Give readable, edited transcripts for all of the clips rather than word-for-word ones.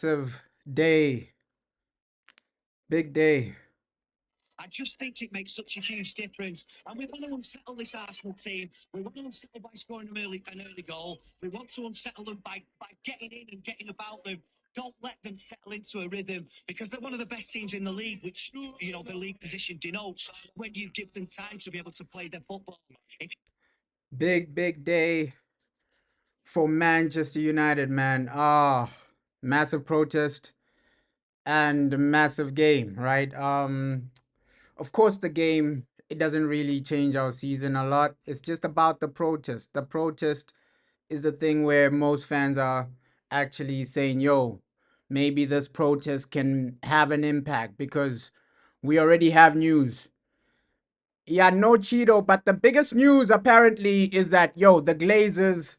Massive day, big day. I just think it makes such a huge difference. And we want to unsettle this Arsenal team. We want to unsettle by scoring an early goal. We want to unsettle them by getting in and getting about them. Don't let them settle into a rhythm because they're one of the best teams in the league, which, the league position denotes when you give them time to be able to play their football. If Big day for Manchester United, man. Massive protest and massive game, right? Of course the game it doesn't really change our season a lot. It's just about the protest. The protest is the thing where most fans are actually saying, yo, maybe this protest can have an impact because we already have news. Yeah, no Cheeto, but the biggest news apparently is that, yo, the Glazers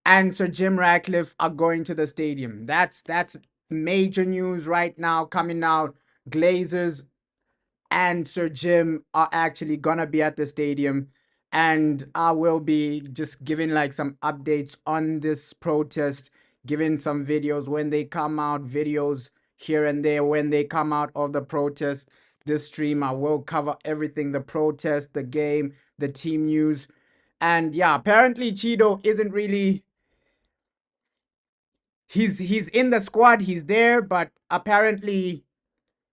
and Sir Jim Ratcliffe are going to the stadium. That's major news right now coming out. Glazers and Sir Jim are actually gonna be at the stadium, and I will be just giving like some updates on this protest, giving some videos when they come out, videos here and there when they come out of the protest. This stream I will cover everything: the protest, the game, the team news, and yeah, apparently Cheeto isn't really he's in the squad, he's there, but apparently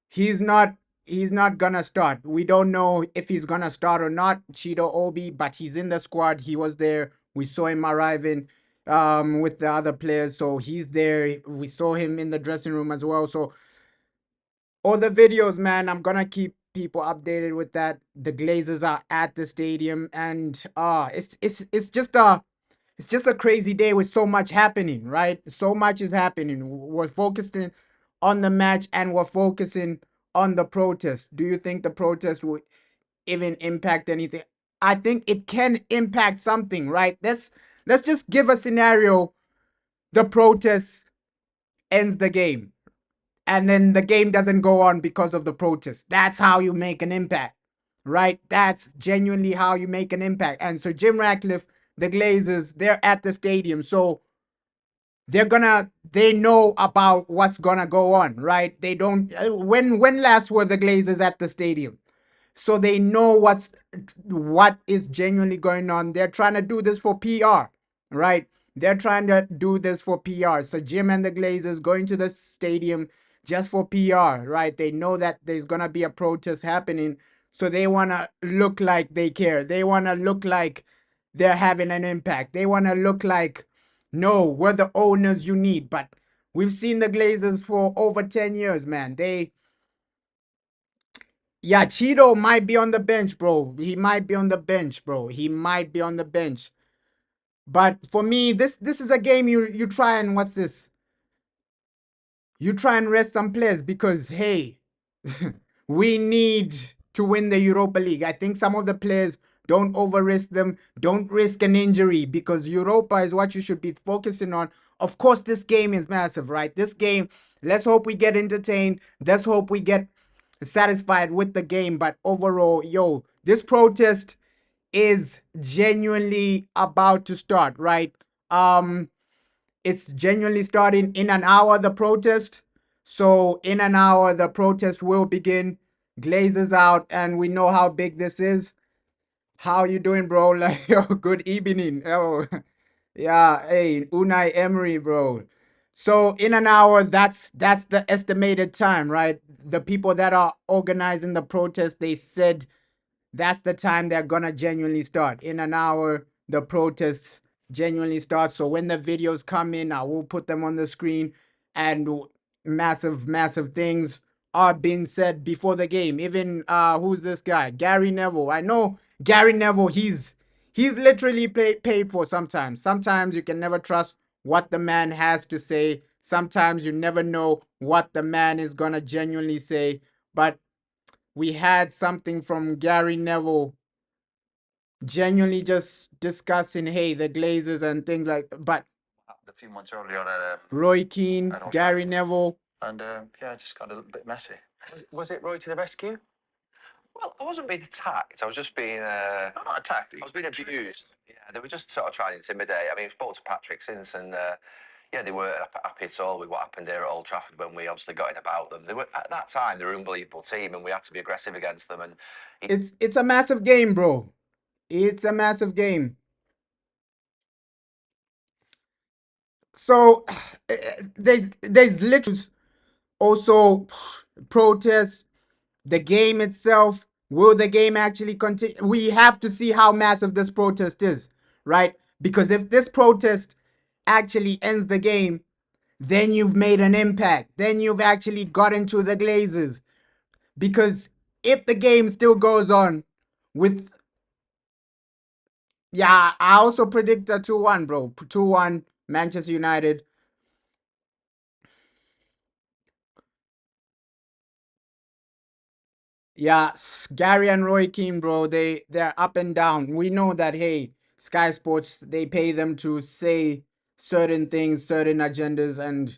he's not he's not gonna start. We don't know if he's gonna start or not, Cheeto Obi, but he's in the squad. He was there. We saw him arriving with the other players. So he's there. We saw him in the dressing room as well. So all the videos, man, I'm gonna keep people updated with that. The Glazers are at the stadium and it's just a crazy day with so much happening, right? So much is happening. We're focusing on the match and we're focusing on the protest. Do you think the protest will even impact anything? I think it can impact something, right? Let's just give a scenario. The protest ends the game and then the game doesn't go on because of the protest. That's how you make an impact, right? That's genuinely how you make an impact. And so Jim Ratcliffe, the Glazers, they're at the stadium. So they know about what's gonna go on, right? They don't when last were the Glazers at the stadium? So they know what is genuinely going on. They're trying to do this for PR, right? They're trying to do this for PR. So Jim and the Glazers going to the stadium just for PR, right? They know that there's gonna be a protest happening, so they wanna look like they care. They wanna look like they're having an impact. They wanna look like, no, we're the owners you need. But we've seen the Glazers for over 10 years, man. Yeah, Cheeto might be on the bench, bro. He might be on the bench, bro. He might be on the bench. But for me, this is a game you try and what's this? You try and rest some players because hey, we need to win the Europa League. I think some of the players don't over risk them, don't risk an injury because Europa is what you should be focusing on. Of course, this game is massive, right? This game, let's hope we get entertained. Let's hope we get satisfied with the game. But overall, yo, this protest is genuinely about to start, right? It's genuinely starting in an hour, the protest. So in an hour, the protest will begin. Glazes out, and we know how big this is. How you doing, bro? Like, yo, good evening. Oh, yeah. Hey, Unai Emery, bro. So in an hour, that's the estimated time, right? The people that are organizing the protest, they said that's the time they're gonna genuinely start. In an hour, the protests genuinely start. So when the videos come in, I will put them on the screen, and massive things are being said before the game. Even who's this guy? Gary Neville. I know Gary Neville, he's literally paid for sometimes. Sometimes you can never trust what the man has to say. Sometimes you never know what the man is gonna genuinely say. But we had something from Gary Neville genuinely just discussing, hey, the Glazers and things like but a few months earlier Roy Keane, Gary Neville. and yeah, it just got a little bit messy. Was it Roy to the rescue? Well, I wasn't being attacked. I was just being no, not attacked. I was being abused. Yeah, they were just sort of trying to intimidate. I mean, I spoke to Patrick since, and yeah, they weren't happy at all with what happened here at Old Trafford when we obviously got in about them. They were at that time they were an unbelievable team, and we had to be aggressive against them. And It's a massive game, bro. It's a massive game. So there's literally also protests. The game itself, will the game actually continue? We have to see how massive this protest is, right? Because if this protest actually ends the game, then you've made an impact. Then you've actually got into the Glazers. Because if the game still goes on with, yeah, I also predict a 2-1, bro. 2-1 Manchester United. Yeah, Gary and Roy Keane, bro, they're up and down. We know that, hey, Sky Sports, they pay them to say certain things, certain agendas, and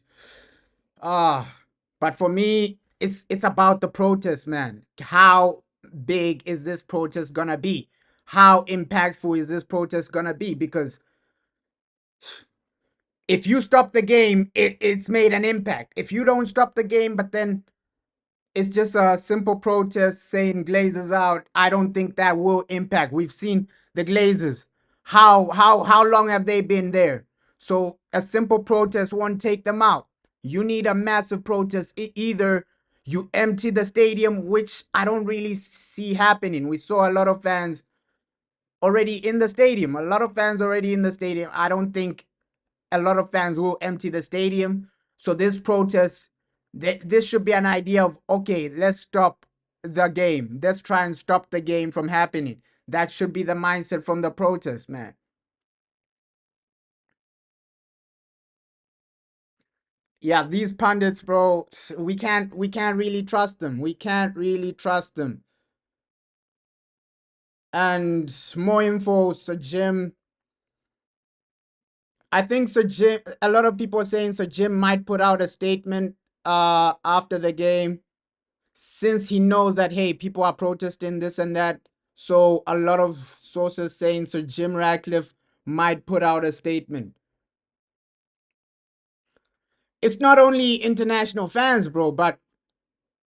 ah, but for me, it's about the protest, man. How big is this protest gonna be? How impactful is this protest gonna be? Because if you stop the game, it's made an impact. If you don't stop the game, but then it's just a simple protest saying Glazers out, I don't think that will impact. We've seen the Glazers. How long have they been there? So a simple protest won't take them out. You need a massive protest. Either you empty the stadium, which I don't really see happening. We saw a lot of fans already in the stadium. A lot of fans already in the stadium. I don't think a lot of fans will empty the stadium. So this protest, this should be an idea of, okay, let's stop the game. Let's try and stop the game from happening. That should be the mindset from the protest, man. Yeah, these pundits, bro, we can't really trust them. We can't really trust them. And more info, Sir Jim. I think Sir Jim, a lot of people are saying Sir Jim might put out a statement after the game, since he knows that, hey, people are protesting this and that. So a lot of sources saying Sir Jim Ratcliffe might put out a statement. It's not only international fans, bro, but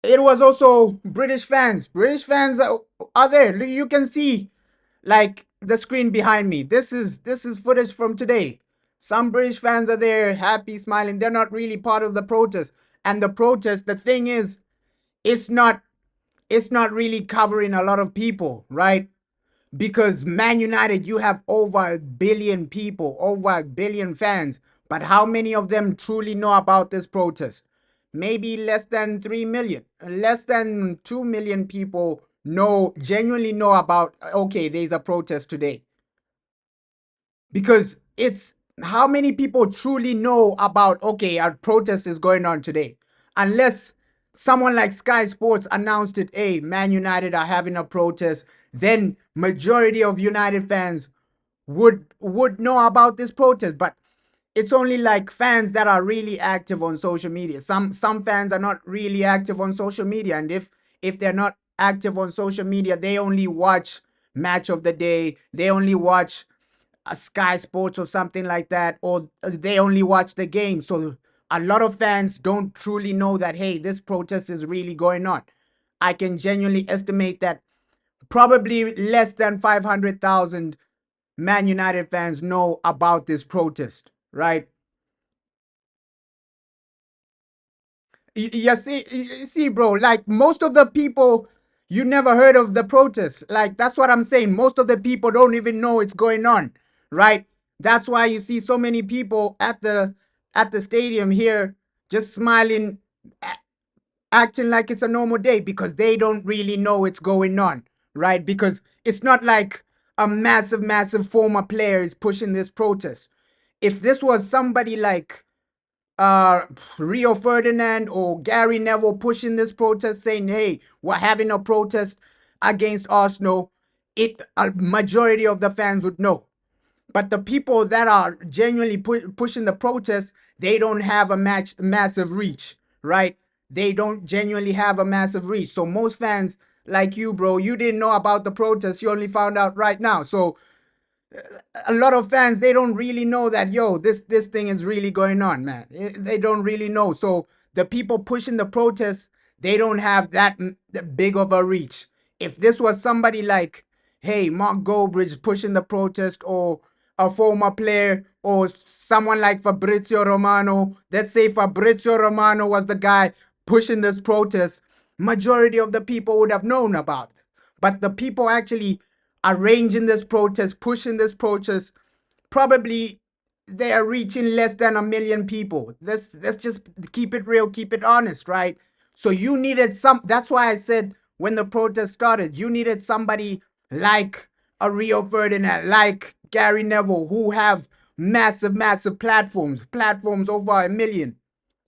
it was also British fans. British fans are there. You can see, like, the screen behind me. This is footage from today. Some British fans are there, happy, smiling. They're not really part of the protest. And the protest, the thing is, it's not it's not really covering a lot of people, right? Because Man United, you have over a billion people, over a billion fans. But how many of them truly know about this protest? Maybe less than 3 million, less than 2 million people genuinely know about, okay, there's a protest today. Because it's how many people truly know about, okay, a protest is going on today, unless someone like Sky Sports announced it, hey, Man United are having a protest, then majority of United fans would know about this protest. But it's only like fans that are really active on social media. Some fans are not really active on social media, and if they're not active on social media, they only watch match of the day, they only watch a Sky Sports or something like that, or they only watch the game. So a lot of fans don't truly know that, hey, this protest is really going on. I can genuinely estimate that probably less than 500,000 Man United fans know about this protest, right? You see, bro, like most of the people, you never heard of the protest. Like, that's what I'm saying. Most of the people don't even know it's going on, right? That's why you see so many people at the stadium here just smiling, acting like it's a normal day, because they don't really know it's going on, right? Because it's not like a massive former player is pushing this protest. If this was somebody like uh Rio Ferdinand or Gary Neville pushing this protest, saying, hey, we're having a protest against Arsenal, a majority of the fans would know. But the people that are genuinely pushing the protest, they don't have a massive reach, right? They don't genuinely have a massive reach. So most fans like you, bro, you didn't know about the protest. You only found out right now. So A lot of fans, they don't really know that, yo, this thing is really going on, man. They don't really know. So the people pushing the protests, they don't have that big of a reach. If this was somebody like, hey, Mark Goldbridge pushing the protest, or a former player, or someone like Fabrizio Romano, let's say Fabrizio Romano was the guy pushing this protest, majority of the people would have known about it. But the people actually arranging this protest, pushing this protest, probably they are reaching less than 1 million people. Let's just keep it real, keep it honest, right? So you needed some. That's why I said when the protest started, you needed somebody like a Rio Ferdinand, like Gary Neville, who have massive platforms over 1 million,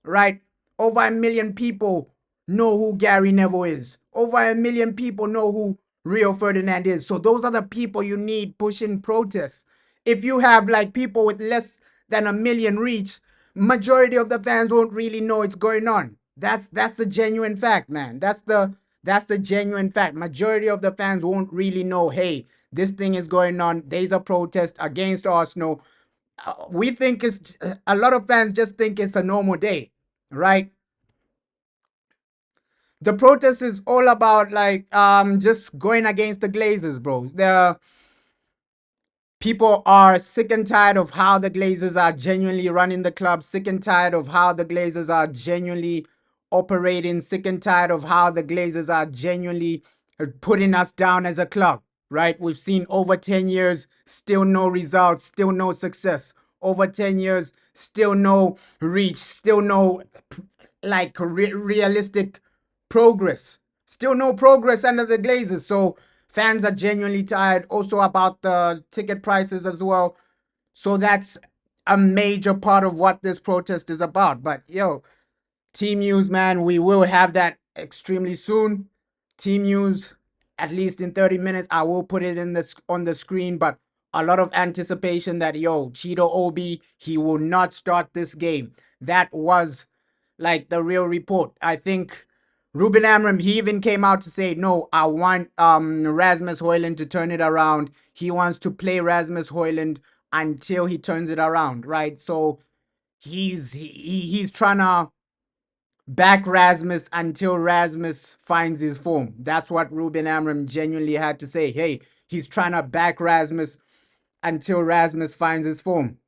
right? Over 1 million people know who Gary Neville is. Over 1 million people know who Rio Ferdinand is. So those are the people you need pushing protests. If you have like people with less than 1 million reach, majority of the fans won't really know it's going on. That's the genuine fact, man. That's the genuine fact. Majority of the fans won't really know, hey, this thing is going on. There's a protest against Arsenal. We think it's a lot of fans just think it's a normal day, right? The protest is all about like just going against the Glazers, bro. The people are sick and tired of how the Glazers are genuinely running the club, sick and tired of how the Glazers are genuinely operating, sick and tired of how the Glazers are genuinely putting us down as a club, right? We've seen over 10 years, still no results, still no success. Over 10 years, still no reach, still no like realistic progress. Still no progress under the Glazers. So fans are genuinely tired. Also about the ticket prices as well. So that's a major part of what this protest is about. But yo, team news, man, we will have that extremely soon. Team news, at least in 30 minutes. I will put it in this on the screen, but a lot of anticipation that yo, Cheeto Obi, he will not start this game. That was like the real report. I think Ruben Amram, he even came out to say, no, I want Rasmus Hojlund to turn it around. He wants to play Rasmus Hojlund until he turns it around, right? So he's trying to back Rasmus until Rasmus finds his form. That's what Ruben Amram genuinely had to say. Hey, he's trying to back Rasmus until Rasmus finds his form.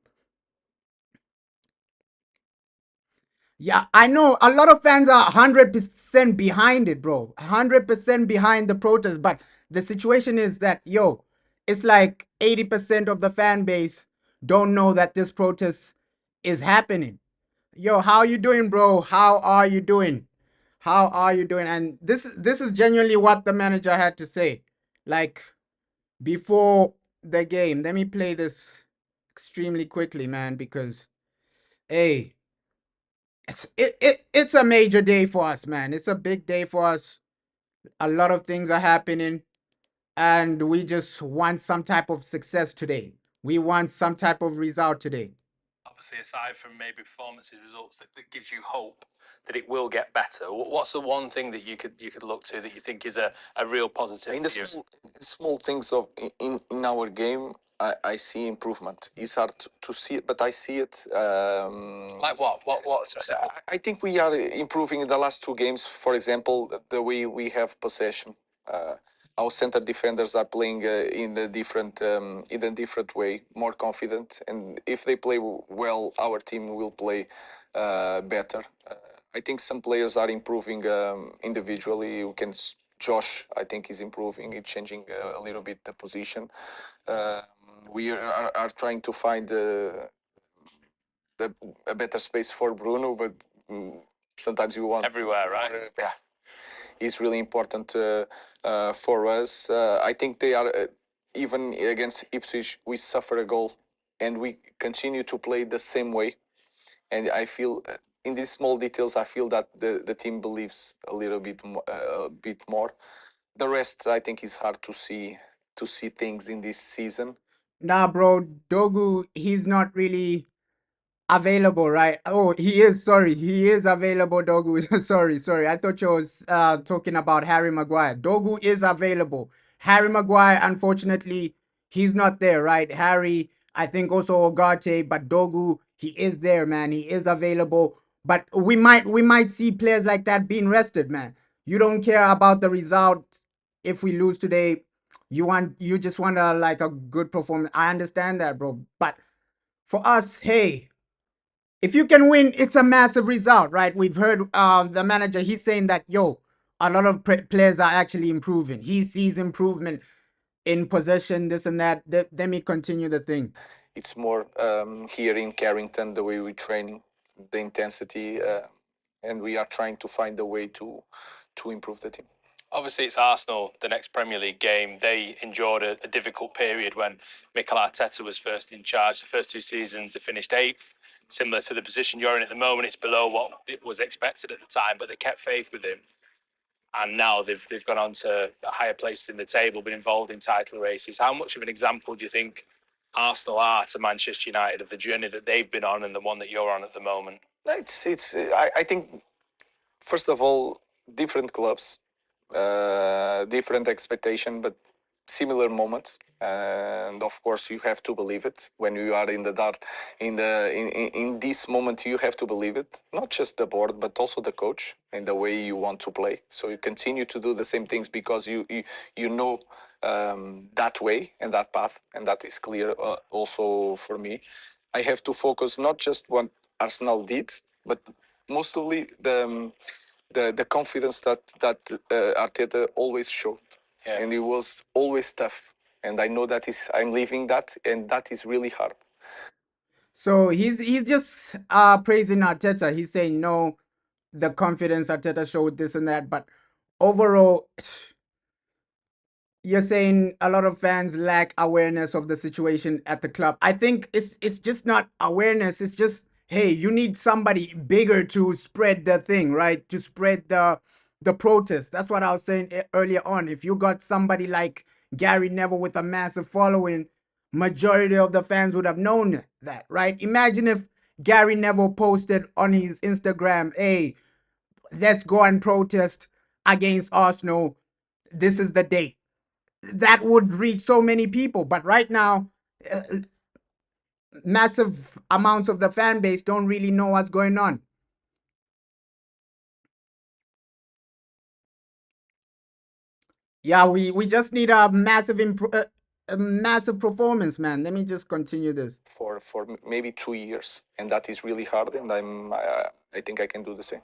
Yeah, I know a lot of fans are 100% behind it, bro. 100% behind the protest. But the situation is that, yo, it's like 80% of the fan base don't know that this protest is happening. Yo, how you doing, bro? How are you doing? How are you doing? And this is genuinely what the manager had to say. Like before the game. Let me play this extremely quickly, man, because hey, it's a major day for us, man. It's a big day for us. A lot of things are happening, and we just want some type of success today. We want some type of result today. Obviously, aside from maybe performances, results, that gives you hope that it will get better. What's the one thing that you could look to that you think is a real positive? In the for you? small things of in our game, I see improvement. It's hard to see it, but I see it. Like what? What specific? I think we are improving in the last two games. For example, the way we have possession. Our center defenders are playing in a different way, more confident, and if they play well, our team will play better. I think some players are improving individually. Josh, I think, is improving, it's changing a little bit the position. We are trying to find a better space for Bruno, but sometimes we want Everywhere, right? Yeah, it's really important for us. I think they are even against Ipswich. We suffer a goal, and we continue to play the same way. And I feel in these small details, I feel that the team believes a little bit a bit more. The rest, I think, is hard to see things in this season. Nah, bro, Dogu, he's not really available, right? Oh, he is. Sorry, he is available. Dogu. sorry. I thought you was talking about Harry Maguire. Dogu is available. Harry Maguire, unfortunately, he's not there, right? Harry, I think also Ogate, but Dogu, he is there, man. He is available. But we might see players like that being rested, man. You don't care about the result if we lose today. You just want like a good performance. I understand that, bro. But for us, hey, if you can win, it's a massive result, right? We've heard the manager, he's saying that, yo, a lot of players are actually improving. He sees improvement in possession, this and that. Let me continue the thing. It's more here in Carrington, the way we train, the intensity, and we are trying to find a way to improve the team. Obviously, it's Arsenal, the next Premier League game. They endured a difficult period when Mikel Arteta was first in charge. The first two seasons, they finished eighth, similar to the position you're in at the moment. It's below what it was expected at the time, but they kept faith with him. And now they've gone on to a higher place in the table, been involved in title races. How much of an example do you think Arsenal are to Manchester United of the journey that they've been on and the one that you're on at the moment? I think first of all, different clubs, different expectation, but similar moment. And of course, you have to believe it when you are in the dark. In this moment, you have to believe it. Not just the board, but also the coach and the way you want to play. So you continue to do the same things because you know that way and that path, and that is clear also for me. I have to focus not just what Arsenal did, but mostly the confidence that Arteta always showed, and it was always tough. And I know that is I'm living that, and that is really hard. So he's just praising Arteta. He's saying no, the confidence Arteta showed, this and that. But overall, you're saying a lot of fans lack awareness of the situation at the club. I think it's just not awareness. It's just, hey, you need somebody bigger to spread the thing, right? To spread the protest. That's what I was saying earlier on. If you got somebody like Gary Neville with a massive following, majority of the fans would have known that, right? Imagine if Gary Neville posted on his Instagram, hey, let's go and protest against Arsenal. This is the date. That would reach so many people. But right now, uh, massive amounts of the fan base don't really know what's going on. Yeah, we just need a massive performance, man. Let me just continue this. For maybe 2 years, and that is really hard. And I think I can do the same.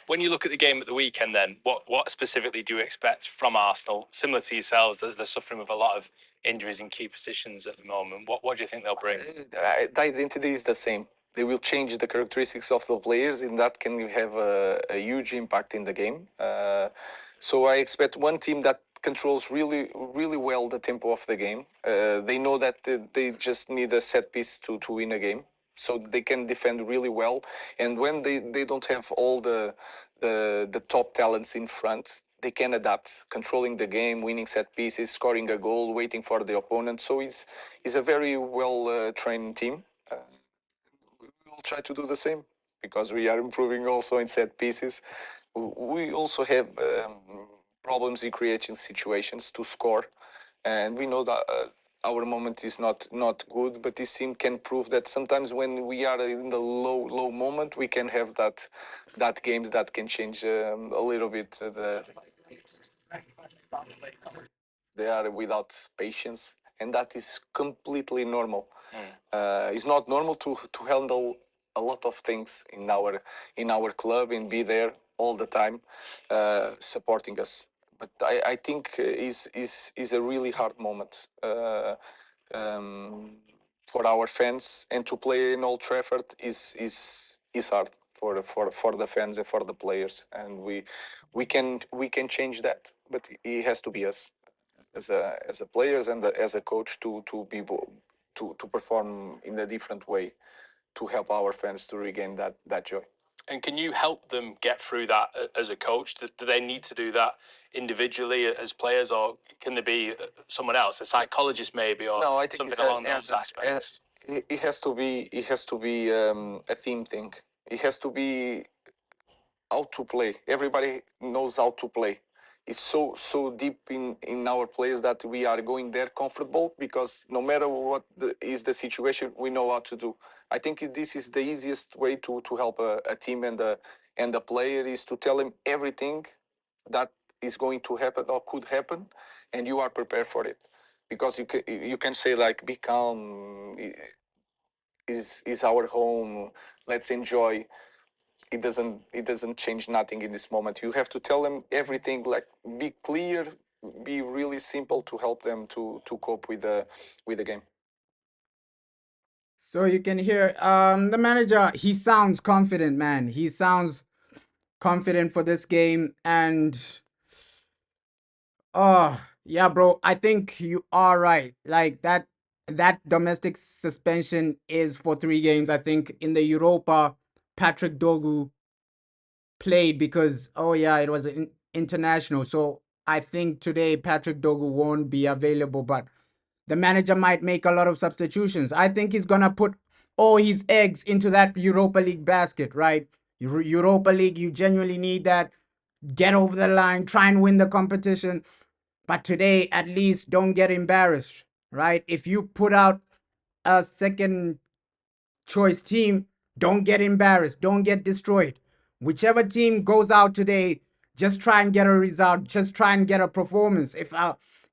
When you look at the game at the weekend, then what specifically do you expect from Arsenal? Similar to yourselves, they're suffering with a lot of injuries in key positions at the moment. What do you think they'll bring? The identity is the same. They will change the characteristics of the players, and that can have a huge impact in the game. So I expect one team that controls really well the tempo of the game. They know that they just need a set piece to win a game, so they can defend really well. And when they don't have all the top talents in front, they can adapt, controlling the game, winning set pieces, scoring a goal, waiting for the opponent. So it's a very well trained team. We will try to do the same because we are improving also in set pieces. We also have problems in creating situations to score, and we know that our moment is not good. But this team can prove that sometimes when we are in the low moment, we can have that games that can change a little bit. They are without patience, and that is completely normal. It's not normal to handle a lot of things in our club and be there all the time supporting us. But I think is a really hard moment um, for our fans, and to play in Old Trafford is hard for the fans and for the players, and we can change that, but it has to be us as a players and as a coach to be to perform in a different way to help our fans to regain that joy. And can you help them get through that as a coach? Do they need to do that individually as players, or can there be someone else, a psychologist maybe, or No, I think something it's along those aspects? it has to be a team thing. It has to be how to play. Everybody knows how to play. is so deep in our players that we are going there comfortable, because no matter what is the situation, we know what to do. I think this is the easiest way to help a team and the player, is to tell him everything that is going to happen or could happen, and you are prepared for it. Because you can say like, be calm, is our home, let's enjoy. It doesn't change nothing in this moment. You have to tell them everything, like, be clear, be really simple, to help them to cope with the game. So you can hear the manager, he sounds confident, man. He sounds confident for this game. And yeah, bro, I think you are right. Like that domestic suspension is for 3 games. I think in the Europa, Patrick Dogu played because, oh yeah, it was international. So I think today Patrick Dogu won't be available, but the manager might make a lot of substitutions. I think he's gonna put all his eggs into that Europa League basket, right? Europa League, you genuinely need that. Get over the line, try and win the competition. But today, at least, don't get embarrassed, right? If you put out a second choice team, don't get embarrassed, don't get destroyed. Whichever team goes out today, just try and get a result, just try and get a performance.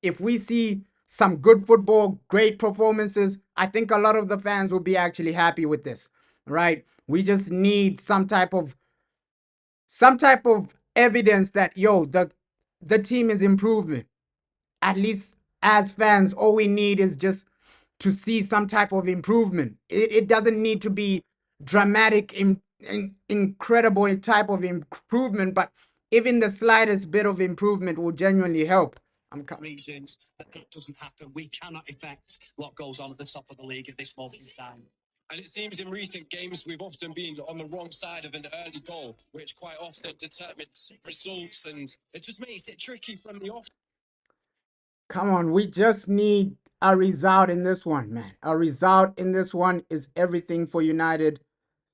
If we see some good football, great performances, I think a lot of the fans will be actually happy with this, right? We just need some type of evidence that, yo, the team is improving. At least as fans, all we need is just to see some type of improvement. It doesn't need to be dramatic, incredible type of improvement, but even the slightest bit of improvement will genuinely help. Reasons that doesn't happen. We cannot affect what goes on at the top of the league at this moment in time. And it seems in recent games we've often been on the wrong side of an early goal, which quite often determines results, and it just makes it tricky from the off. Come on, we just need a result in this one, man. A result in this one is everything for United.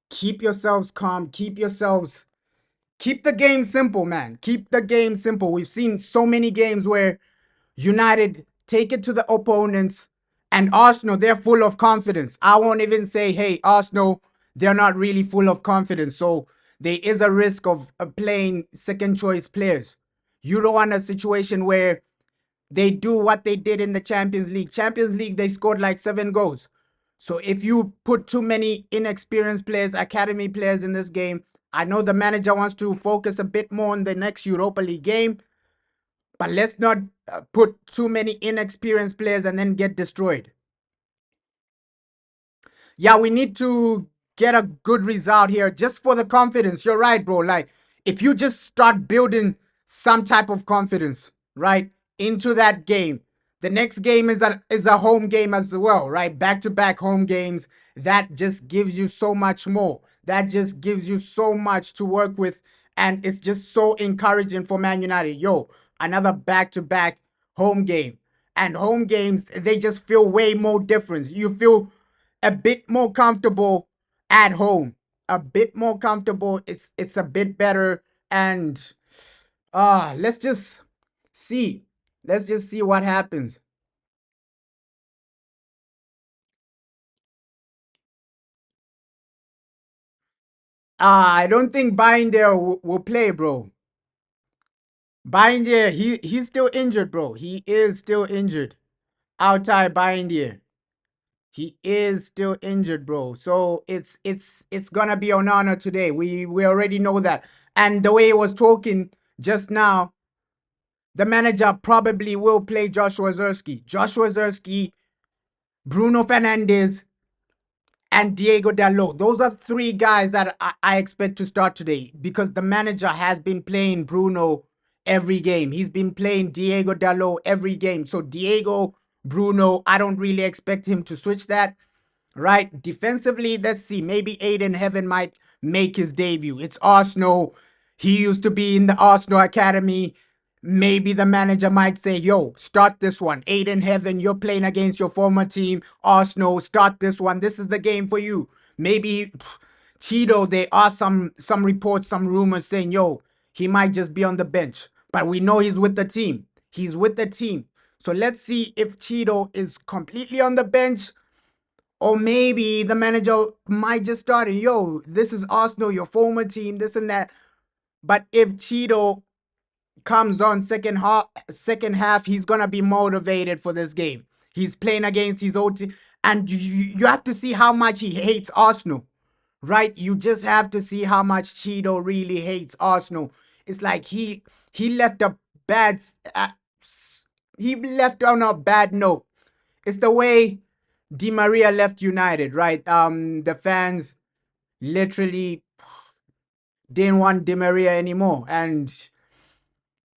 Keep yourselves calm. Keep the game simple, man. Keep the game simple. We've seen so many games where United take it to the opponents, and Arsenal, they're full of confidence. I won't even say, hey, Arsenal, they're not really full of confidence. So there is a risk of playing second choice players. You don't want a situation where they do what they did in the Champions League. Champions League, they scored like 7 goals. So if you put too many inexperienced players, academy players in this game, I know the manager wants to focus a bit more on the next Europa League game, but let's not put too many inexperienced players and then get destroyed. Yeah, we need to get a good result here just for the confidence. You're right, bro. Like, if you just start building some type of confidence, right, into that game, the next game is a home game as well, right? Back-to-back home games. That just gives you so much more. That just gives you so much to work with. And it's just so encouraging for Man United. Yo, another back-to-back home game. And home games, they just feel way more different. You feel a bit more comfortable at home. A bit more comfortable. It's a bit better. And let's just see. Let's just see what happens. I don't think Binder will play, bro. Binder, he's still injured, bro. He is still injured. Outside Binder. He is still injured, bro. So it's gonna be on honor today. We already know that. And the way he was talking just now, the manager probably will play Joshua Zerski. Joshua Zerski, Bruno Fernandes, and Diego Dalot. Those are 3 guys that I expect to start today, because the manager has been playing Bruno every game. He's been playing Diego Dalot every game. So Diego, Bruno, I don't really expect him to switch that. Right? Defensively, let's see. Maybe Aiden Heaven might make his debut. It's Arsenal. He used to be in the Arsenal Academy. Maybe the manager might say, yo, start this one. Aiden Heaven, you're playing against your former team, Arsenal. Start this one. This is the game for you. Maybe Cheeto, there are some reports, some rumors saying, yo, he might just be on the bench. but we know he's with the team. He's with the team. So let's see if Cheeto is completely on the bench, or maybe the manager might just start, yo, this is Arsenal, your former team, this and that. But if Cheeto comes on second half, he's gonna be motivated for this game. He's playing against his old team, and you have to see how much he hates Arsenal, right? You just have to see how much Cheeto really hates Arsenal. It's like he left a bad he left on a bad note. It's the way Di Maria left United, right? The fans literally didn't want Di Maria anymore, and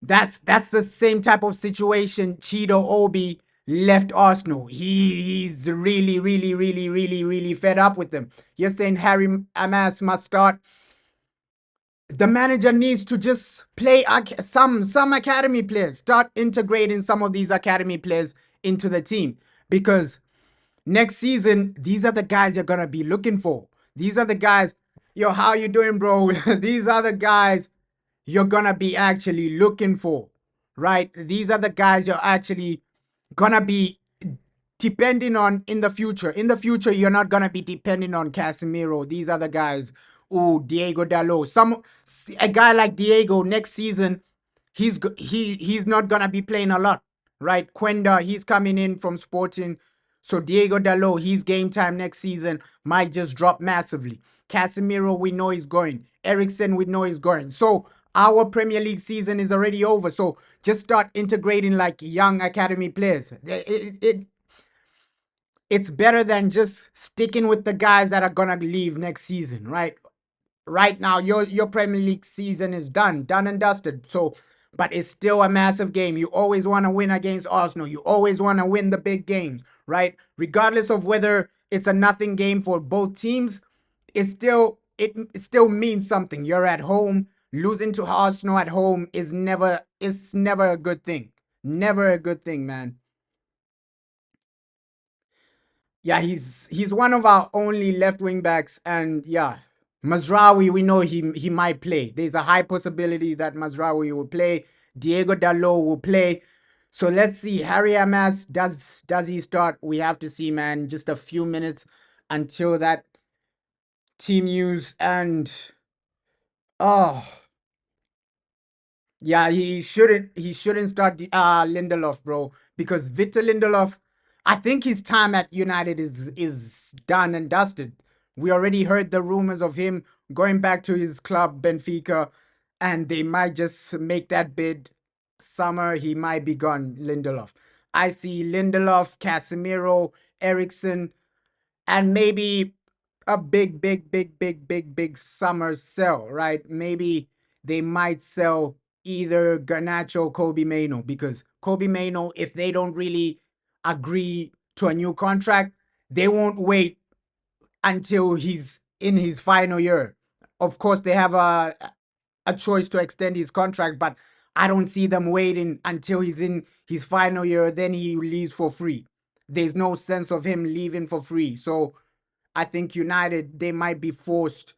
that's the same type of situation Cheeto Obi left Arsenal. He's really, really, really, really, really fed up with them. You're saying Harry Amas must start. The manager needs to just play some academy players. Start integrating some of these academy players into the team, because next season these are the guys you're gonna be looking for. These are the guys. Yo, how you doing, bro? These are the guys you're gonna be actually looking for, right? These are the guys you're actually gonna be depending on in the future. In the future, you're not gonna be depending on Casemiro. These are the guys. Ooh, Diego Dalot. A guy like Diego next season, he's not gonna be playing a lot, right? Quenda, he's coming in from Sporting. So Diego Dalot, his game time next season might just drop massively. Casemiro, we know he's going. Eriksen, we know he's going. So our Premier League season is already over. So just start integrating like young academy players. It's better than just sticking with the guys that are gonna leave next season, right? Right now, your Premier League season is done and dusted. So, but it's still a massive game. You always want to win against Arsenal. You always want to win the big games, right? Regardless of whether it's a nothing game for both teams, it still means something. You're at home. Losing to Arsenal at home is never a good thing. Never a good thing, man. Yeah, he's one of our only left wing backs, and yeah, Mazraoui, we know he might play. There's a high possibility that Mazraoui will play. Diego Dalot will play. So let's see. Harry Amas, does he start? We have to see, man. Just a few minutes until that team news, and oh yeah, he shouldn't start Lindelof, bro, because Victor Lindelof, I think his time at United is done and dusted. We already heard the rumors of him going back to his club Benfica, and they might just make that bid summer. He might be gone, Lindelof. I see Lindelof, Casemiro, Ericsson, and maybe a big summer sell, right? Maybe they might sell either Garnacho or Kobe Mano, because Kobe Mano, if they don't really agree to a new contract, they won't wait until he's in his final year. Of course, they have a choice to extend his contract, but I don't see them waiting until he's in his final year, then he leaves for free. There's no sense of him leaving for free. So I think United, they might be forced,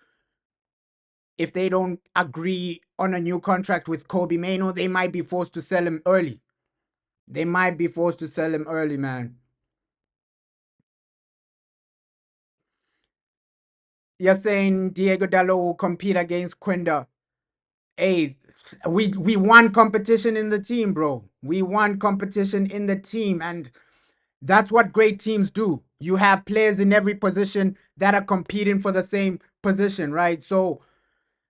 if they don't agree on a new contract with Kobe Mano, they might be forced to sell him early. They might be forced to sell him early, man. You're saying Diego Dalot will compete against Quenda. Hey, we won competition in the team, bro. We won competition in the team, and that's what great teams do. You have players in every position that are competing for the same position, right? So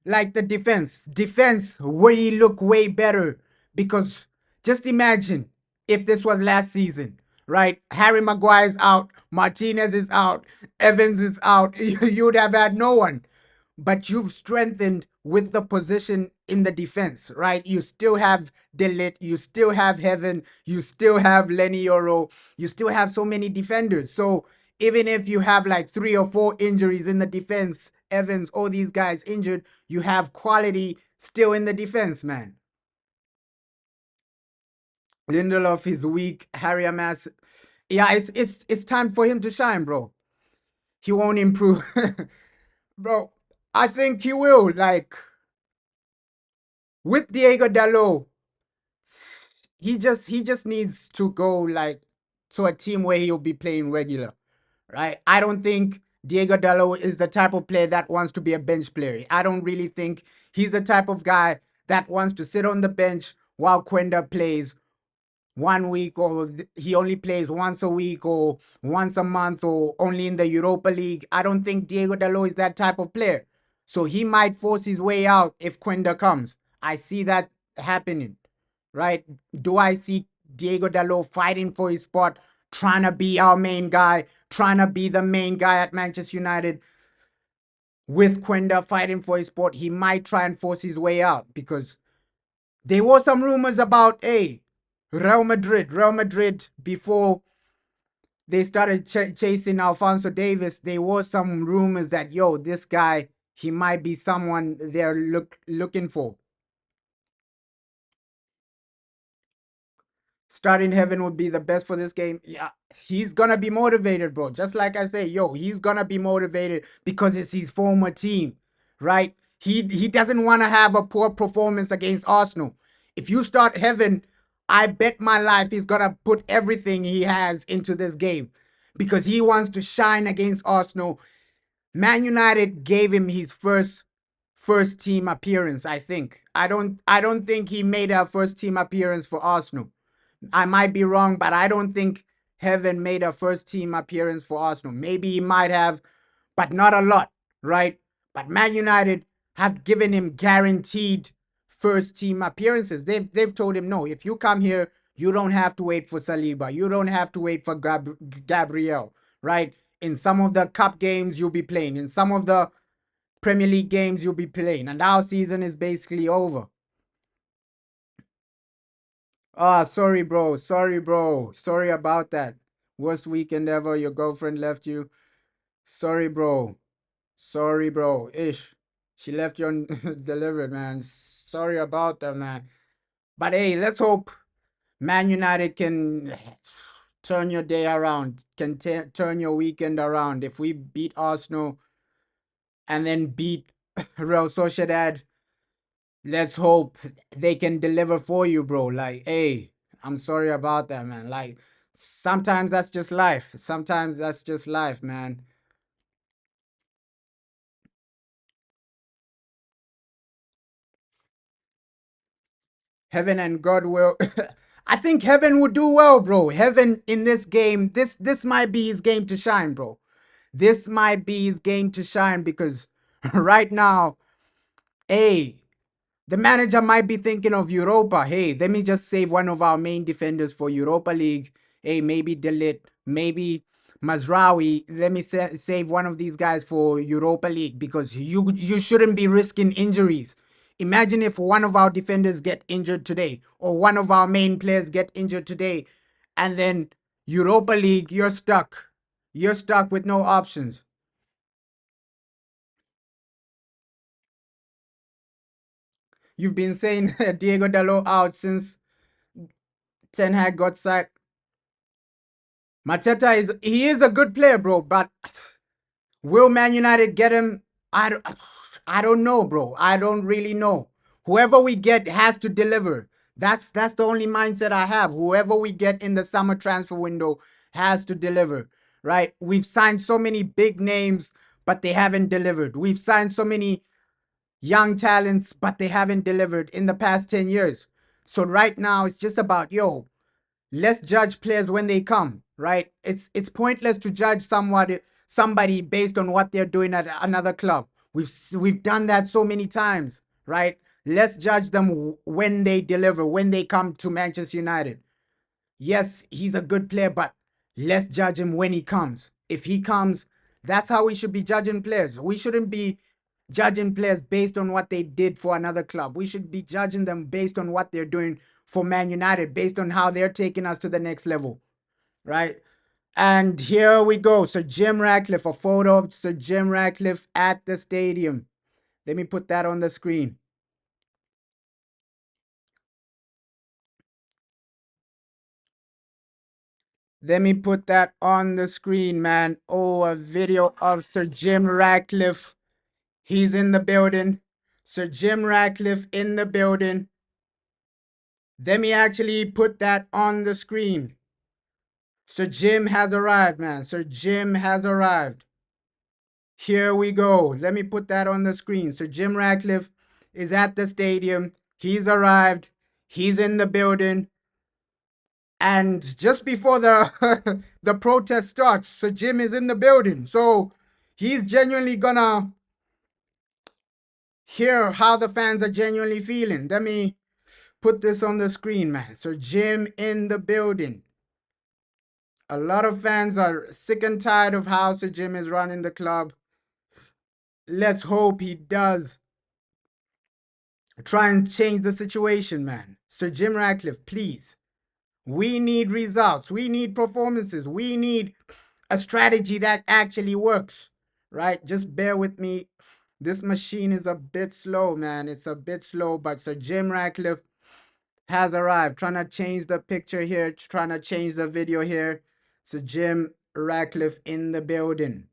like the defense we look way better, because just imagine if this was last season, right? Harry Maguire's out, Martinez is out, Evans is out. You'd have had no one, but you've strengthened with the position in the defense, right? You still have Delit, you still have Heaven, you still have Lenny Yoro, you still have so many defenders. So even if you have like 3 or 4 injuries in the defense, Evans, all these guys injured, you have quality still in the defense, man. Lindelof is weak. Harry Amas, yeah, it's time for him to shine, bro. He won't improve, bro. I think he will. Like with Diego Dalot, he just needs to go like to a team where he'll be playing regular, right? I don't think Diego Dallo is the type of player that wants to be a bench player. I don't really think he's the type of guy that wants to sit on the bench while Quenda plays 1 week, or he only plays once a week or once a month or only in the Europa League. I don't think Diego Dallo is that type of player. So he might force his way out if Quenda comes. I see that happening, right? Do I see Diego Dallo fighting for his spot, trying to be our main guy, trying to be the main guy at Manchester United with Quenda fighting for his spot? He might try and force his way out because there were some rumors about, Real Madrid, before they started chasing Alfonso Davis, there was some rumors that, yo, this guy, he might be someone they're looking for. Starting Heaven would be the best for this game. Yeah, he's gonna be motivated, bro. Just like I say, yo, he's gonna be motivated because it's his former team, right? He doesn't want to have a poor performance against Arsenal. If you start Heaven, I bet my life he's gonna put everything he has into this game because he wants to shine against Arsenal. Man United gave him his first team appearance, I think. I don't think he made a first team appearance for Arsenal. I might be wrong, but I don't think Heaven made a first team appearance for Arsenal. Maybe he might have, but not a lot, right? But Man United have given him guaranteed first team appearances. They've told him, no, if you come here, you don't have to wait for Saliba. You don't have to wait for Gabriel, right? In some of the cup games, you'll be playing. In some of the Premier League games, you'll be playing. And our season is basically over. Ah, sorry, bro. Sorry, bro. Sorry about that. Worst weekend ever. Your girlfriend left you. Sorry, bro. Sorry, bro. Ish. She left you undelivered, man. Sorry about that, man. But hey, let's hope Man United can turn your day around, can turn your weekend around. If we beat Arsenal and then beat Real Sociedad, let's hope they can deliver for you, bro. Like, hey, I'm sorry about that, man. Like, sometimes that's just life. Sometimes that's just life, man. Heaven and God will. I think Heaven would do well, bro. Heaven in this game, this might be his game to shine, bro. This might be his game to shine because right now, hey, the manager might be thinking of Europa. Hey, let me just save one of our main defenders for Europa League. Hey, maybe Delit, maybe Mazraoui. Let me save one of these guys for Europa League because you shouldn't be risking injuries. Imagine if one of our defenders get injured today or one of our main players get injured today, and then Europa League, you're stuck. You're stuck with no options. You've been saying Diego Dallo out since Ten Hag got sacked. Mateta he is a good player, bro, but will Man United get him? I don't know, bro. I don't really know. Whoever we get has to deliver. That's the only mindset I have. Whoever we get in the summer transfer window has to deliver, right? We've signed so many big names, but they haven't delivered. We've signed so many young talents, but they haven't delivered in the past 10 years. So right now it's just about, yo, let's judge players when they come, right? It's pointless to judge somebody based on what they're doing at another club. We've done that so many times, right? Let's judge them when they deliver, when they come to Manchester United. Yes, he's a good player, but let's judge him when he comes. If he comes, that's how we should be judging players. We shouldn't be judging players based on what they did for another club. We should be judging them based on what they're doing for Man United, based on how they're taking us to the next level, right? And here we go. Sir Jim Ratcliffe, a photo of Sir Jim Ratcliffe at the stadium. Let me put that on the screen. Let me put that on the screen, man. Oh, a video of Sir Jim Ratcliffe. He's in the building. Sir Jim Ratcliffe in the building. Let me actually put that on the screen. Sir Jim has arrived, man. Sir Jim has arrived. Here we go. Let me put that on the screen. Sir Jim Ratcliffe is at the stadium. He's arrived. He's in the building. And just before the the protest starts, Sir Jim is in the building. So he's genuinely gonna hear how the fans are genuinely feeling. Let me put this on the screen, man. Sir Jim in the building. A lot of fans are sick and tired of how Sir Jim is running the club. Let's hope he does try and change the situation, man. Sir Jim Ratcliffe, please. We need results. We need performances. We need a strategy that actually works, right? Just bear with me. This machine is a bit slow, man. It's a bit slow, but Sir Jim Ratcliffe has arrived. Trying to change the picture here, trying to change the video here. Sir Jim Ratcliffe in the building.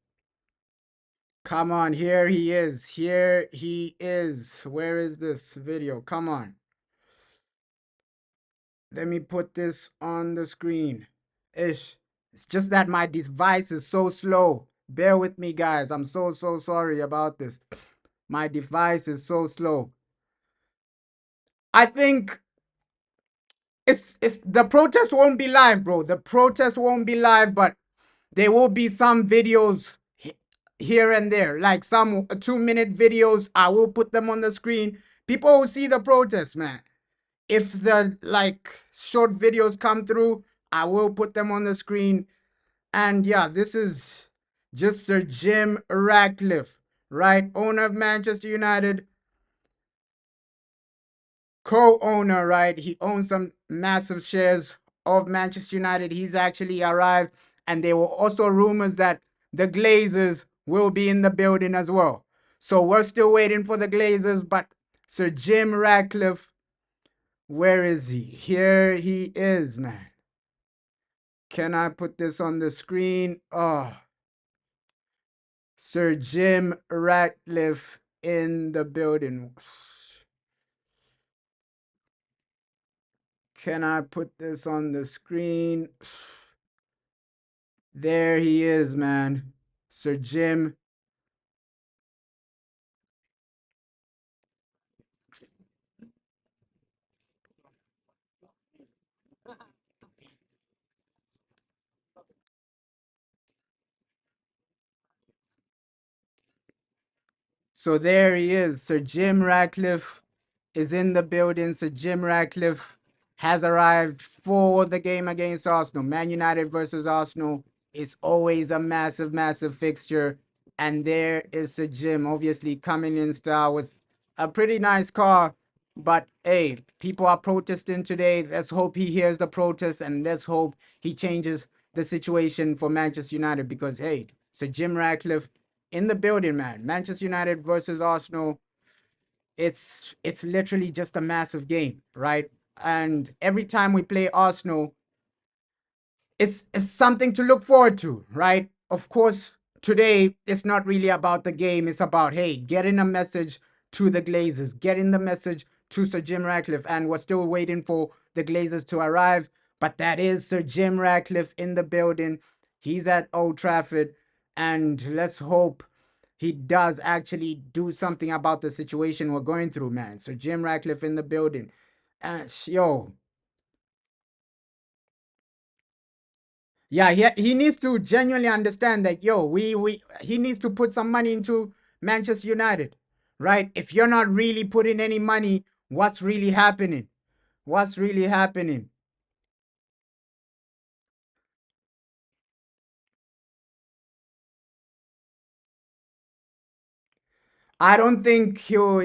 Come on, here he is. Here he is. Where is this video? Come on. Let me put this on the screen. Ish. It's just that my device is so slow. Bear with me, guys. I'm so sorry about this. My device is so slow. I think it's the protest won't be live, bro. The protest won't be live, but there will be some videos here and there, like some 2-minute videos. I will put them on the screen. People will see the protest, man. If the like short videos come through, I will put them on the screen. And yeah, this is just Sir Jim Ratcliffe, right? Owner of Manchester United, co-owner, right? He owns some massive shares of Manchester United. He's actually arrived. And there were also rumors that the Glazers will be in the building as well. So we're still waiting for the Glazers, but Sir Jim Ratcliffe, where is he? Here he is, man. Can I put this on the screen? Oh, Sir Jim Ratcliffe in the building. Can I put this on the screen? There he is, man. Sir Jim. So there he is. Sir Jim Ratcliffe is in the building. Sir Jim Ratcliffe has arrived for the game against Arsenal. Man United versus Arsenal. It's always a massive fixture. And there is Sir Jim, obviously coming in style with a pretty nice car. But hey, people are protesting today. Let's hope he hears the protest and let's hope he changes the situation for Manchester United because hey, Sir Jim Ratcliffe in the building, man. Manchester United versus Arsenal. It's literally just a massive game, right? And every time we play Arsenal, it's something to look forward to, right? Of course, today it's not really about the game. It's about, hey, getting a message to the Glazers, getting the message to Sir Jim Ratcliffe. And we're still waiting for the Glazers to arrive. But that is Sir Jim Ratcliffe in the building. He's at Old Trafford. And let's hope he does actually do something about the situation we're going through, man. Sir Jim Ratcliffe in the building. And yo, yeah, he needs to genuinely understand that yo, we he needs to put some money into Manchester United, right? If you're not really putting any money, what's really happening? What's really happening? I don't think he'll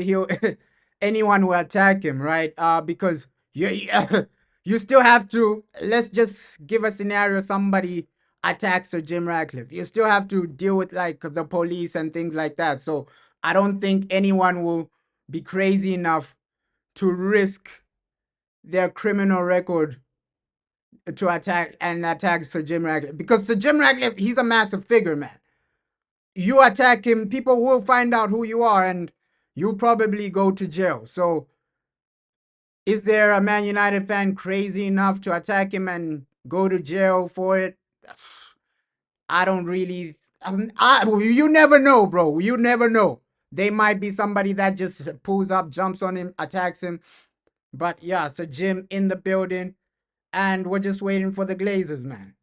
anyone will attack him, right? Because you you still have to. Let's just give a scenario: somebody attacks Sir Jim Ratcliffe. You still have to deal with like the police and things like that. So I don't think anyone will be crazy enough to risk their criminal record to attack Sir Jim Ratcliffe because Sir Jim Ratcliffe, he's a massive figure, man. You attack him, people will find out who you are and you'll probably go to jail. So Is there a Man United fan crazy enough to attack him and go to jail for it? I don't really. You never know, bro. You never know. They might be somebody that just pulls up, jumps on him, attacks him. But yeah, so Jim in the building, and we're just waiting for the Glazers, man.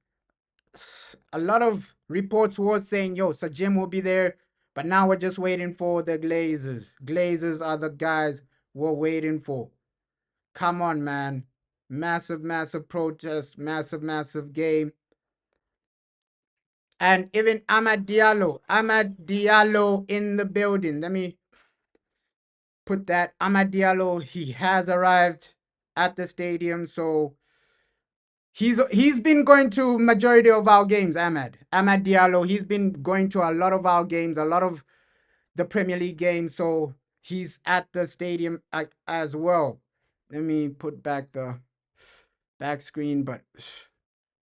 A lot of reports were saying, yo, so Jim will be there, but now we're just waiting for the Glazers. Glazers are the guys we're waiting for. Come on, man. Massive, massive protest, massive, massive game. And even Amad Diallo in the building. Let me put that. Amad Diallo, he has arrived at the stadium, so he's been going to majority of our games. Amad Diallo, he's been going to a lot of our games, a lot of the Premier League games, so he's at the stadium as well. Let me put back the back screen, but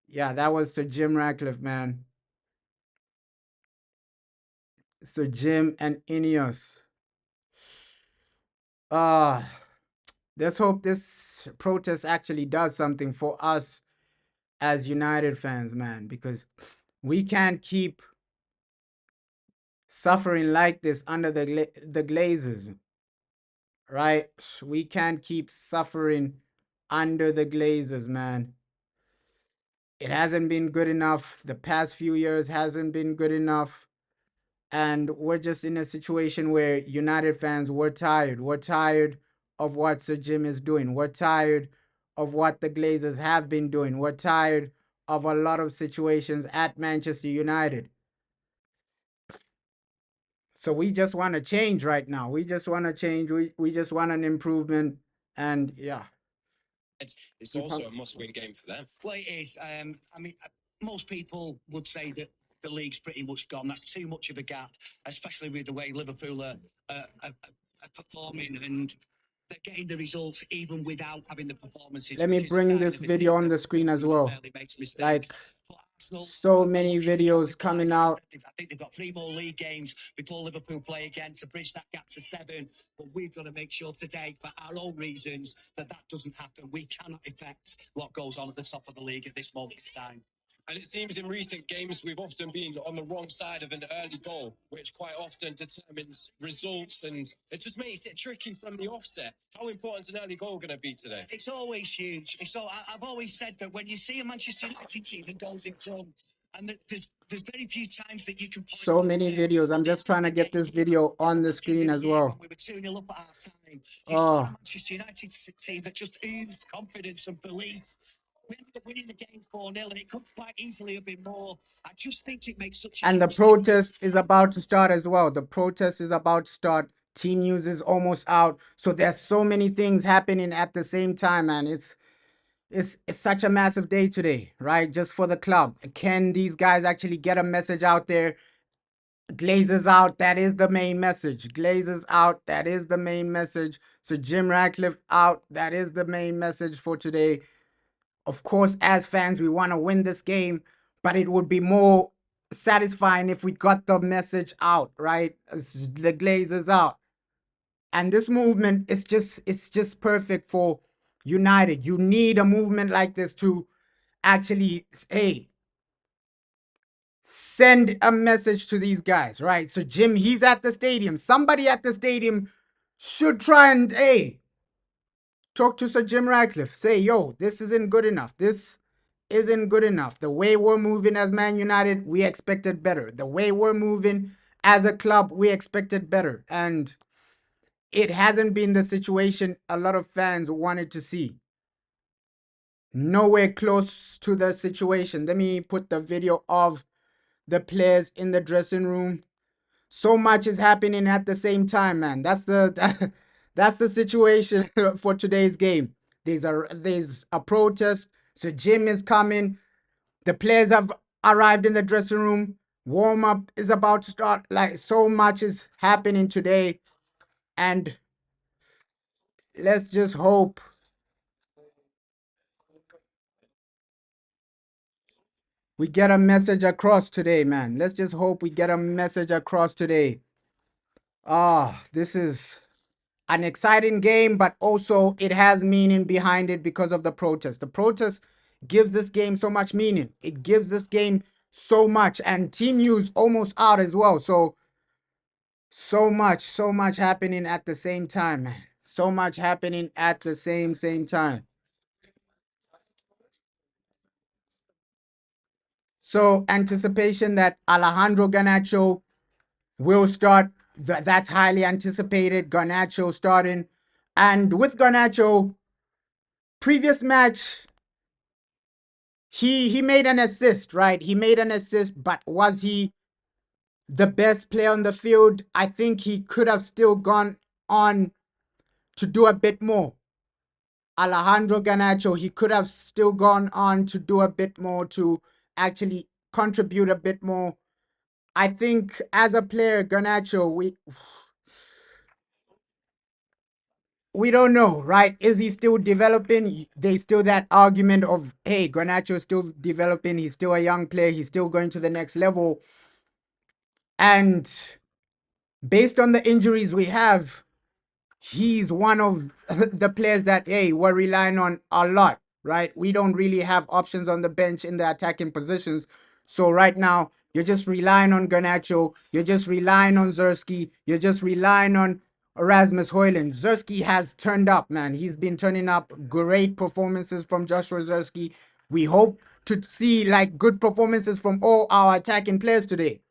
yeah, that was Sir Jim Ratcliffe, man. Sir Jim and Ineos. Let's hope this protest actually does something for us as United fans, man, because we can't keep suffering like this under the Glazers, right? We can't keep suffering under the Glazers, man. It hasn't been good enough. The past few years hasn't been good enough. And we're just in a situation where United fans, we're tired. We're tired of what Sir Jim is doing. We're tired of what the Glazers have been doing. We're tired of a lot of situations at Manchester United. So we just want to change right now. We just want to change. We just want an improvement. And yeah. It's also a must-win game for them. Well, it is. I mean, most people would say that the league's pretty much gone. That's too much of a gap, especially with the way Liverpool are performing, and they're getting the results even without having the performances. Let me bring this video on the screen as well. Like, so many videos coming out. I think they've got 3 more league games before Liverpool play again to bridge that gap to 7. But we've got to make sure today, for our own reasons, that doesn't happen. We cannot affect what goes on at the top of the league at this moment in time. And it seems in recent games we've often been on the wrong side of an early goal, which quite often determines results, and it just makes it tricky from the offset. How important is an early goal going to be today? It's always huge. I've always said that when you see a Manchester United team that goes in front, and there's very few times that you can point so many videos. I'm just trying to get this video on the screen as well. We were 2-0 up at half time. You saw a Manchester United team that just oozed confidence and belief. We ended up winning the game 4-0, and it could quite easily have been more. I just think it makes such a And the protest is about to start as well. The protest is about to start. Team news is almost out. So there's so many things happening at the same time, man. It's such a massive day today, right? Just for the club. Can these guys actually get a message out there? Glazers out, that is the main message. Glazers out, that is the main message. So Jim Ratcliffe out, that is the main message for today. Of course, as fans, we want to win this game, but it would be more satisfying if we got the message out, right? The Glazers out. And this movement is just perfect for United. You need a movement like this to actually, hey, send a message to these guys, right? So Jim, he's at the stadium. Somebody at the stadium should try and, hey, talk to Sir Jim Ratcliffe. Say, yo, this isn't good enough. This isn't good enough. The way we're moving as Man United, we expected better. The way we're moving as a club, we expected better. And it hasn't been the situation a lot of fans wanted to see. Nowhere close to the situation. Let me put the video of the players in the dressing room. So much is happening at the same time, man. That's the situation for today's game. There's a protest. So Jim is coming. The players have arrived in the dressing room. Warm up is about to start. Like, so much is happening today, and let's just hope we get a message across today, man. Let's just hope we get a message across today. This is an exciting game, but also it has meaning behind it because of the protest. The protest gives this game so much meaning. It gives this game so much, and team news almost out as well. So much happening at the same time, man. So much happening at the same time. So anticipation that Alejandro Garnacho will start. That's highly anticipated. Garnacho starting, and with Garnacho, previous match he made an assist, right? He made an assist, but was he the best player on the field? I think he could have still gone on to do a bit more. Alejandro Garnacho, he could have still gone on to do a bit more, to actually contribute a bit more. I think as a player, Garnacho, we don't know, right? Is he still developing? There's still that argument of, hey, Garnacho is still developing. He's still a young player. He's still going to the next level. And based on the injuries we have, he's one of the players that, hey, we're relying on a lot, right? We don't really have options on the bench in the attacking positions. So right now, you're just relying on Garnacho. You're just relying on Zersky. You're just relying on Erasmus Hojlund. Zersky has turned up, man. He's been turning up. Great performances from Joshua Zersky. We hope to see like good performances from all our attacking players today.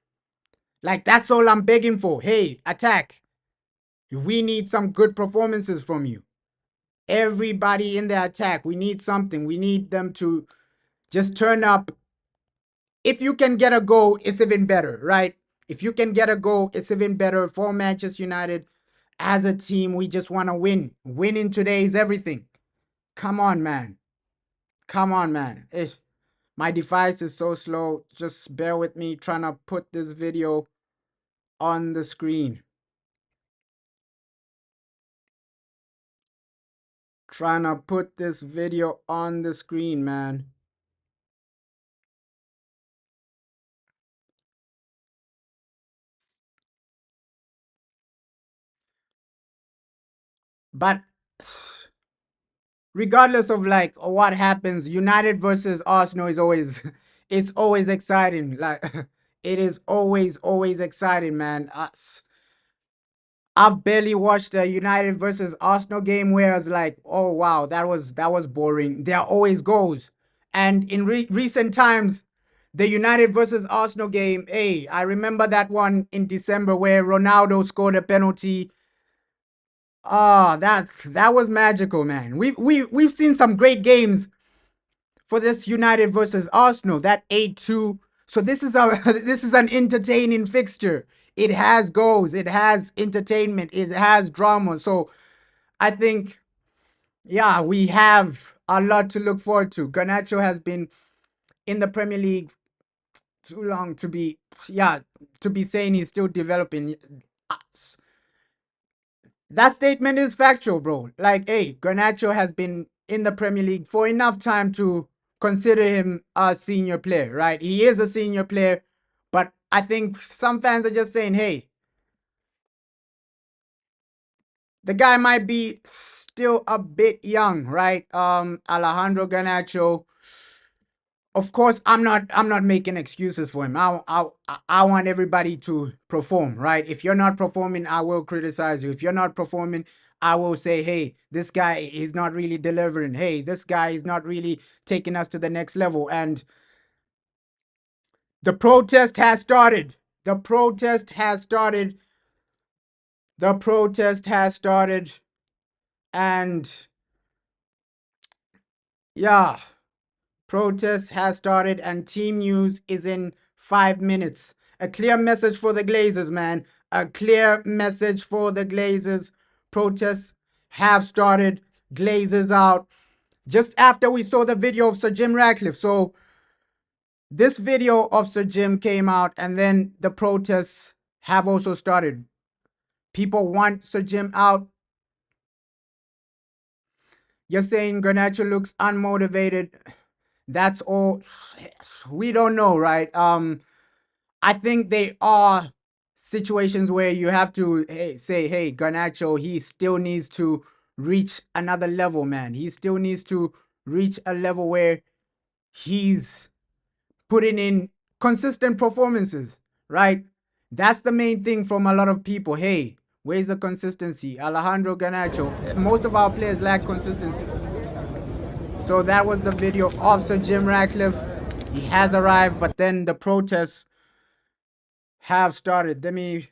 Like, that's all I'm begging for. Hey, attack. We need some good performances from you. Everybody in the attack, we need something. We need them to just turn up. If you can get a goal, it's even better, right? If you can get a goal, it's even better for Manchester United. As a team, we just want to win. Winning today is everything. Come on, man. Come on, man. My device is so slow. Just bear with me trying to put this video on the screen. Trying to put this video on the screen, man. But regardless of like what happens, United versus Arsenal is always it's always exciting. Like it is always exciting, man. I've barely watched a United versus Arsenal game where it's like, oh wow, that was boring. There are always goals, and in recent times, the United versus Arsenal game, hey, I remember that one in December where Ronaldo scored a penalty. Ah, that was magical, man. We've seen some great games for this United versus Arsenal. That 8-2. So this is a this is an entertaining fixture. It has goals, it has entertainment, it has drama. So I think, yeah, we have a lot to look forward to. Garnacho has been in the Premier League too long to be, yeah, to be saying he's still developing. Uh, That statement is factual, bro. Like, hey, Garnacho has been in the Premier League for enough time to consider him a senior player, right? He is a senior player, but I think some fans are just saying, hey, the guy might be still a bit young, right? Alejandro Garnacho. Of course, I'm not making excuses for him. I want everybody to perform, right? If you're not performing, I will criticize you. If you're not performing, I will say, hey, this guy is not really delivering. Hey, this guy is not really taking us to the next level. And the protest has started. The protest has started. The protest has started. And yeah, protest has started, and team news is in 5 minutes. A clear message for the Glazers, man. A clear message for the Glazers. Protests have started. Glazers out. Just after we saw the video of Sir Jim Ratcliffe. So this video of Sir Jim came out, and then the protests have also started. People want Sir Jim out. You're saying Garnacho looks unmotivated. That's all. We don't know, right? I think they are situations where you have to say, hey, Garnacho, he still needs to reach another level, man. He still needs to reach a level where he's putting in consistent performances, right? That's the main thing from a lot of people. Hey, where's the consistency? Alejandro Garnacho. Most of our players lack consistency. So that was the video of Sir Jim Ratcliffe. He has arrived, but then the protests have started. Let me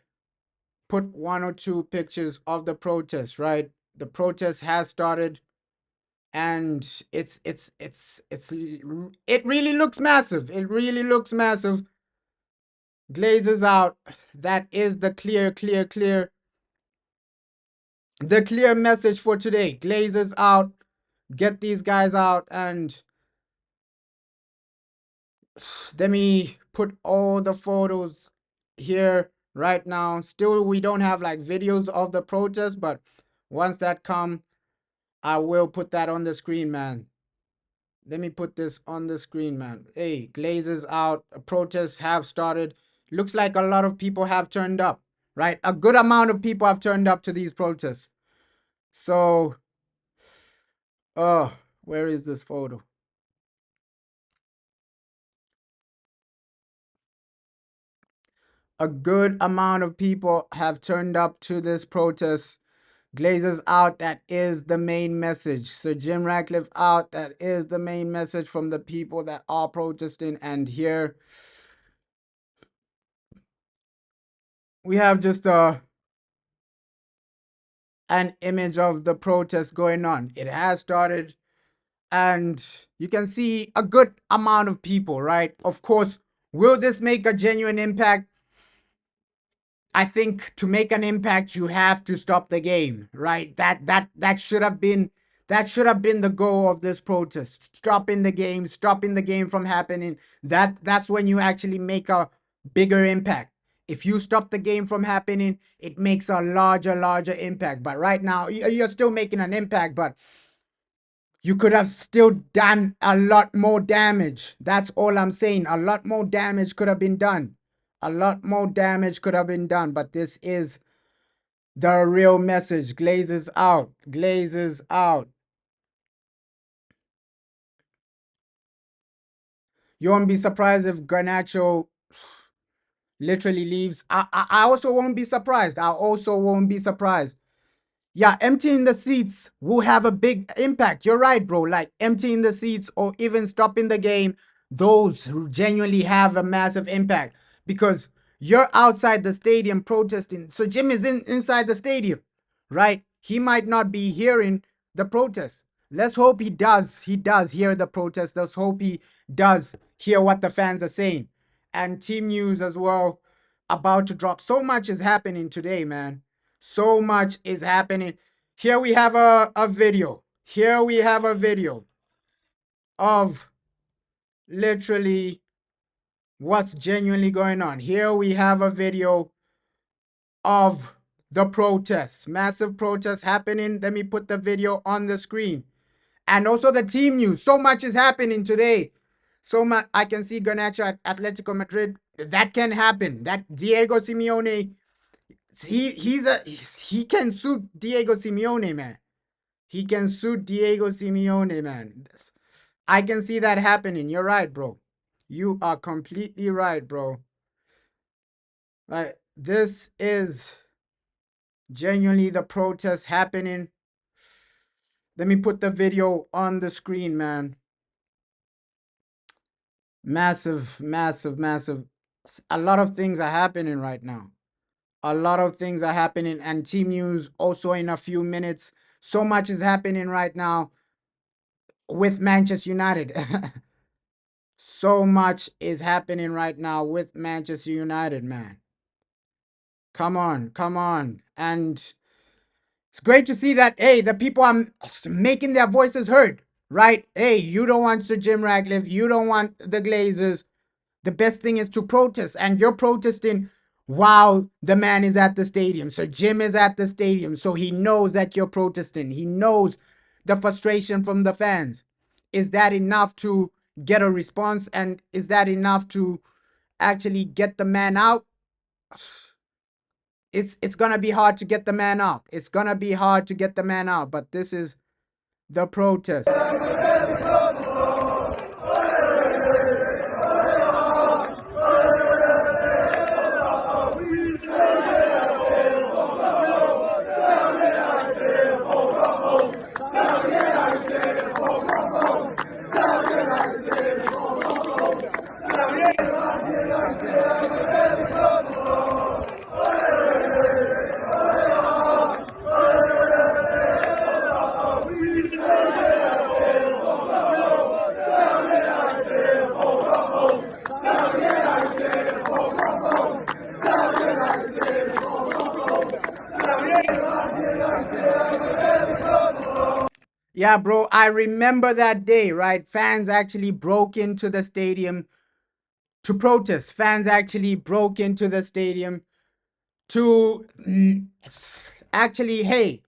put one or two pictures of the protest, right? The protest has started, and it really looks massive. It really looks massive. Glazers out. That is the clear message for today. Glazers out. Get these guys out, and let me put all the photos here right now. Still, we don't have like videos of the protest, but once that come, I will put that on the screen, man. Let me put this on the screen, man. Hey, Glazers out. Protests have started. Looks like a lot of people have turned up, right? A good amount of people have turned up to these protests. So, where is this photo? A good amount of people have turned up to this protest. Glazers out, that is the main message. Sir Jim Ratcliffe out, that is the main message from the people that are protesting. And here we have just an image of the protest going on. It has started, and you can see a good amount of people, right? Of course, will this make a genuine impact? I think to make an impact, you have to stop the game, right? That should have been the goal of this protest. Stopping the game from happening. That's when you actually make a bigger impact. If you stop the game from happening, it makes a larger impact. But right now, you're still making an impact, but you could have still done a lot more damage. That's all I'm saying. A lot more damage could have been done. A lot more damage could have been done, but this is the real message. Glazers out. Glazers out. You won't be surprised if Garnacho literally leaves. I also won't be surprised. I also won't be surprised. Yeah, emptying the seats will have a big impact. You're right, bro. Like emptying the seats or even stopping the game, those genuinely have a massive impact because you're outside the stadium protesting. So Jim is inside the stadium, right? He might not be hearing the protest. Let's hope he does. He does hear the protest. Let's hope he does hear what the fans are saying. And team news as well about to drop. So much is happening today, man. So much is happening. Here we have a video. Here we have a video of literally what's genuinely going on. Here we have a video of the protests. Massive protests happening. Let me put the video on the screen. And also the team news. So much is happening today. So much. I can see Garnacho at Atletico Madrid. That can happen. That Diego Simeone, he can suit Diego Simeone, man. He can suit Diego Simeone, man. I can see that happening. You're right, bro. You are completely right, bro. Like, this is genuinely the protest happening. Let me put the video on the screen, man. Massive. A lot of things are happening right now. A lot of things are happening, and team news also in a few minutes. So much is happening right now with Manchester United. So much is happening right now with Manchester United, man. Come on. And it's great to see that, hey, the people are making their voices heard, right? Hey, you don't want Sir Jim Ratcliffe. You don't want the Glazers. The best thing is to protest, and you're protesting while the man is at the stadium. So Jim is at the stadium, so he knows that you're protesting. He knows the frustration from the fans. Is that enough to get a response, and is that enough to actually get the man out? it's gonna be hard to get the man out. It's gonna be hard to get the man out. But this is the protest. Yeah, bro, I remember that day, right? Fans actually broke into the stadium to protest. Fans actually broke into the stadium to actually, hey,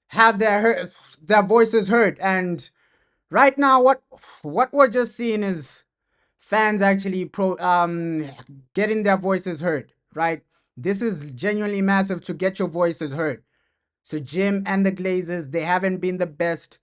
have their voices heard. And right now, what we're just seeing is fans actually getting their voices heard, right? This is genuinely massive to get your voices heard. So Jim and the Glazers, they haven't been the best.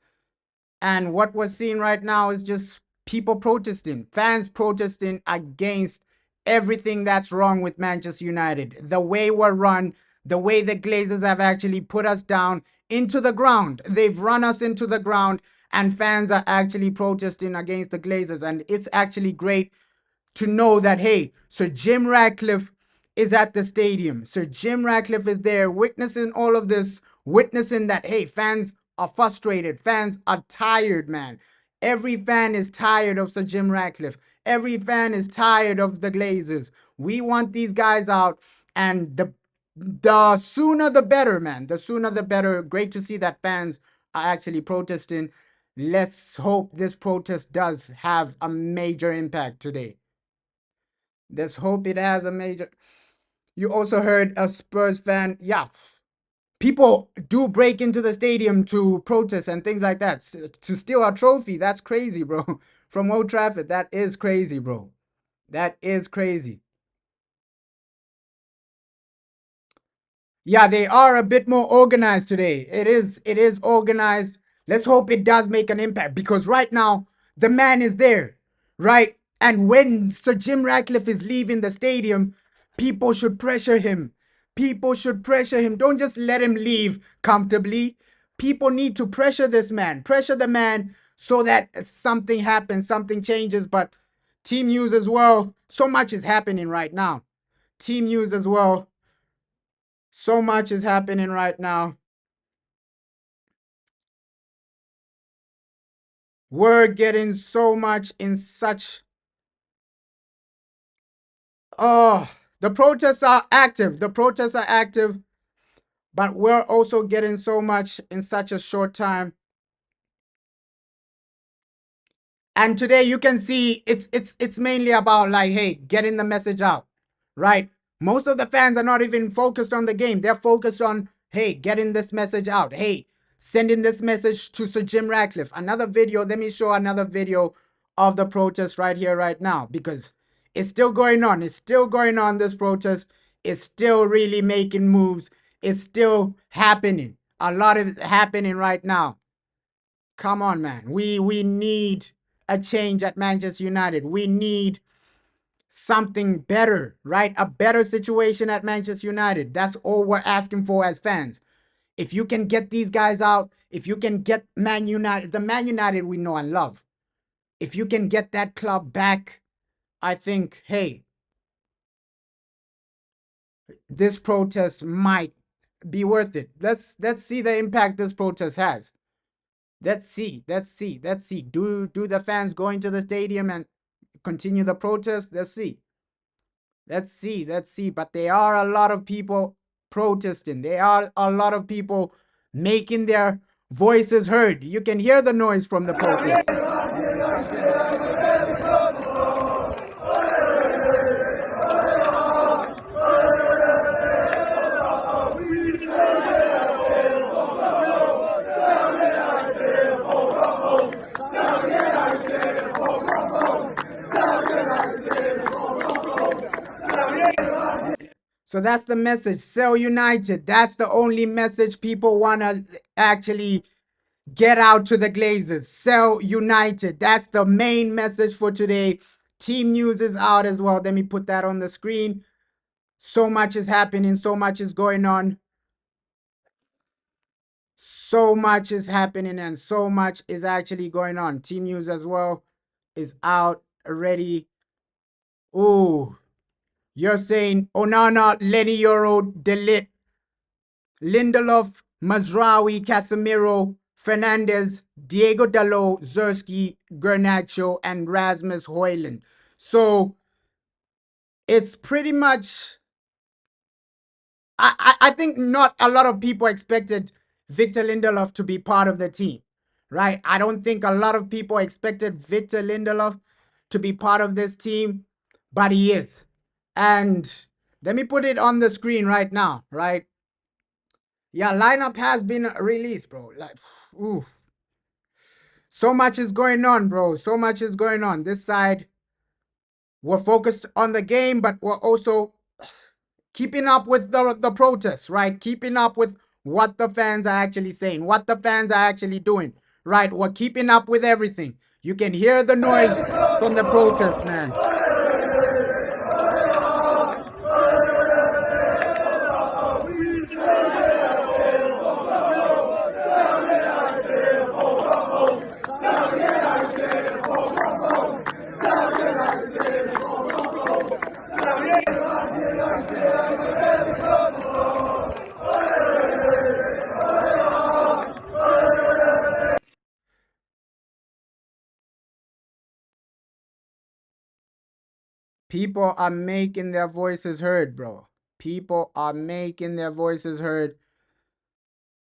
And what we're seeing right now is just people protesting, fans protesting against everything that's wrong with Manchester United. The way we're run, the way the Glazers have actually put us down into the ground. They've run us into the ground, and fans are actually protesting against the Glazers. And it's actually great to know that, hey, Sir Jim Ratcliffe is at the stadium. Sir Jim Ratcliffe is there witnessing all of this, witnessing that, hey, fans are frustrated. Fans are tired, man. Every fan is tired of Sir Jim Ratcliffe. Every fan is tired of the Glazers. We want these guys out, and the sooner the better, man. The sooner the better. Great to see that fans are actually protesting. Let's hope this protest does have a major impact today. Let's hope it has a major. You also heard a Spurs fan. Yeah, people do break into the stadium to protest and things like that to steal our trophy. That's crazy, bro. From Old Trafford, that is crazy, bro. That is crazy. Yeah, they are a bit more organized today. It is organized. Let's hope it does make an impact, because right now the man is there, right? And when Sir Jim Ratcliffe is leaving the stadium, people should pressure him. People should pressure him. Don't just let him leave comfortably. People need to pressure this man. Pressure the man so that something happens, something changes. But team news as well. So much is happening right now. Team news as well. So much is happening right now. We're getting so much in such. Oh, the protests are active. The protests are active, but we're also getting so much in such a short time. And today you can see it's mainly about, like, hey, getting the message out, right? Most of the fans are not even focused on the game. They're focused on, hey, getting this message out. Hey, sending this message to Sir Jim Ratcliffe. Another video. Let me show another video of the protest right here, right now, because it's still going on. It's still going on. This protest is still really making moves. It's still happening. A lot of it happening right now. Come on, man. We need a change at Manchester United. We need something better, right? A better situation at Manchester United. That's all we're asking for as fans. If you can get these guys out, if you can get Man United, the Man United we know and love, if you can get that club back, I think, hey, this protest might be worth it. Let's see the impact this protest has. Let's see. Do the fans go into the stadium and continue the protest? Let's see. But there are a lot of people protesting. There are a lot of people making their voices heard. You can hear the noise from the protest. So that's the message. Sell United. That's the only message people want to actually get out to the Glazers. Sell United. That's the main message for today. Team news is out as well. Let me put that on the screen. So much is happening. So much is going on. So much is happening and so much is actually going on. Team news as well is out already. Ooh, you're saying Onana, Lenny Euro, Delit, Lindelof, Mazraoui, Casemiro, Fernandez, Diego Dalot, Zerski, Garnacho, and Rasmus Hojlund. So it's pretty much. I think not a lot of people expected Victor Lindelof to be part of the team, right? I don't think a lot of people expected Victor Lindelof to be part of this team, but he is. And let me put it on the screen right now, right? Yeah, lineup has been released, bro. Like, ooh. So much is going on, bro. So much is going on. This side, we're focused on the game, but we're also keeping up with the protests, right? Keeping up with what the fans are actually saying, what the fans are actually doing, right? We're keeping up with everything. You can hear the noise from the protests, man. People are making their voices heard, bro. People are making their voices heard.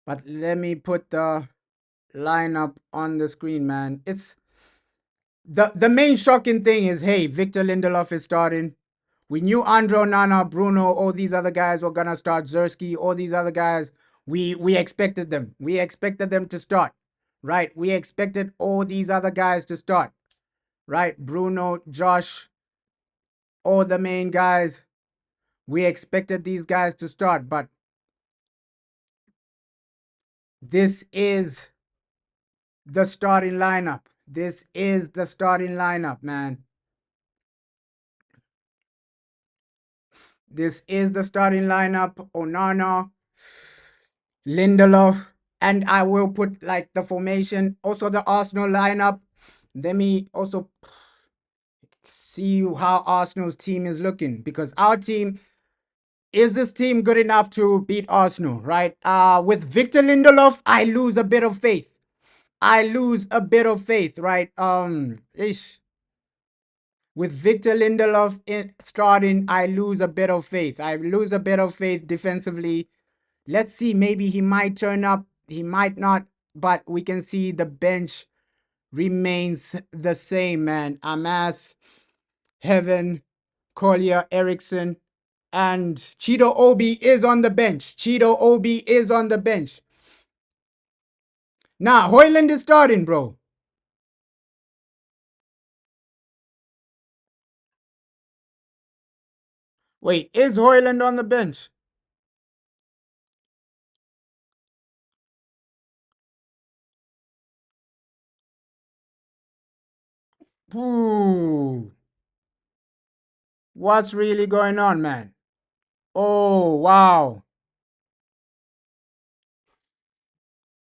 But let me put the lineup on the screen, man. It's the main shocking thing is, hey, Victor Lindelof is starting. We knew Andre Onana, Bruno, all these other guys were gonna start. Zerski, all these other guys. We expected them. We expected them to start, right? We expected all these other guys to start, right? Bruno, Josh, all the main guys. We expected these guys to start, but this is the starting lineup. This is the starting lineup, man. This is the starting lineup. Onana, Lindelof, and I will put like the formation, also the Arsenal lineup. Let me also see how Arsenal's team is looking, because our team, is this team good enough to beat Arsenal, right? With Victor Lindelof, I lose a bit of faith. I lose a bit of faith, right? With Victor Lindelof starting, I lose a bit of faith. I lose a bit of faith defensively. Let's see, maybe he might turn up, he might not, but we can see the bench remains the same, man. Amas, Heaven, Collier, Eriksson, and Cheeto Obi is on the bench. Cheeto Obi is on the bench. Nah, Hojlund is starting, bro. Wait, is Hojlund on the bench? Ooh. What's really going on, man? Oh, wow.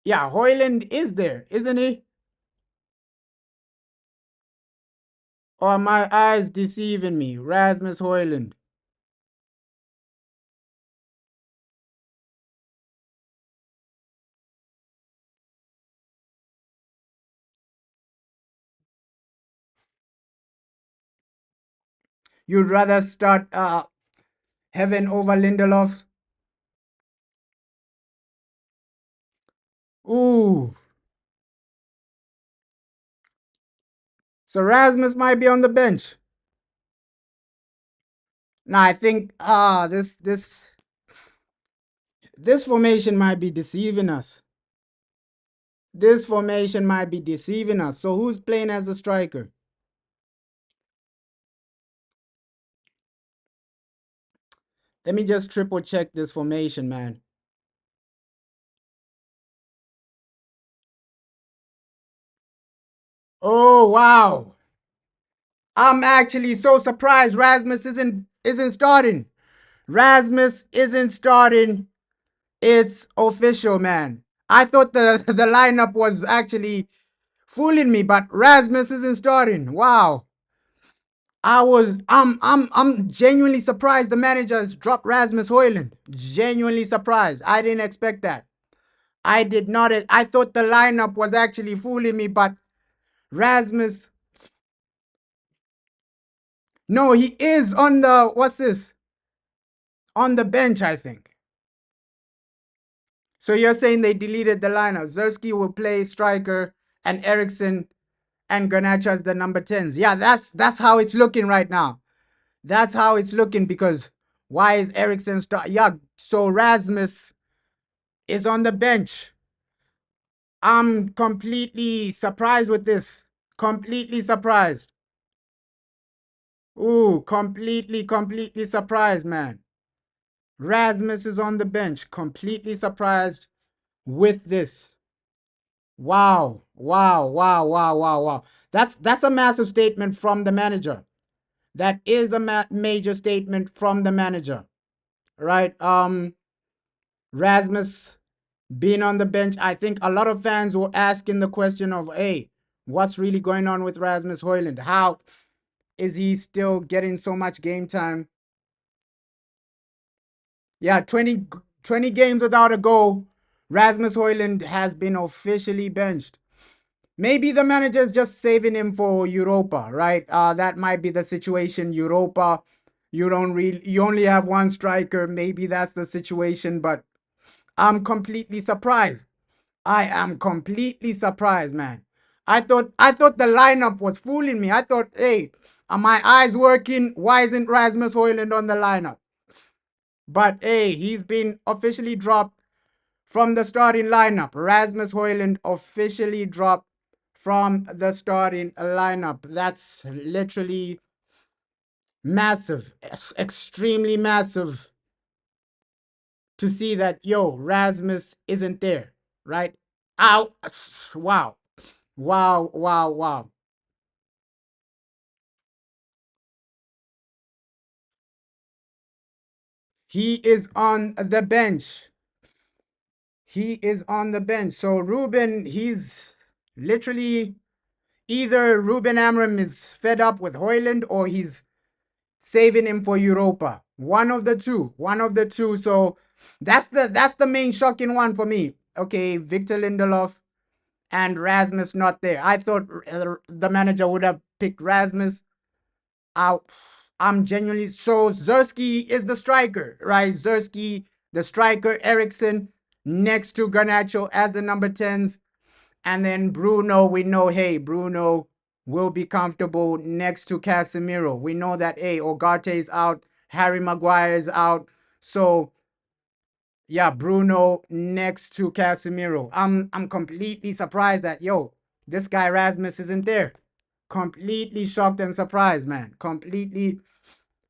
Yeah, Hojlund is there, isn't he? Or are my eyes deceiving me? Rasmus Hojlund. You'd rather start Heaven over Lindelof? Ooh. So Rasmus might be on the bench. Now I think this formation might be deceiving us. This formation might be deceiving us. So who's playing as a striker? Let me just triple check this formation, man. Oh wow. I'm actually so surprised Rasmus isn't starting. Rasmus isn't starting. It's official, man. I thought the lineup was actually fooling me, but Rasmus isn't starting. Wow. I'm genuinely surprised the manager has dropped Rasmus Hojlund. Genuinely surprised. I didn't expect that. I did not. I thought the lineup was actually fooling me, but Rasmus. No, he is on the what's this? On the bench, I think. So you're saying they deleted the lineup. Zersky will play striker and Eriksson and Garnacho as the number 10s. Yeah, that's how it's looking right now. That's how it's looking because why is Eriksson start? Yeah, so Rasmus is on the bench. I'm completely surprised with this. Completely surprised. Ooh, completely surprised, man. Rasmus is on the bench. Completely surprised with this. Wow, wow, wow, wow, wow, wow. That's a massive statement from the manager. That is a major statement from the manager, right? Rasmus being on the bench. I think a lot of fans were asking the question of, hey, what's really going on with Rasmus Hojlund? How is he still getting so much game time? Yeah, 20 games without a goal. Rasmus Hojlund has been officially benched. Maybe the manager is just saving him for Europa, right? That might be the situation. Europa, you only have one striker. Maybe that's the situation, but I'm completely surprised. I am completely surprised, man. I thought the lineup was fooling me. I thought, hey, are my eyes working? Why isn't Rasmus Hojlund on the lineup? But hey, he's been officially dropped from the starting lineup. Rasmus Hojlund officially dropped from the starting lineup. That's literally massive, extremely massive to see that, yo, Rasmus isn't there, right? Ow. Wow. Wow, wow, wow. He is on the bench. He is on the bench. So Ruben, he's literally either Ruben Amram is fed up with Hoyland or he's saving him for Europa. One of the two. One of the two. So that's the main shocking one for me. Okay, Victor Lindelof and Rasmus not there. I thought the manager would have picked Rasmus out. I'm genuinely so Zersky is the striker, right? Zersky, the striker, Eriksson next to Garnacho as the number 10s. And then Bruno, we know, hey, Bruno will be comfortable next to Casemiro. We know that, hey, Ugarte is out, Harry Maguire is out. So, yeah, Bruno next to Casemiro. I'm completely surprised that, yo, this guy Rasmus isn't there. Completely shocked and surprised, man. Completely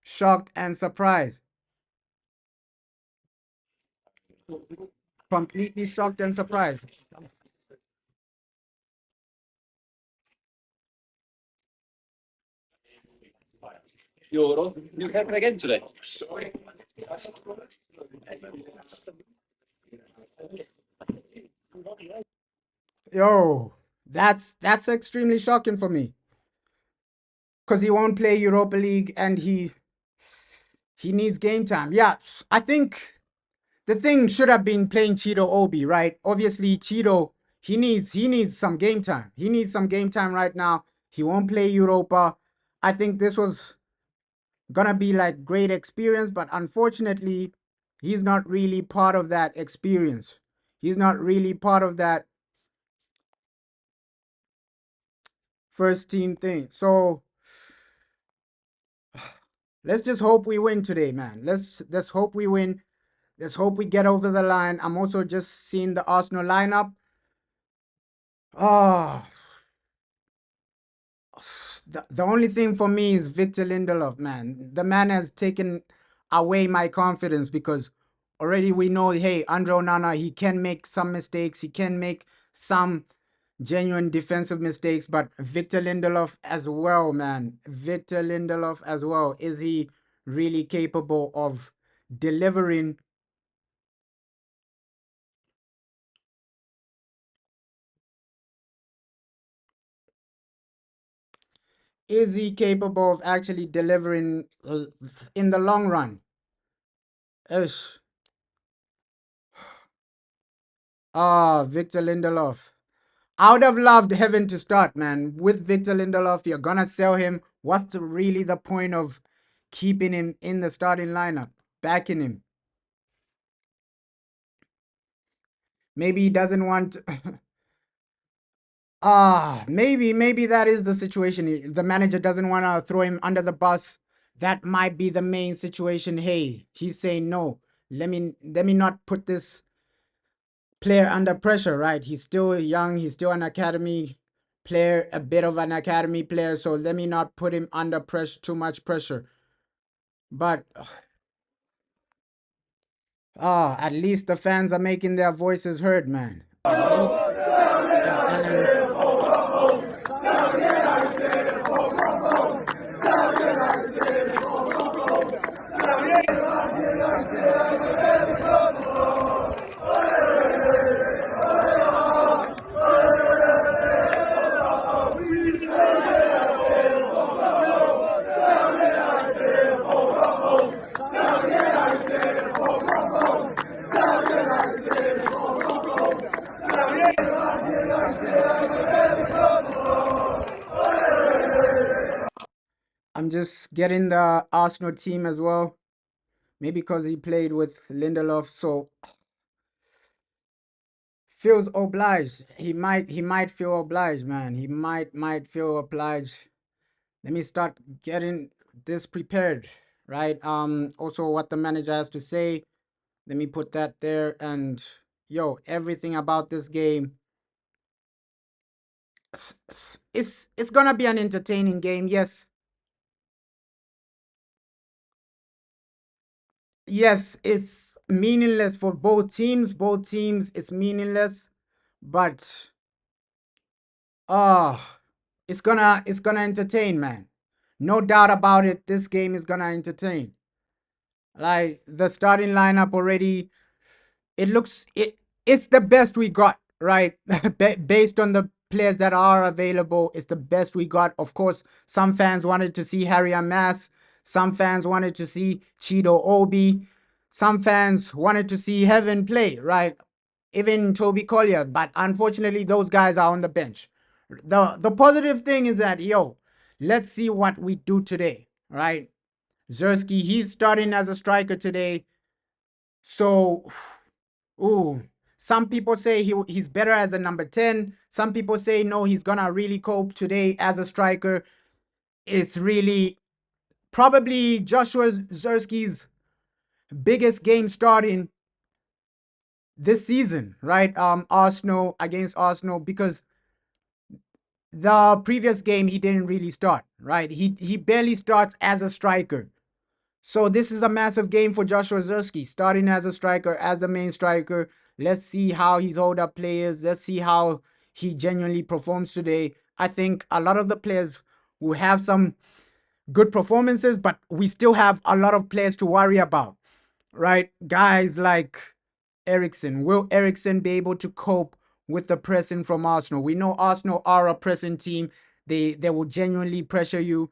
shocked and surprised. Completely shocked and surprised. Euro. You happen again today? Yo, that's extremely shocking for me because he won't play Europa League and he needs game time. Yeah, I think the thing should have been playing Cheeto Obi, right? Obviously, Cheeto he needs some game time. He needs some game time right now. He won't play Europa. I think this was gonna be like great experience, but unfortunately, he's not really part of that experience. He's not really part of that first team thing. So let's just hope we win today, man. Let's hope we win. Let's hope we get over the line. I'm also just seeing the Arsenal lineup. Oh, the only thing for me is Victor Lindelof, man. The man has taken away my confidence because already we know, hey, Andre Onana, he can make some mistakes. He can make some genuine defensive mistakes, but Victor Lindelof as well, man. Victor Lindelof as well. Is he really capable of delivering? Is he capable of actually delivering in the long run? Ish. Victor Lindelof. I would have loved Heaven to start, man. With Victor Lindelof, you're gonna sell him. What's really the point of keeping him in the starting lineup, backing him? Maybe he doesn't want. Maybe that is the situation. The manager doesn't want to throw him under the bus. That might be the main situation. Hey, he's saying no. Let me not put this player under pressure, right? He's still young. He's still an academy player, a bit of an academy player. So let me not put him under pressure, too much pressure. But at least the fans are making their voices heard, man. At least the fans. I'm just getting the Arsenal team as well. Maybe because he played with Lindelof, so feels obliged. He might feel obliged, man. He might feel obliged. Let me start getting this prepared, right? Also what the manager has to say. Let me put that there. And yo, everything about this game. It's gonna be an entertaining game. Yes, it's meaningless for both teams. Both teams, it's meaningless. But oh, it's gonna entertain, man. No doubt about it. This game is gonna entertain. Like the starting lineup already, it's the best we got, right? Based on the players that are available, it's the best we got. Of course, some fans wanted to see Harry Mass. Some fans wanted to see Chido Obi. Some fans wanted to see Heaven play, right? Even Toby Collier, but unfortunately, those guys are on the bench. The positive thing is that let's see what we do today, right? Zersky, he's starting as a striker today, so ooh. Some people say he's better as a number 10. Some people say no, he's gonna really cope today as a striker. It's really probably Joshua Zersky's biggest game starting this season, right? Arsenal against Arsenal, because the previous game he didn't really start, right? He barely starts as a striker. So this is a massive game for Joshua Zersky, starting as a striker, as the main striker. Let's see how he's hold up players. Let's see how he genuinely performs today. I think a lot of the players will have some good performances, but we still have a lot of players to worry about, right? Guys like Eriksen. Will Eriksen be able to cope with the pressing from Arsenal? We know Arsenal are a pressing team. They will genuinely pressure you.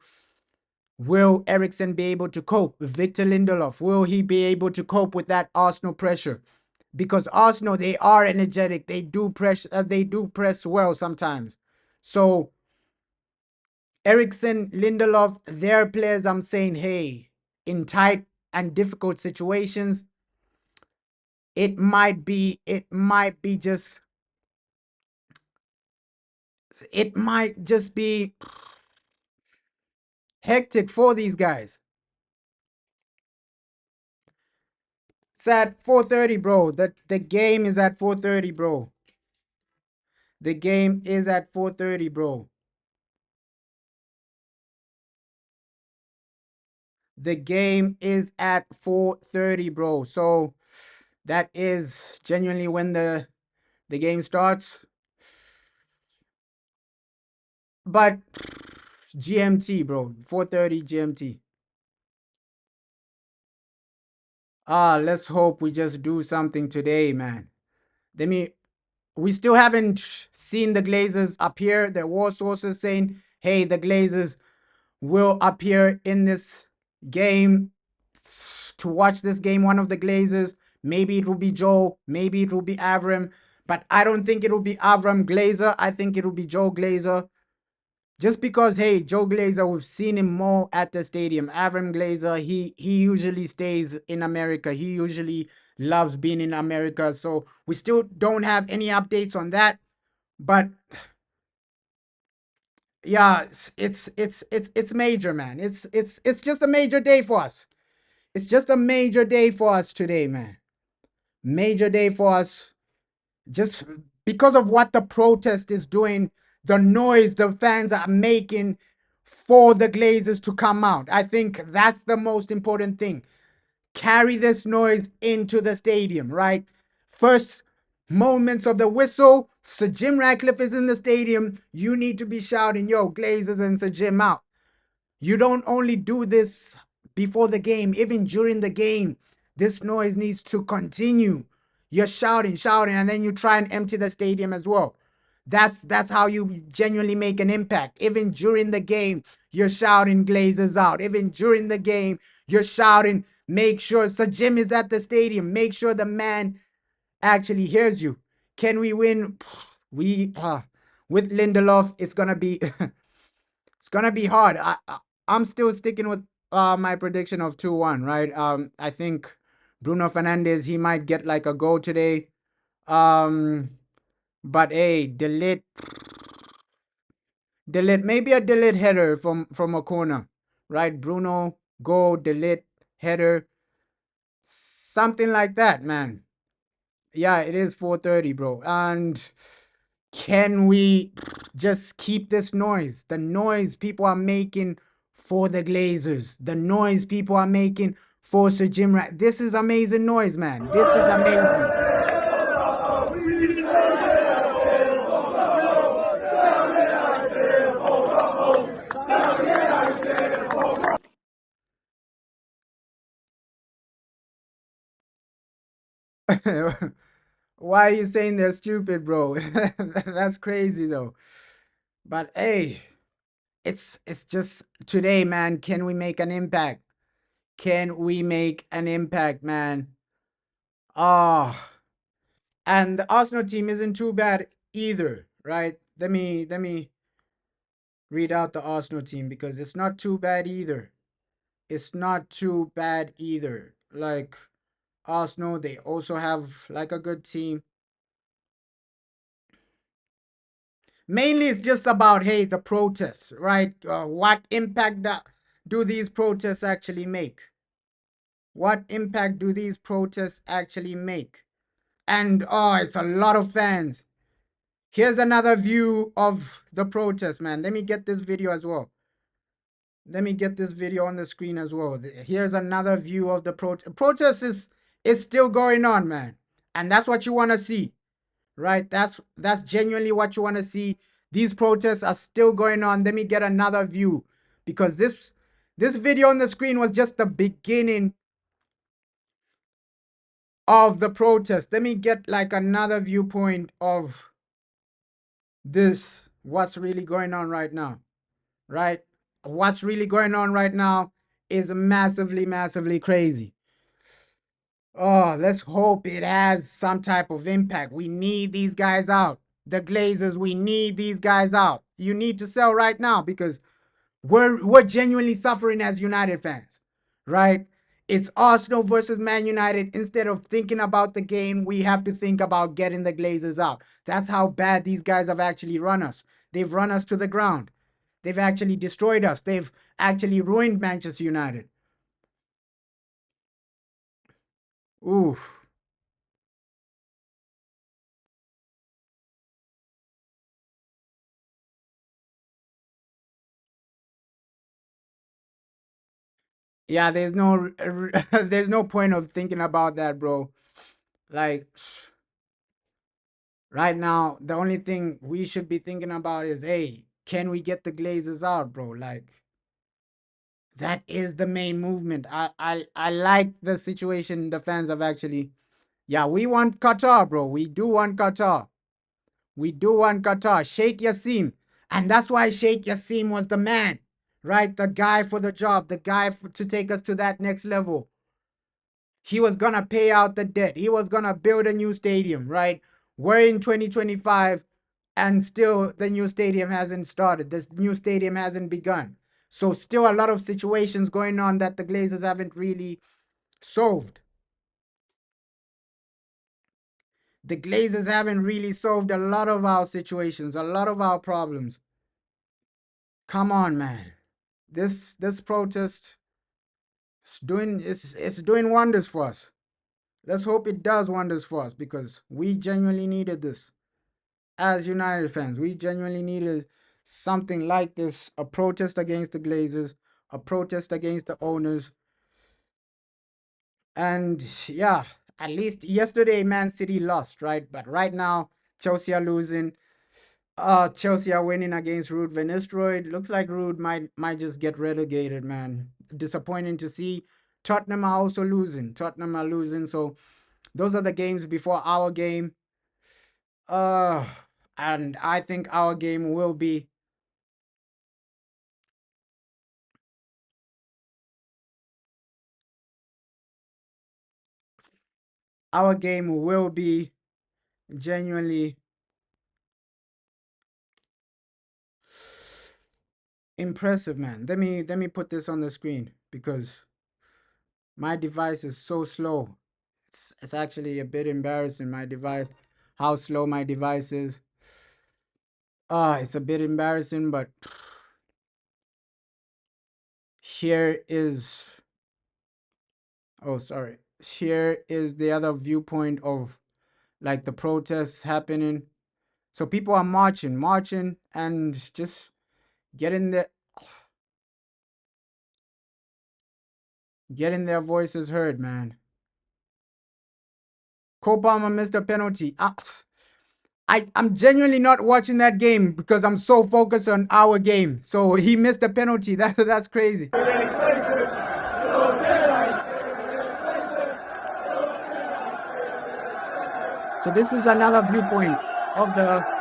Will Eriksen be able to cope? Victor Lindelof, will he be able to cope with that Arsenal pressure? Because Arsenal, they are energetic. They do press well sometimes. So Eriksen, Lindelof, they're players I'm saying, hey, in tight and difficult situations, it might just be hectic for these guys. It's at 4:30, bro. The game is at 4:30, bro. The game is at 4:30, bro. The game is at 4:30, bro. So that is genuinely when the game starts. But GMT, bro. 4:30 GMT. Let's hope we just do something today, man. Let me we still haven't seen the Glazers appear. There were sources saying, hey, the Glazers will appear in this game to watch this game. One of the Glazers, maybe it will be Joe, maybe it will be Avram, but I don't think it will be Avram Glazer. I think it will be Joe Glazer. Just because, hey, Joe Glazer, we've seen him more at the stadium. Avram Glazer, he usually stays in America. He usually loves being in America. So we still don't have any updates on that. But yeah, it's major, man. It's just a major day for us. It's just a major day for us today, man. Major day for us. Just because of what the protest is doing, the noise the fans are making for the Glazers to come out. I think that's the most important thing. Carry this noise into the stadium, right? First moments of the whistle, Sir Jim Ratcliffe is in the stadium. You need to be shouting, yo, Glazers and Sir Jim out. You don't only do this before the game, even during the game. This noise needs to continue. You're shouting, shouting, and then you try and empty the stadium as well. That's how you genuinely make an impact. Even during the game, you're shouting Glazers out. Even during the game, you're shouting, make sure Sir Jim is at the stadium. Make sure the man actually hears you. Can we win? We with Lindelof, it's gonna be it's gonna be hard. I'm still sticking with my prediction of 2-1, right? I think Bruno Fernandes, he might get like a goal today. But hey, delete, maybe a delete header from a corner, right? Bruno, go, delete, header, something like that, man. Yeah, it is 4:30, bro. And can we just keep this noise? The noise people are making for the Glazers. The noise people are making for Sir Jim Rat. This is amazing noise, man. This is amazing. Why are you saying they're stupid, bro? That's crazy though. But hey, it's just today, man. Can we make an impact? Can we make an impact, man? Ah, and the Arsenal team isn't too bad either, right? Let me read out the Arsenal team because it's not too bad either. It's not too bad either. Like Arsenal, they also have like a good team. Mainly, it's just about, hey, the protests, right? What impact do these protests actually make? What impact do these protests actually make? And oh, it's a lot of fans. Here's another view of the protest, man. Let me get this video as well. Let me get this video on the screen as well. Here's another view of the protest. Protest is still going on, man. And that's what you want to see, right? That's genuinely what you want to see. These protests are still going on. Let me get another view because this video on the screen was just the beginning of the protest. Let me get like another viewpoint of this, what's really going on right now, right? What's really going on right now is massively, massively crazy. Oh, let's hope it has some type of impact. We need these guys out. The Glazers, we need these guys out. You need to sell right now because we're genuinely suffering as United fans, right? It's Arsenal versus Man United. Instead of thinking about the game, we have to think about getting the Glazers out. That's how bad these guys have actually run us. They've run us to the ground. They've actually destroyed us. They've actually ruined Manchester United. Ooh. Yeah, there's no there's no point of thinking about that, bro. Like right now, the only thing we should be thinking about is, hey, can we get the Glazers out, bro? Like that is the main movement. I like the situation the fans have actually. Yeah, we want Qatar, bro. We do want Qatar. We do want Qatar. Sheikh Yassim. And that's why Sheikh Yassim was the man, right? The guy for the job, the guy to take us to that next level. He was going to pay out the debt. He was going to build a new stadium, right? We're in 2025 and still the new stadium hasn't started. This new stadium hasn't begun. So still a lot of situations going on that the Glazers haven't really solved. The Glazers haven't really solved a lot of our situations, a lot of our problems. Come on, man. This protest it's doing wonders for us. Let's hope it does wonders for us because we genuinely needed this. As United fans, we genuinely needed something like this, a protest against the Glazers, a protest against the owners. And yeah, at least yesterday Man City lost, right? But right now Chelsea are losing. Chelsea are winning against Ruud van Nistelrooy. Looks like Ruud might just get relegated, man. Disappointing to see. Tottenham are also losing. Tottenham are losing. So those are the games before our game. Uh, and I think our game will be genuinely impressive, man. Let me put this on the screen because my device is so slow. It's actually a bit embarrassing. My device, how slow my device is. It's a bit embarrassing, but here is oh sorry. Here is the other viewpoint of like the protests happening. So people are marching and just getting their getting their voices heard, man. Cole Palmer missed a penalty. I'm genuinely not watching that game because I'm so focused on our game. So he missed a penalty. That's crazy. So this is another viewpoint of the.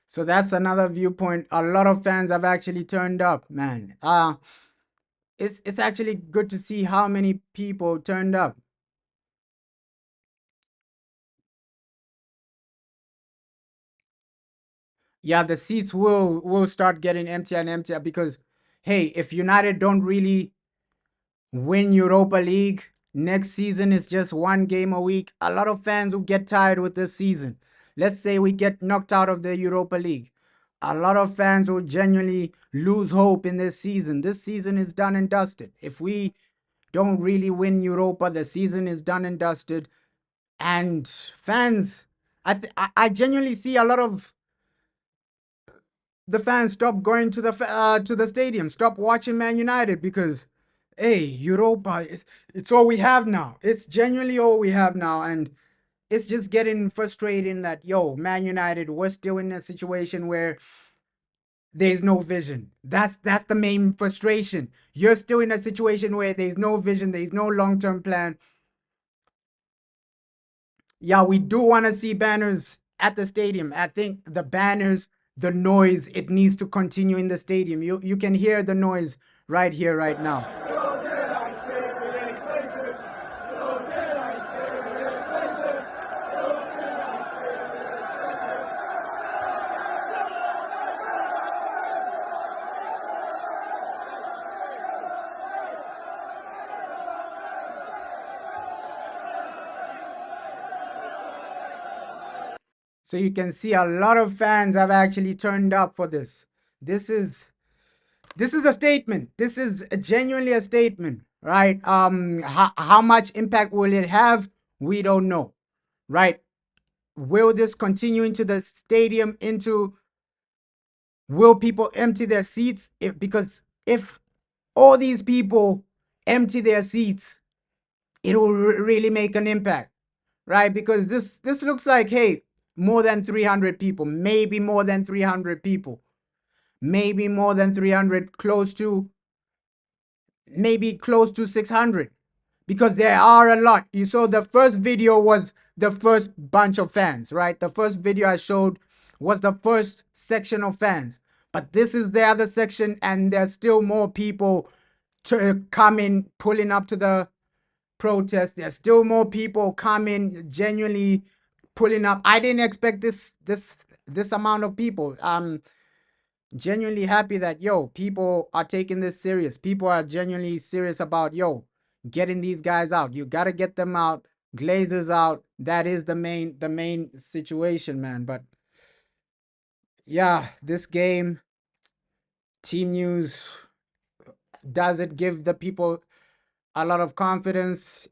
So that's another viewpoint. A lot of fans have actually turned up, man. It's actually good to see how many people turned up. Yeah, the seats will start getting emptier and emptier because hey, if United don't really win Europa League, next season is just one game a week. A lot of fans will get tired with this season. Let's say we get knocked out of the Europa League. A lot of fans will genuinely lose hope in this season. This season is done and dusted. If we don't really win Europa, the season is done and dusted. And fans, I genuinely see a lot of the fans stop going to the stadium, stop watching Man United because, hey, Europa, it's all we have now. It's genuinely all we have now, and it's just getting frustrating that yo, Man United, we're still in a situation where there's no vision. That's the main frustration. You're still in a situation where there's no vision, there's no long-term plan. Yeah, we do want to see banners at the stadium. I think the banners, the noise, it needs to continue in the stadium. You can hear the noise right here, right now. So you can see a lot of fans have actually turned up for this. This is this is a statement. This is genuinely a statement, right? How much impact will it have? We don't know, right? Will this continue into the stadium? Into will people empty their seats? Because if all these people empty their seats, it will really make an impact, right? Because this looks like, hey, more than 300 people, maybe more than 300 people, maybe more than 300, maybe close to 600, because there are a lot. You saw the first video was the first bunch of fans, right? The first video I showed was the first section of fans, but this is the other section, and there's still more people to come in, pulling up to the protest. There's still more people coming, genuinely pulling up. I didn't expect this amount of people. Genuinely happy that, yo, people are taking this serious. People are genuinely serious about, yo, getting these guys out. You got to get them out. Glazers out. That is the main situation, man. But yeah, this game, team news, does it give the people a lot of confidence?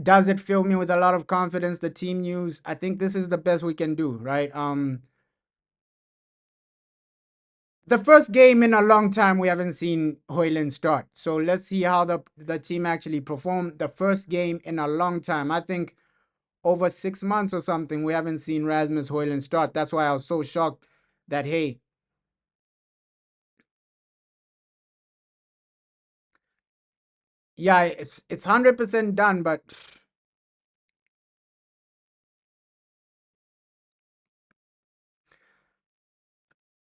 Does it fill me with a lot of confidence? The team news, I think this is the best we can do, right? The first game in a long time we haven't seen Hojlund start. So let's see how the team actually performed. The first game in a long time. I think over 6 months or something, we haven't seen Rasmus Hojlund start. That's why I was so shocked that, hey, yeah, it's 100% done, but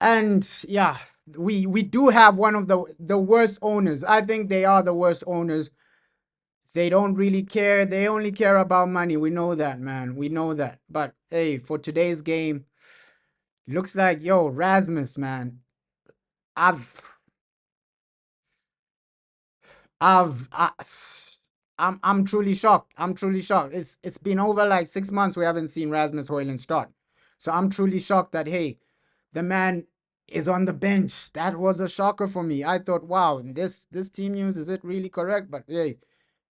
and yeah, we do have one of the worst owners. I think they are the worst owners. They don't really care. They only care about money. We know that, man. We know that. But hey, for today's game, looks like, yo, Rasmus, man. I've, I've, I, I'm truly shocked. I'm truly shocked. It's been over like 6 months we haven't seen Rasmus Hojlund start. So I'm truly shocked that, hey, the man is on the bench. That was a shocker for me. I thought, wow, this team news, is it really correct? But hey,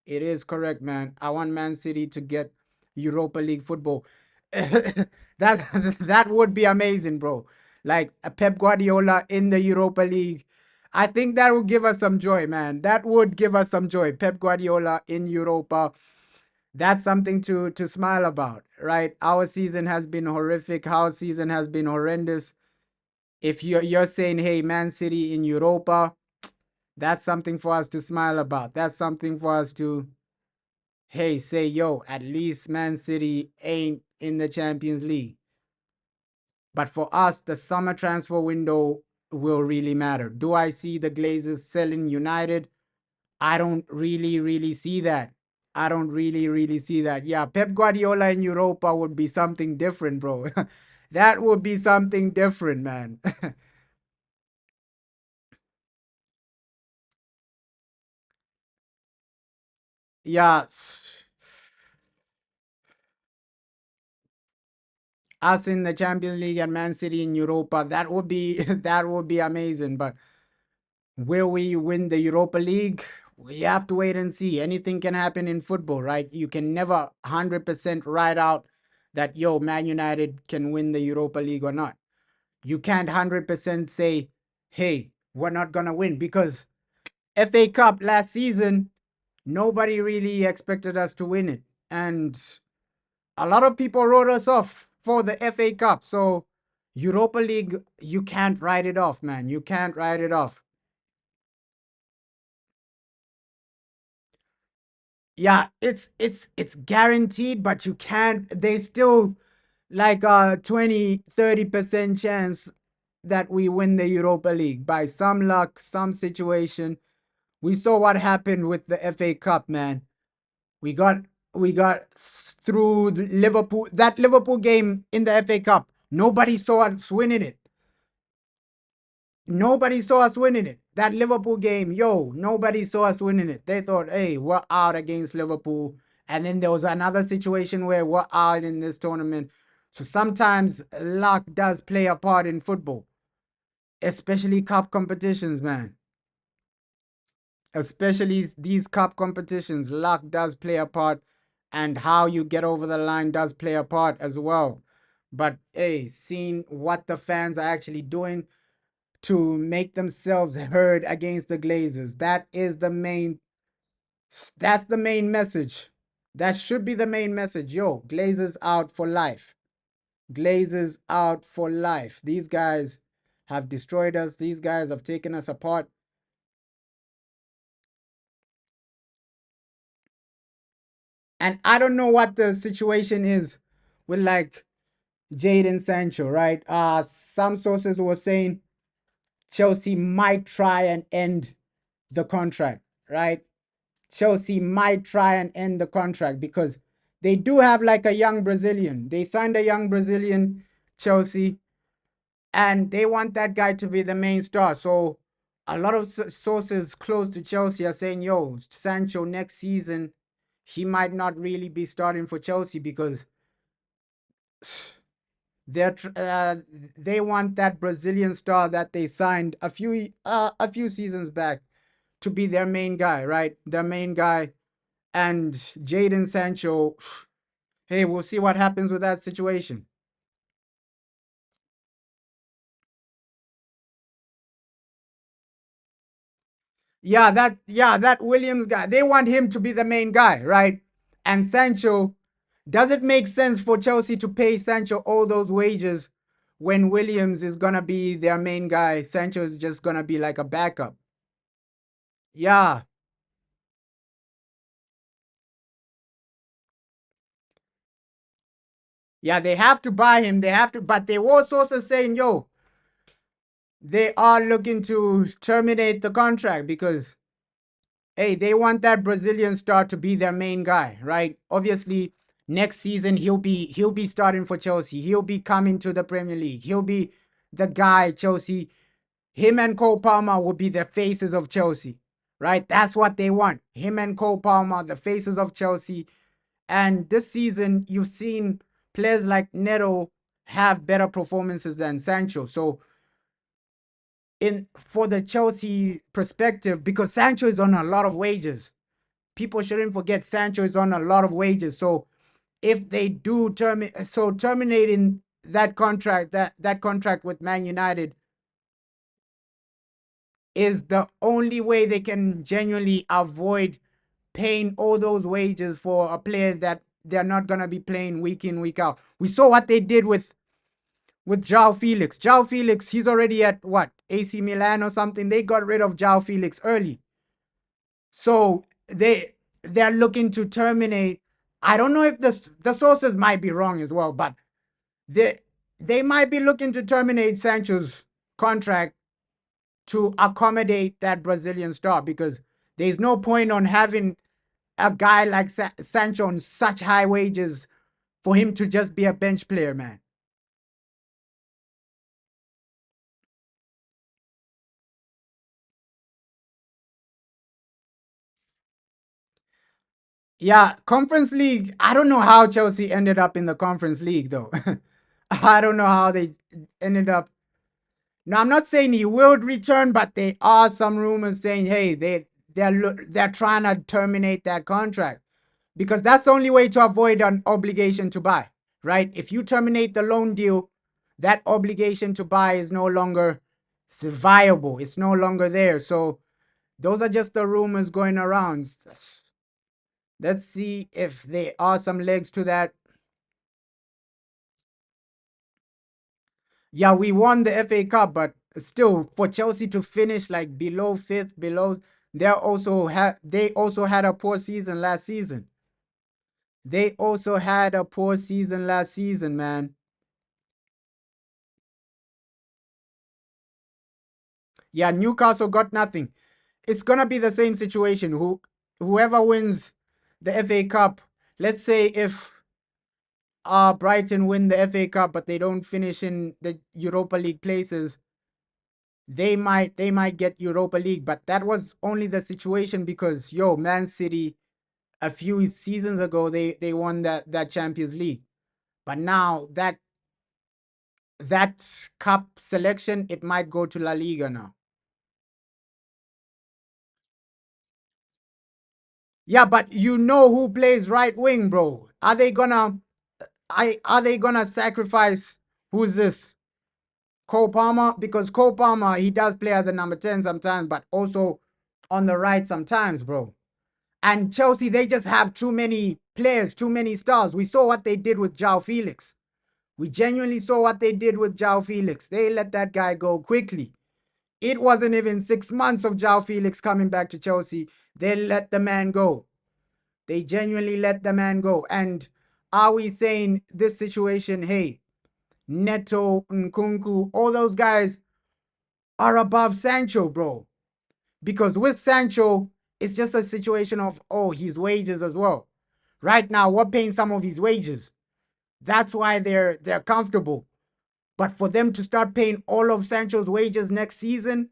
it is correct, man. I want Man City to get Europa League football. that that would be amazing, bro. Like a Pep Guardiola in the Europa League. I think that would give us some joy, man. That would give us some joy. Pep Guardiola in Europa. That's something to smile about, right? Our season has been horrific. Our season has been horrendous. If you're saying, hey, Man City in Europa, that's something for us to smile about. That's something for us to, hey, say, yo, at least Man City ain't in the Champions League. But for us, the summer transfer window will really matter. Do I see the Glazers selling United? I don't really see that. I don't really see that. Yeah, Pep Guardiola in Europa would be something different, bro. That would be something different, man. Yeah, us in the Champions League and Man City in Europa, that would be that would be amazing. But will we win the Europa League? We have to wait and see. Anything can happen in football, right? You can never 100% write out that, yo, Man United can win the Europa League or not. You can't 100% say, hey, we're not going to win, because FA Cup last season, nobody really expected us to win it. And a lot of people wrote us off for the FA Cup. So Europa League, you can't write it off, man. You can't write it off. Yeah, it's guaranteed, but you can't, they still like a 20-30% chance that we win the Europa League by some luck, some situation. We saw what happened with the FA Cup, man. We got we got through Liverpool, that Liverpool game in the FA Cup. Nobody saw us winning it. Nobody saw us winning it. That Liverpool game, yo, nobody saw us winning it. They thought, hey, we're out against Liverpool And then there was another situation where we're out in this tournament. So sometimes luck does play a part in football, especially cup competitions, man. Especially these cup competitions, luck does play a part, and how you get over the line does play a part as well. But hey, seeing what the fans are actually doing to make themselves heard against the Glazers, that's the main message. That should be the main message. Yo, Glazers out for life. Glazers out for life. These guys have destroyed us. These guys have taken us apart. And I don't know what the situation is with like Jadon Sancho, right? Some sources were saying Chelsea might try and end the contract, right? Chelsea might try and end the contract because they do have like a young Brazilian. They signed a young Brazilian, Chelsea, and they want that guy to be the main star. So a lot of sources close to Chelsea are saying, yo, Sancho next season, he might not really be starting for Chelsea because they're they want that Brazilian star that they signed a few seasons back to be their main guy, right? Their main guy. And Jadon Sancho, hey, we'll see what happens with that situation. Yeah, that Williams guy. They want him to be the main guy, right? And Sancho, does it make sense for Chelsea to pay Sancho all those wages when Williams is gonna be their main guy? Sancho is just gonna be like a backup. Yeah, yeah, they have to buy him. They have to, but they were also saying, yo, they are looking to terminate the contract because hey, they want that Brazilian star to be their main guy, right? Obviously, next season he'll be starting for Chelsea. He'll be coming to the Premier League. He'll be the guy Chelsea. Him and Cole Palmer will be the faces of Chelsea, right? That's what they want. Him and Cole Palmer, the faces of Chelsea. And this season, you've seen players like Neto have better performances than Sancho. So in for the Chelsea perspective, because Sancho is on a lot of wages, people shouldn't forget Sancho is on a lot of wages. So if they do terminating that contract with Man United is the only way they can genuinely avoid paying all those wages for a player that they're not gonna be playing week in, week out. We saw what they did with João Felix. João Felix, he's already at what, AC Milan or something. They got rid of João Felix early. So they're looking to terminate. I don't know if the sources might be wrong as well, but they they might be looking to terminate Sancho's contract to accommodate that Brazilian star because there's no point on having a guy like Sancho on such high wages for him to just be a bench player, man. Yeah, Conference League. I don't know how Chelsea ended up in the Conference League though. I don't know how they ended up. Now I'm not saying he will return, but there are some rumors saying, hey, they're trying to terminate that contract because that's the only way to avoid an obligation to buy, right? If you terminate the loan deal, that obligation to buy is no longer viable. It's no longer there. So those are just the rumors going around. Let's see if there are some legs to that. Yeah, we won the FA Cup, but still, for Chelsea to finish like below fifth, they also had a poor season last season. They also had a poor season last season, man. Yeah, Newcastle got nothing. It's gonna be the same situation. Whoever wins the FA Cup, let's say if Brighton win the FA Cup, but they don't finish in the Europa League places, they might get Europa League. But that was only the situation because Man City a few seasons ago they won that Champions League. But now that cup selection, it might go to La Liga now. Yeah, but you know who plays right wing, bro. Are they gonna sacrifice who's this? Cole Palmer? Because Cole Palmer, he does play as a number 10 sometimes, but also on the right sometimes, bro. And Chelsea, they just have too many players, too many stars. We saw what they did with João Felix. We genuinely saw what they did with João Felix. They let that guy go quickly. It wasn't even 6 months of João Felix coming back to Chelsea. They let the man go. They genuinely let the man go. And are we saying this situation, hey, Neto, Nkunku, all those guys are above Sancho, bro? Because with Sancho, it's just a situation of, oh, his wages as well. Right now, we're paying some of his wages. That's why they're comfortable. But for them to start paying all of Sancho's wages next season,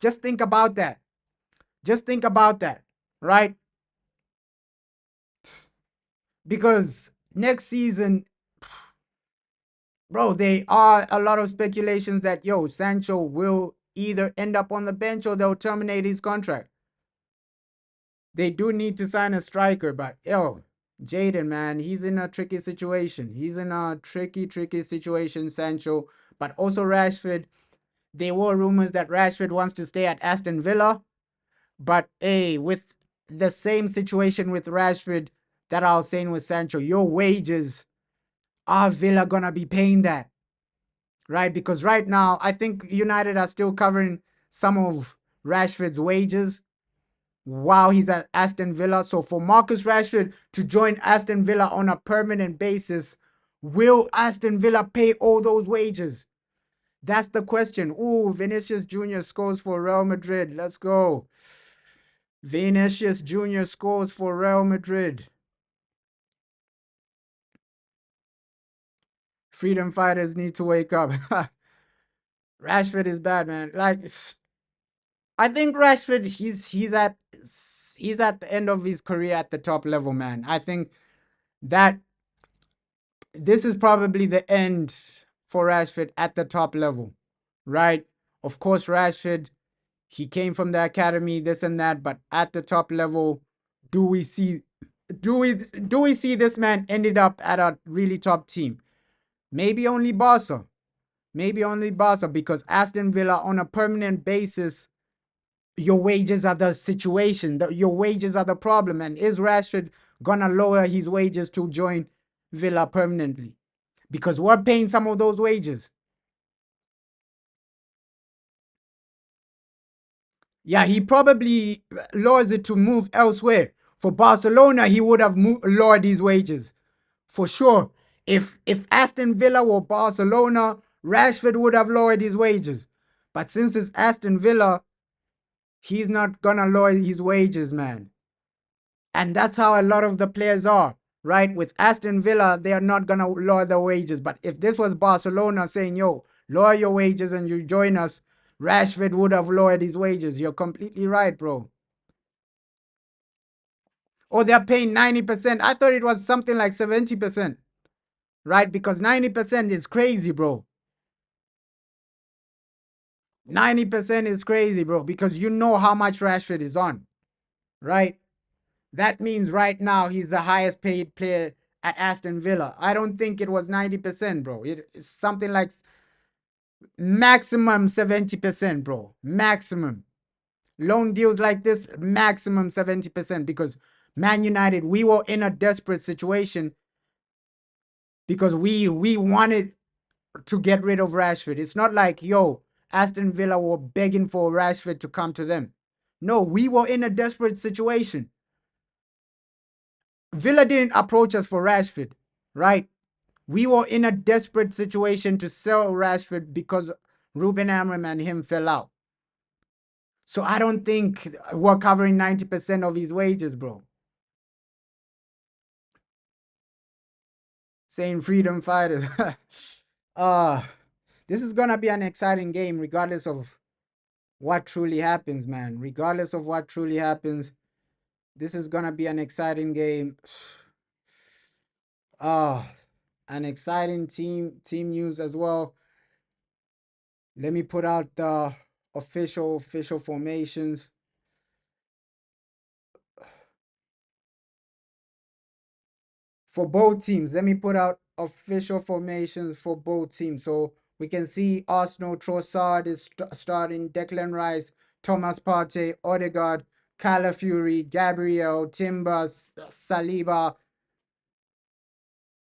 just think about that. Just think about that, right? Because next season, bro, there are a lot of speculations that, yo, Sancho will either end up on the bench or they'll terminate his contract. They do need to sign a striker, but yo, Jaden, man, he's in a tricky situation. He's in a tricky situation, Sancho. But also Rashford. There were rumors that Rashford wants to stay at Aston Villa. But hey, with the same situation with Rashford that I was saying with Sancho, your wages, are Villa gonna be paying that? Right? Because right now, I think United are still covering some of Rashford's wages while he's at Aston Villa. So for Marcus Rashford to join Aston Villa on a permanent basis, will Aston Villa pay all those wages? That's the question. Ooh, Vinicius Jr. scores for Real Madrid. Let's go. Vinicius Jr. scores for Real Madrid. Freedom fighters need to wake up. Rashford is bad, man. Like, I think Rashford, he's at the end of his career at the top level, man. I think that this is probably the end for Rashford at the top level, right? Of course, Rashford, he came from the academy, this and that, but at the top level, do we see this man ended up at a really top team? Maybe only Barca. Maybe only Barca, because Aston Villa on a permanent basis, your wages are the situation. Your wages are the problem. And is Rashford gonna lower his wages to join Villa permanently? Because we're paying some of those wages. Yeah, he probably lowers it to move elsewhere. For Barcelona, he would have lowered his wages. For sure. If Aston Villa were Barcelona, Rashford would have lowered his wages. But since it's Aston Villa, he's not gonna lower his wages, man. And that's how a lot of the players are, right? With Aston Villa, they are not gonna lower their wages. But if this was Barcelona saying, yo, lower your wages and you join us, Rashford would have lowered his wages. You're completely right, bro. Oh, they're paying 90%. I thought it was something like 70%, right? Because 90% is crazy, bro. 90% is crazy, bro, because you know how much Rashford is on, right? That means right now he's the highest paid player at Aston Villa. I don't think it was 90%, bro. It's something like maximum 70%, bro. Maximum. Loan deals like this, maximum 70%, because Man United, we were in a desperate situation because we wanted to get rid of Rashford. It's not like, yo, Aston Villa were begging for Rashford to come to them. No, we were in a desperate situation. Villa didn't approach us for Rashford, right? We were in a desperate situation to sell Rashford because Ruben Amorim and him fell out. So I don't think we're covering 90% of his wages, bro. Saying freedom fighters. uh, this is going to be an exciting game regardless of what truly happens, man. Regardless of what truly happens, This is gonna be an exciting game. Ah, an exciting team news as well. Let me put out the official formations for both teams. Let me put out official formations for both teams. So we can see Arsenal, Trossard is starting, Declan Rice, Thomas Partey, Odegaard, Calafiori, Gabriel, Timber, Saliba,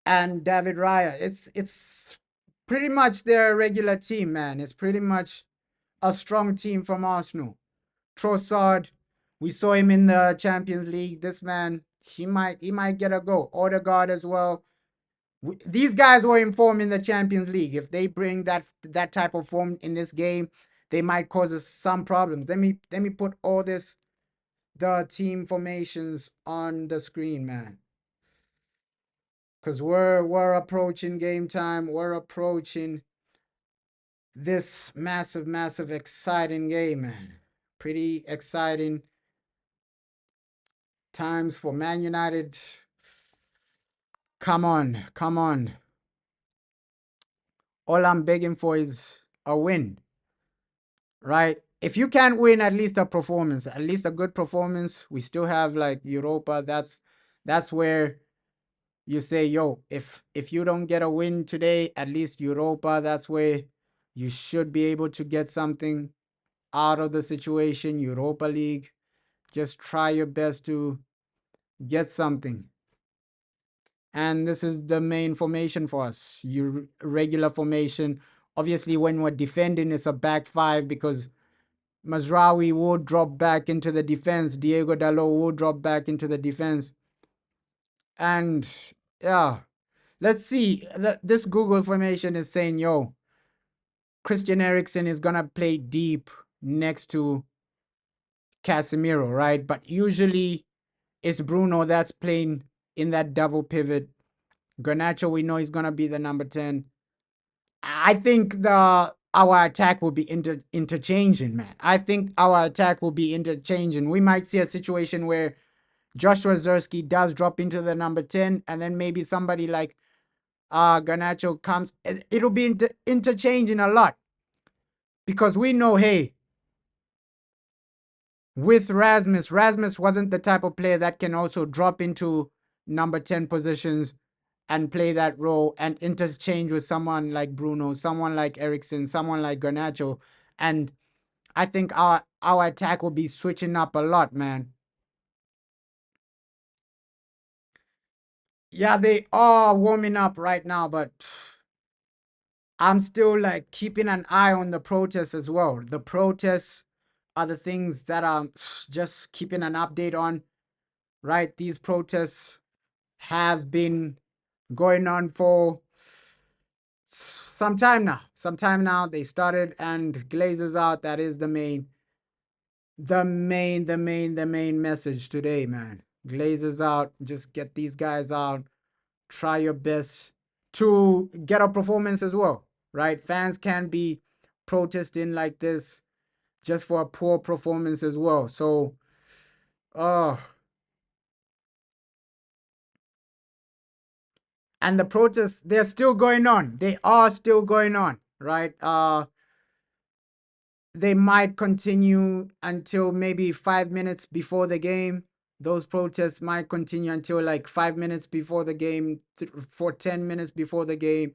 and David Raya. It's pretty much their regular team, man. It's pretty much a strong team from Arsenal. Trossard, we saw him in the Champions League. This man, he might get a go. Odegaard as well. These guys were in form in the Champions League. If they bring that type of form in this game, they might cause us some problems. Let me put all the team formations on the screen, man. Cause we're approaching game time. We're approaching this massive exciting game, man. Pretty exciting times for Man United. Come on, come on. All I'm begging for is a win, right? If you can't win, at least a performance, at least a good performance. We still have like Europa. That's where you say, yo, if you don't get a win today, at least Europa. That's where you should be able to get something out of the situation. Europa League. Just try your best to get something. And this is the main formation for us. Your regular formation. Obviously, when we're defending, it's a back five because Mazraoui will drop back into the defense. Diego Dalot will drop back into the defense. And yeah, let's see. This Google formation is saying, yo, Christian Eriksen is going to play deep next to Casemiro, right? But usually it's Bruno that's playing in that double pivot. Garnacho, we know he's going to be the number 10. I think our attack will be interchanging, man. I think our attack will be interchanging. We might see a situation where Joshua Zerski does drop into the number 10, and then maybe somebody like Garnacho comes. It'll be interchanging a lot because we know, hey, with Rasmus wasn't the type of player that can also drop into number 10 positions and play that role and interchange with someone like Bruno, someone like Eriksen, someone like Garnacho. And I think our attack will be switching up a lot, man. Yeah, they are warming up right now, but I'm still like keeping an eye on the protests as well. The protests are the things that I'm just keeping an update on, right? These protests have been going on for some time now. Some time now. They started and Glazers out. That is the main message today, man. Glazers out. Just get these guys out. Try your best to get a performance as well, right? Fans can't be protesting like this just for a poor performance as well. So, and the protests, they're still going on. They are still going on, right? They might continue until maybe 5 minutes before the game. Those protests might continue until like 5 minutes before the game, for 10 minutes before the game.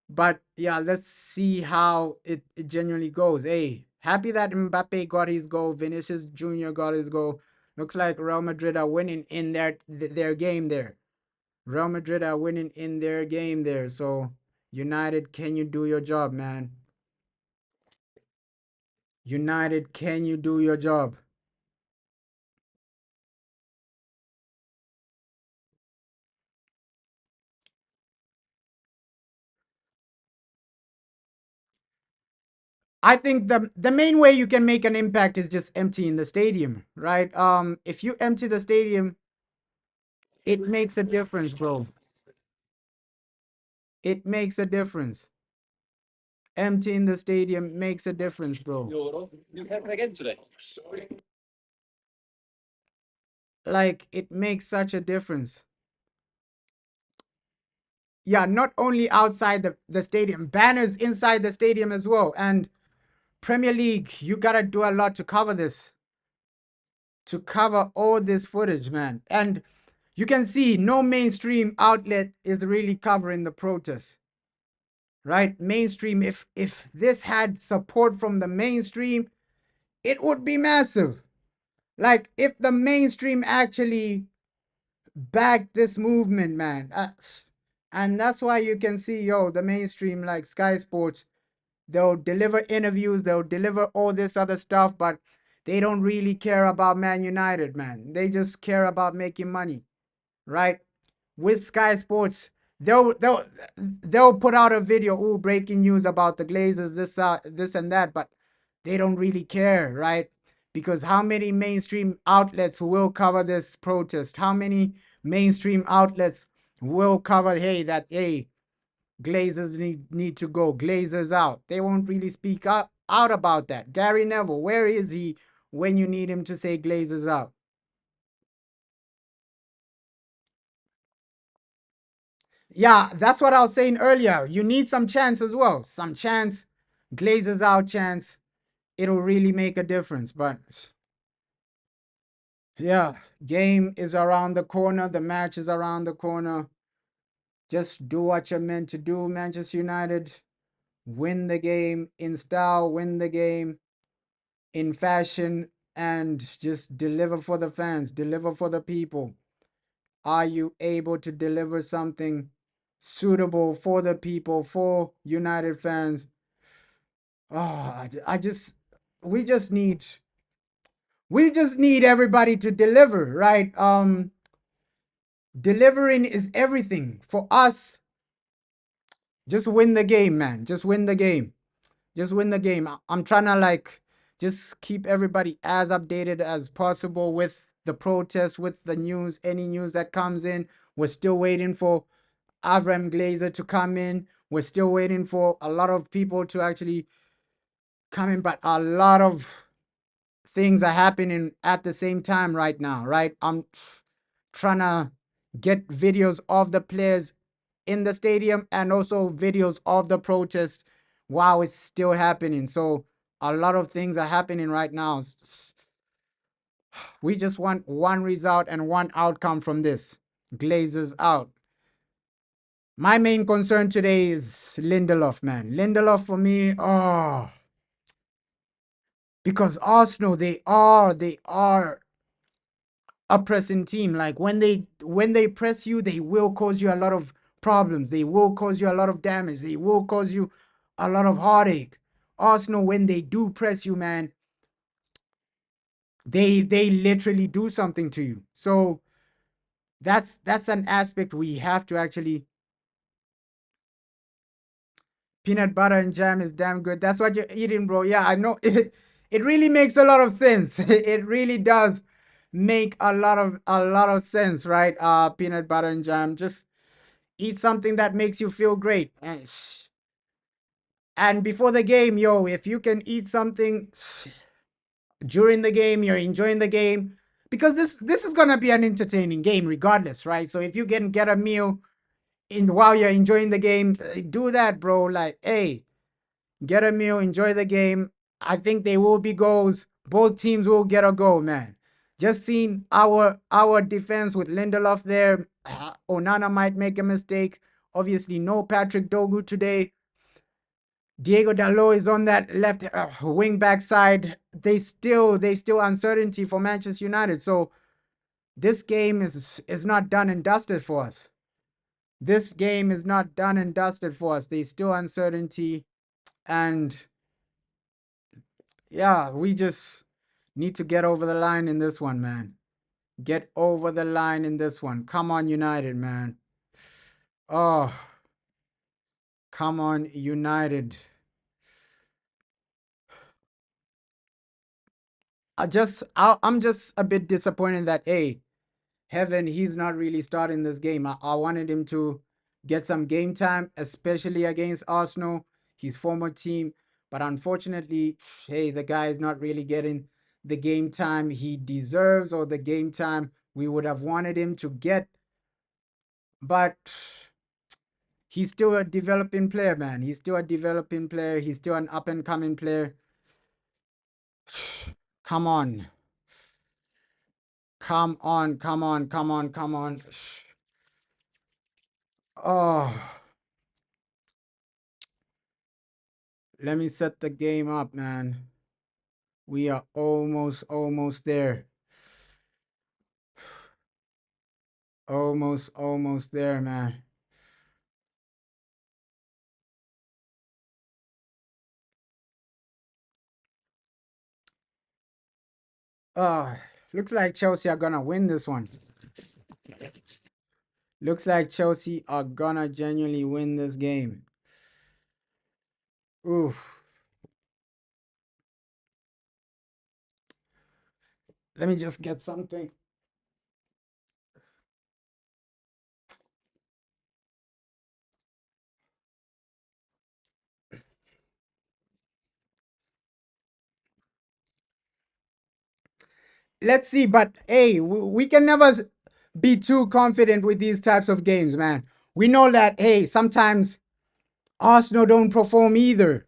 But yeah, let's see how it genuinely goes. Hey, happy that Mbappe got his goal, Vinicius Jr. got his goal. Looks like Real Madrid are winning in their game there. Real Madrid are winning in their game there. So, United, can you do your job, man? United, can you do your job? I think the main way you can make an impact is just emptying the stadium, right? If you empty the stadium, it makes a difference, bro. It makes a difference. Emptying the stadium makes a difference, bro. You okay again today? Like, it makes such a difference. Yeah, not only outside the stadium, banners inside the stadium as well. And Premier League, you gotta do a lot to cover this, to cover all this footage, man. And you can see no mainstream outlet is really covering the protest, right? Mainstream, if this had support from the mainstream, it would be massive. Like, if the mainstream actually backed this movement, man. And that's why you can see, yo, the mainstream, like Sky Sports, they'll deliver interviews, they'll deliver all this other stuff, but they don't really care about Man United, man. They just care about making money, right? With Sky Sports, they'll put out a video, ooh, breaking news about the Glazers, this and that, but they don't really care, right? Because how many mainstream outlets will cover this protest? How many mainstream outlets will cover, hey, Glazers need to go, Glazers out? They won't really speak out about that. Gary Neville, where is he when you need him to say Glazers out? Yeah, that's what I was saying earlier. You need some chance as well. Some chance, Glazers out chance. It'll really make a difference. But yeah, game is around the corner. The match is around the corner. Just do what you're meant to do, Manchester United. Win the game in style, win the game in fashion, and just deliver for the fans, deliver for the people. Are you able to deliver something suitable for the people, for United fans? Oh, I just, we just need, we just need everybody to deliver, right? Delivering is everything for us. Just win the game, man. Just win the game. Just win the game. I'm trying to like just keep everybody as updated as possible with the protest, with the news, any news that comes in. We're still waiting for Avram Glazer to come in. We're still waiting for a lot of people to actually come in, but a lot of things are happening at the same time right now, right? I'm trying to get videos of the players in the stadium and also videos of the protests while it's still happening. So a lot of things are happening right now. We just want one result and one outcome from this. Glazers out. My main concern today is Lindelof, man. Lindelof for me, oh, because Arsenal, they are a pressing team. Like when they press you, they will cause you a lot of problems. They will cause you a lot of damage. They will cause you a lot of heartache. Arsenal, when they do press you, man, they literally do something to you. So that's an aspect we have to actually. Peanut butter and jam is damn good. That's what you're eating, bro. Yeah, I know. It really makes a lot of sense. It really does make a lot of sense, right? Peanut butter and jam. Just eat something that makes you feel great. And before the game, yo, if you can eat something during the game, you're enjoying the game. Because this is gonna be an entertaining game regardless, right? So if you can get a meal in while you're enjoying the game, do that, bro. Like, hey, get a meal, enjoy the game. I think there will be goals. Both teams will get a goal, man. Just seeing our defense with Lindelof there. Onana might make a mistake. Obviously, no Patrick Dogu today. Diego Dalot is on that left wing back side. They still uncertainty for Manchester United. So this game is not done and dusted for us. This game is not done and dusted for us. There's still uncertainty, and yeah, we just need to get over the line in this one, man. Get over the line in this one. Come on, United, man. Oh, come on, United. I'm just a bit disappointed that, hey, Heaven, he's not really starting this game. I wanted him to get some game time, especially against Arsenal, his former team. But unfortunately, hey, the guy is not really getting the game time he deserves or the game time we would have wanted him to get, but he's still a developing player, man. He's still a developing player. He's still an up and coming player. Come on. Come on, come on, come on, come on. Oh, let me set the game up, man. We are almost there. Almost there, man. Oh, looks like Chelsea are gonna win this one. Looks like Chelsea are gonna genuinely win this game. Oof. Let me just get something. Let's see, but hey, we can never be too confident with these types of games, man. We know that, hey, sometimes Arsenal don't perform either,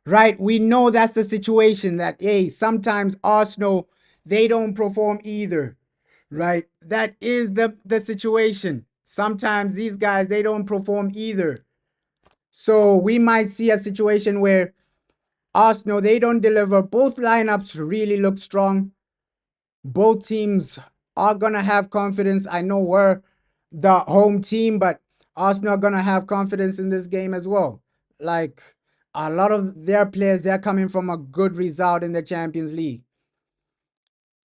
right? We know that's the situation that, hey, sometimes Arsenal, they don't perform either, right? That is the situation. Sometimes these guys, they don't perform either. So we might see a situation where Arsenal, they don't deliver. Both lineups really look strong. Both teams are going to have confidence. I know we're the home team, but Arsenal are going to have confidence in this game as well. Like a lot of their players, they're coming from a good result in the Champions League.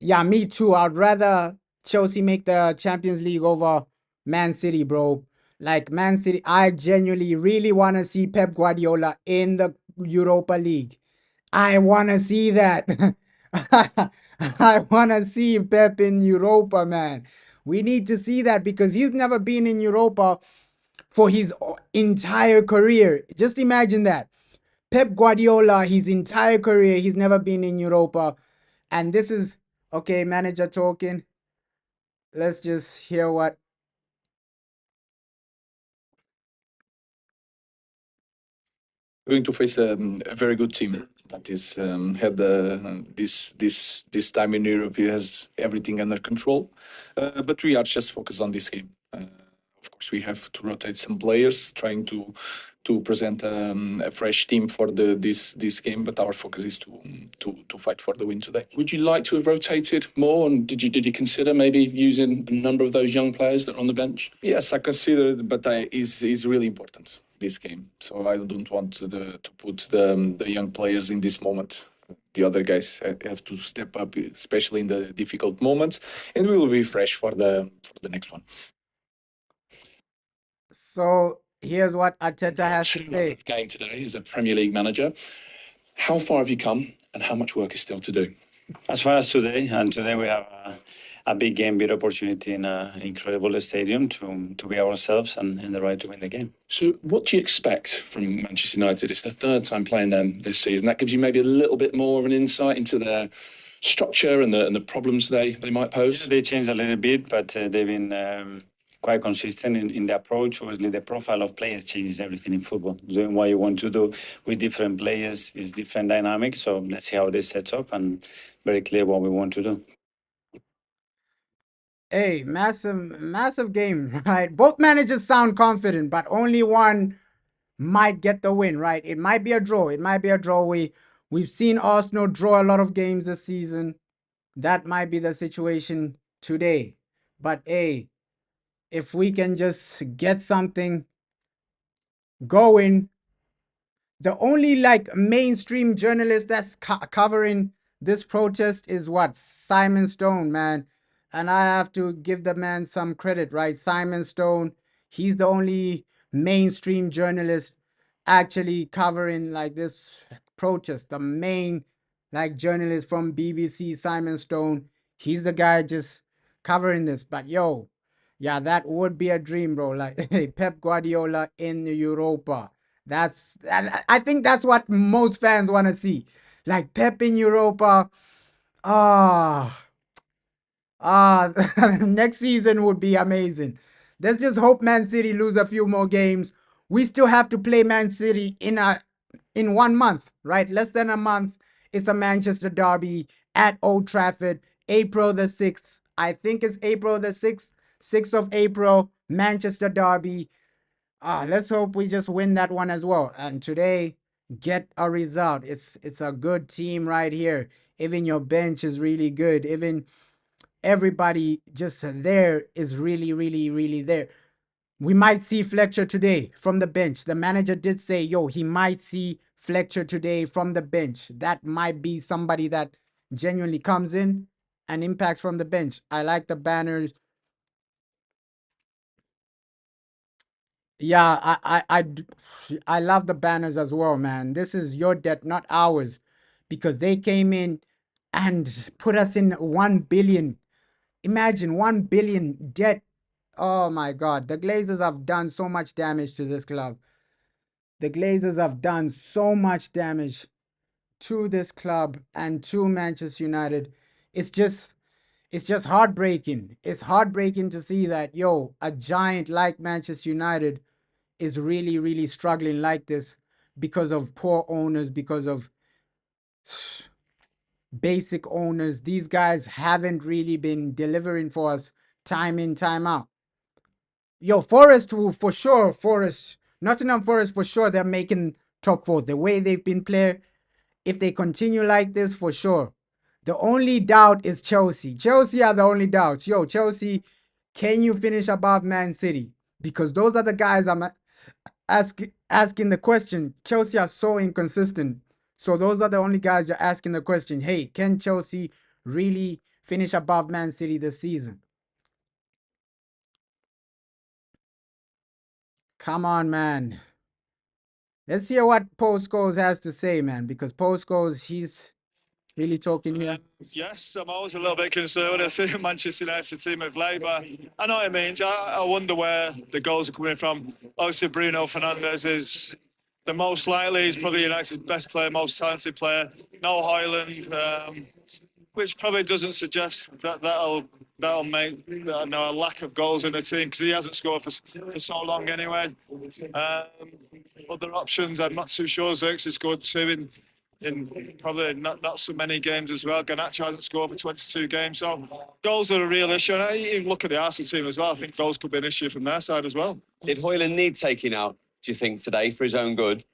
Yeah, me too. I'd rather Chelsea make the Champions League over Man City, bro. Like Man City, I genuinely really want to see Pep Guardiola in the Europa League. I want to see that. I want to see Pep in Europa, man. We need to see that because he's never been in Europa for his entire career. Just imagine that. Pep Guardiola, his entire career, he's never been in Europa. And this is, okay, manager talking. Let's just hear what. Going to face a very good team that is had this time in Europe. He has everything under control, but we are just focused on this game. Of course, we have to rotate some players, trying to present a fresh team for this game. But our focus is to fight for the win today. Would you like to have rotated more? And did you consider maybe using a number of those young players that are on the bench? Yes, I consider it, but is really important this game. So I don't want to put the young players in this moment. The other guys have to step up, especially in the difficult moments, and we will be fresh for the next one. So here's what Arteta has to say. Game today as a Premier League manager. How far have you come, and how much work is still to do? As far as today, and today we have a big game, big opportunity in an incredible stadium to be ourselves and the right to win the game. So, what do you expect from Manchester United? It's the third time playing them this season. That gives you maybe a little bit more of an insight into their structure and the problems they might pose. They changed a little bit, but they've been quite consistent in the approach. Obviously, the profile of players changes everything in football. Doing what you want to do with different players is different dynamics. So let's see how this sets up, and very clear what we want to do. Hey, massive game, right? Both managers sound confident, but only one might get the win, right? It might be a draw. It might be a draw. We've seen Arsenal draw a lot of games this season. That might be the situation today. But hey, if we can just get something going, the only like mainstream journalist that's covering this protest is what? Simon Stone, man. And I have to give the man some credit, right? Simon Stone, he's the only mainstream journalist actually covering like this protest. The main like journalist from BBC, Simon Stone, he's the guy just covering this. But yo, yeah, that would be a dream, bro. Like Pep Guardiola in Europa. I think that's what most fans want to see. Like Pep in Europa. Ah, Next season would be amazing. Let's just hope Man City lose a few more games. We still have to play Man City in 1 month, right? Less than a month. It's a Manchester derby at Old Trafford, April the 6th. I think it's April the 6th, 6th of April, Manchester derby. Let's hope we just win that one as well. And today, get a result. It's a good team right here. Even your bench is really good. Even everybody just there is really, really, really there. We might see Fletcher today from the bench. The manager did say, yo, he might see Fletcher today from the bench. That might be somebody that genuinely comes in and impacts from the bench. I like the banners. Yeah, I love the banners as well, man. This is your debt, not ours, because they came in and put us in 1 billion. Imagine 1 billion debt. Oh my God. The Glazers have done so much damage to this club. The Glazers have done so much damage to this club and to Manchester United. It's just it's just heartbreaking. It's heartbreaking to see that, yo, a giant like Manchester United is really, really struggling like this because of poor owners, because of basic owners. These guys haven't really been delivering for us time in, time out. Yo, Forest will for sure. Nottingham Forest for sure. They're making top four. The way they've been playing, if they continue like this, for sure. The only doubt is Chelsea. Chelsea are the only doubts. Yo, Chelsea, can you finish above Man City? Because those are the guys I'm asking the question. Chelsea are so inconsistent. So those are the only guys you're asking the question. Hey, can Chelsea really finish above Man City this season? Come on, man. Let's hear what Postcodes has to say, man, because Postcodes, he's really talking here. Yes, I'm always a little bit concerned when I see a Manchester United team of late, but I know what it means. I wonder where the goals are coming from. Obviously, Bruno Fernandes is the most likely. He's probably United's best player, most talented player. No Hojlund, which probably doesn't suggest that that'll make a lack of goals in the team because he hasn't scored for so long anyway. Other options, I'm not too sure. Xerxes scored two in probably not so many games as well. Garnacho hasn't scored for 22 games, so goals are a real issue. And I even look at the Arsenal team as well. I think goals could be an issue from their side as well. Did Hojlund need taking out, do you think, today for his own good?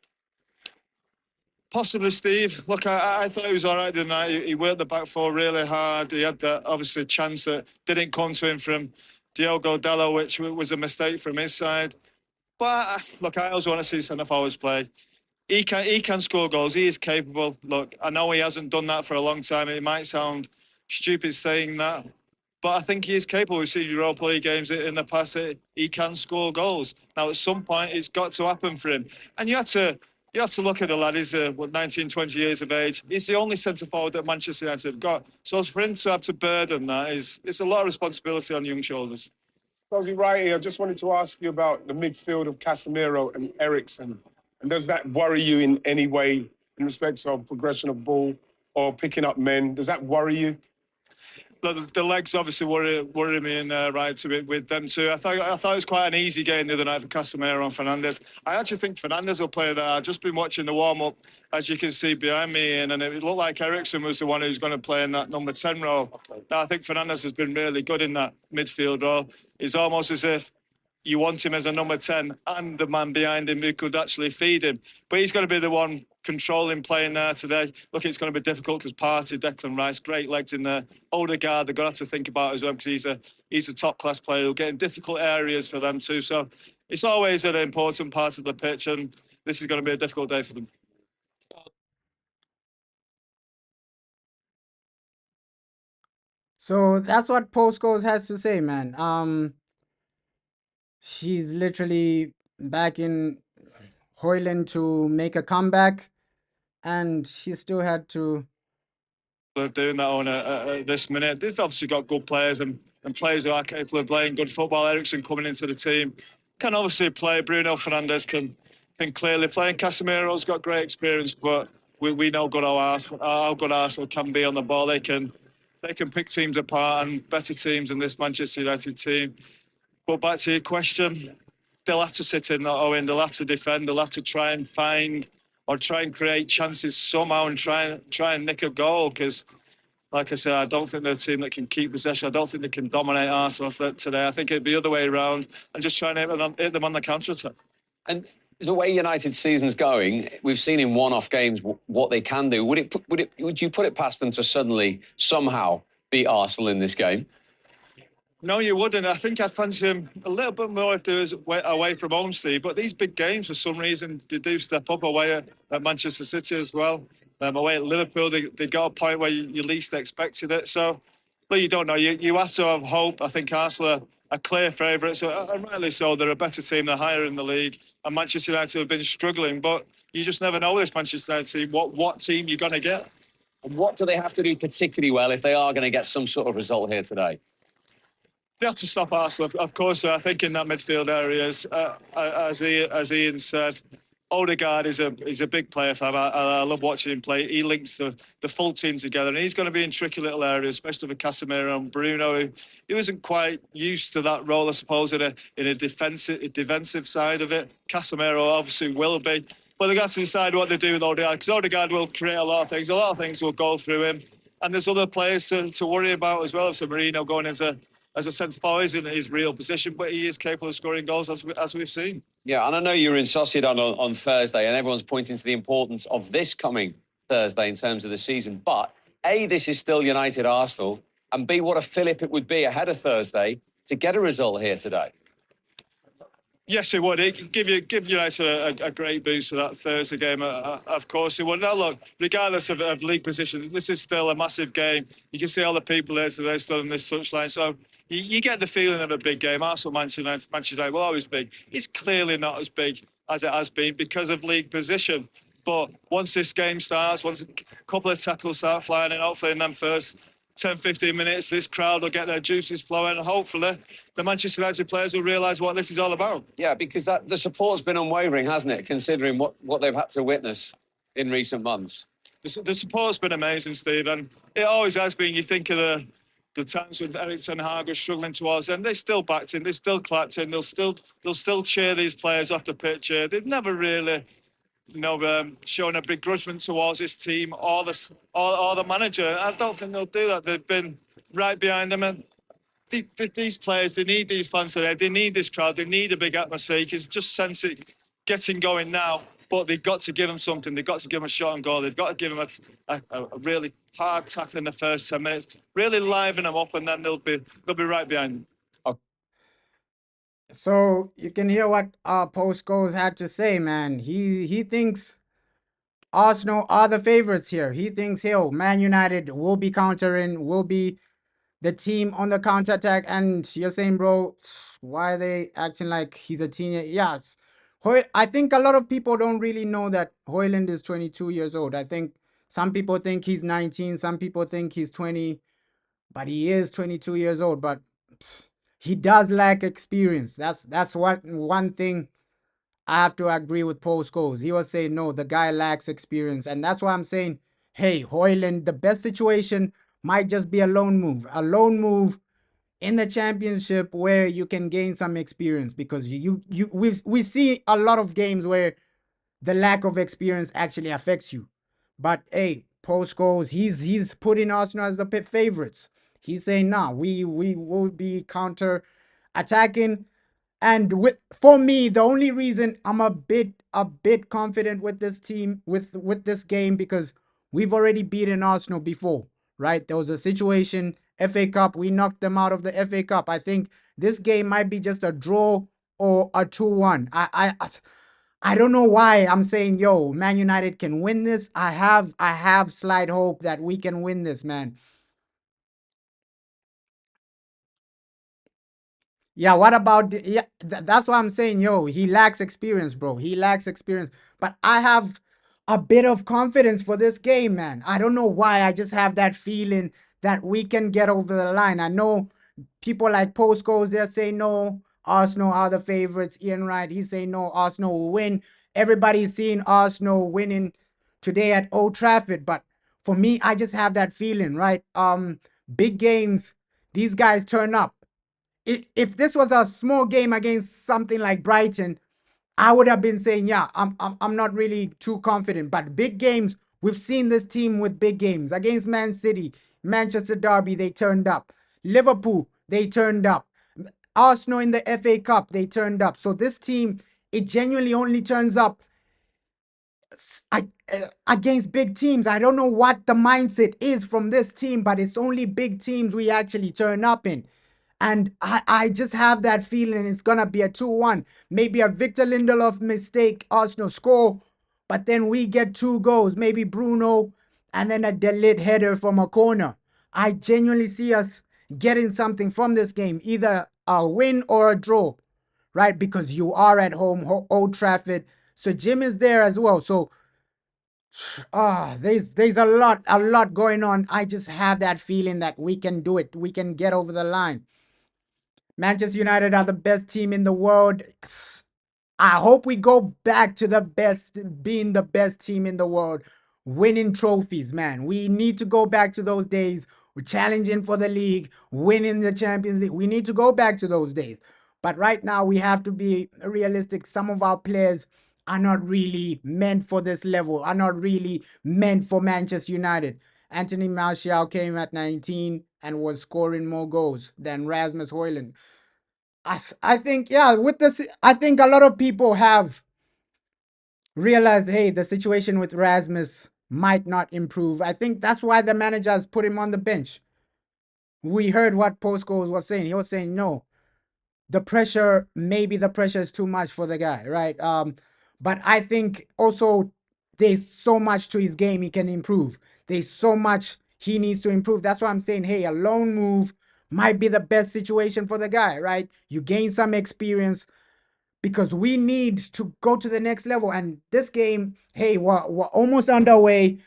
Possibly, Steve. Look, I thought he was all right tonight. He worked the back four really hard. He had that obviously chance that didn't come to him from Diogo Dallo, which was a mistake from his side. But look, I always want to see centre forwards play. He can score goals. He is capable. Look, I know he hasn't done that for a long time. It might sound stupid saying that, but I think he is capable. We've seen Europa League games in the past. He can score goals. Now, at some point, it's got to happen for him. And you have to look at the lad. He's 19, 20 years of age. He's the only centre forward that Manchester United have got. So for him to have to burden that it's a lot of responsibility on young shoulders. Rosie, right here, I just wanted to ask you about the midfield of Casemiro and Eriksen. And does that worry you in any way in respect of progression of ball or picking up men? Does that worry you? The legs obviously worry me in right to it with them too. I thought it was quite an easy game the other night for Casemiro and Fernandes. I actually think Fernandes will play there. I've just been watching the warm up, as you can see behind me, and it looked like Eriksen was the one who's going to play in that number 10 role. Now, I think Fernandes has been really good in that midfield role. It's almost as if you want him as a number 10 and the man behind him who could actually feed him. But he's going to be the one controlling playing there today. Look, it's going to be difficult because Partey, Declan Rice, great legs in there. Odegaard, they're going to have to think about as well because he's a top-class player who'll get in difficult areas for them too. So it's always an important part of the pitch, and this is going to be a difficult day for them. So that's what Postcodes has to say, man. She's literally back in Hojlund to make a comeback, and she still had to. They're doing that on this minute. They've obviously got good players and players who are capable of playing good football. Eriksen coming into the team can obviously play. Bruno Fernandes can clearly play. And Casemiro's got great experience, but we know how good Arsenal can be on the ball. they can pick teams apart and better teams than this Manchester United team. But back to your question, they'll have to sit in, not Owen. They'll have to defend. They'll have to try and find or try and create chances somehow and try and nick a goal. Because, like I said, I don't think they're a team that can keep possession. I don't think they can dominate Arsenal today. I think it'd be the other way around and just try and hit them on the counter attack. And the way United's season's going, we've seen in one-off games what they can do. Would you put it past them to suddenly somehow beat Arsenal in this game? No, you wouldn't. I think I'd fancy him a little bit more if there was away from home, Steve. But these big games, for some reason, they do step up away at Manchester City as well. Away at Liverpool, they got a point where you least expected it. So, but you don't know. You have to have hope. I think Arsenal are clear favourites, and rightly so. They're a better team. They're higher in the league. And Manchester United have been struggling. But you just never know with this Manchester United team what team you're going to get. And what do they have to do particularly well if they are going to get some sort of result here today? They have to stop Arsenal, of course. I think in that midfield area, as Ian said, Odegaard is a big player for him. I love watching him play. He links the full team together, and he's going to be in tricky little areas, especially with Casemiro and Bruno. He wasn't quite used to that role, I suppose, in a defensive side of it. Casemiro obviously will be, but they got to decide what to do with Odegaard, because Odegaard will create a lot of things. A lot of things will go through him, and there's other players to worry about as well. So Marino going as a centre forward is in his real position, but he is capable of scoring goals as we've seen. Yeah, and I know you were in Sociedad on Thursday, and everyone's pointing to the importance of this coming Thursday in terms of the season. But A, this is still United Arsenal, and B, what a fillip it would be ahead of Thursday to get a result here today. Yes, it would. It give United a great boost for that Thursday game. Of course, it would. Now, look, regardless of league position, this is still a massive game. You can see all the people there today still on this touchline. So you get the feeling of a big game. Arsenal, Manchester United will always be. It's clearly not as big as it has been because of league position. But once this game starts, once a couple of tackles start flying in, hopefully in them first 10, 15 minutes, this crowd will get their juices flowing, and hopefully the Manchester United players will realise what this is all about. Yeah, because the support's been unwavering, hasn't it, considering what they've had to witness in recent months? The support's been amazing, Steve, and it always has been. You think of the times when Erik ten Hag was struggling towards them, they still backed him, they still clapped him, they'll still cheer these players off the pitch. They've never really showing a begrudgment towards his team or the manager. I don't think they'll do that. They've been right behind them, and these players, they need these fans today. They need this crowd. They need a big atmosphere. You can just sense it getting going now, but they've got to give them something. They've got to give them a shot on goal. They've got to give them a really hard tackle in the first 10 minutes, really liven them up, and then they'll be right behind them. So you can hear what Postco's had to say, man. He thinks Arsenal are the favorites here. He thinks, Man United will be countering, will be the team on the counterattack. And you're saying, bro, why are they acting like he's a teenager? Yes. I think a lot of people don't really know that Hojlund is 22 years old. I think some people think he's 19, some people think he's 20, but he is 22 years old. But he does lack experience. That's one thing I have to agree with Paul Scholes. He was saying, no, the guy lacks experience. And that's why I'm saying, hey, Hojlund, the best situation might just be a loan move. A loan move in the championship where you can gain some experience, because we see a lot of games where the lack of experience actually affects you. But hey, Paul Scholes, he's putting Arsenal as the favorites. He's saying, nah, we will be counter attacking. And for me, the only reason I'm a bit confident with this team, with this game, because we've already beaten Arsenal before, right? There was a situation, FA Cup, we knocked them out of the FA Cup. I think this game might be just a draw or a 2-1. I don't know why I'm saying, Man United can win this. I have slight hope that we can win this, man. Yeah, what about that's what I'm saying, he lacks experience, bro. He lacks experience. But I have a bit of confidence for this game, man. I don't know why. I just have that feeling that we can get over the line. I know people like Postco's, they're saying no, Arsenal are the favorites. Ian Wright, he's saying no, Arsenal will win. Everybody's seeing Arsenal winning today at Old Trafford. But for me, I just have that feeling, right? Big games, these guys turn up. If this was a small game against something like Brighton, I would have been saying, yeah, I'm not really too confident. But big games, we've seen this team with big games. Against Man City, Manchester Derby, they turned up. Liverpool, they turned up. Arsenal in the FA Cup, they turned up. So this team, it genuinely only turns up against big teams. I don't know what the mindset is from this team, but it's only big teams we actually turn up in. And I just have that feeling it's going to be a 2-1. Maybe a Victor Lindelof mistake, Arsenal score, but then we get 2 goals. Maybe Bruno, and then a delayed header from a corner. I genuinely see us getting something from this game, either a win or a draw, right? Because you are at home, Old Trafford. So Jim is there as well. So there's a lot going on. I just have that feeling that we can do it. We can get over the line. Manchester United are the best team in the world. I hope we go back to the best, being the best team in the world, winning trophies, man. We need to go back to those days. We're challenging for the league, winning the Champions League. We need to go back to those days. But right now, we have to be realistic. Some of our players are not really meant for this level, are not really meant for Manchester United. Anthony Martial came at 19 and was scoring more goals than Rasmus Hojlund. I think, yeah, with this, I think a lot of people have realized, hey, the situation with Rasmus might not improve. I think that's why the managers put him on the bench. We heard what Postcodes was saying. He was saying, no, maybe the pressure is too much for the guy, right? But I think also there's so much to his game he can improve. There's so much he needs to improve. That's why I'm saying, hey, a loan move might be the best situation for the guy, right? You gain some experience because we need to go to the next level. And this game, hey, we're almost underway.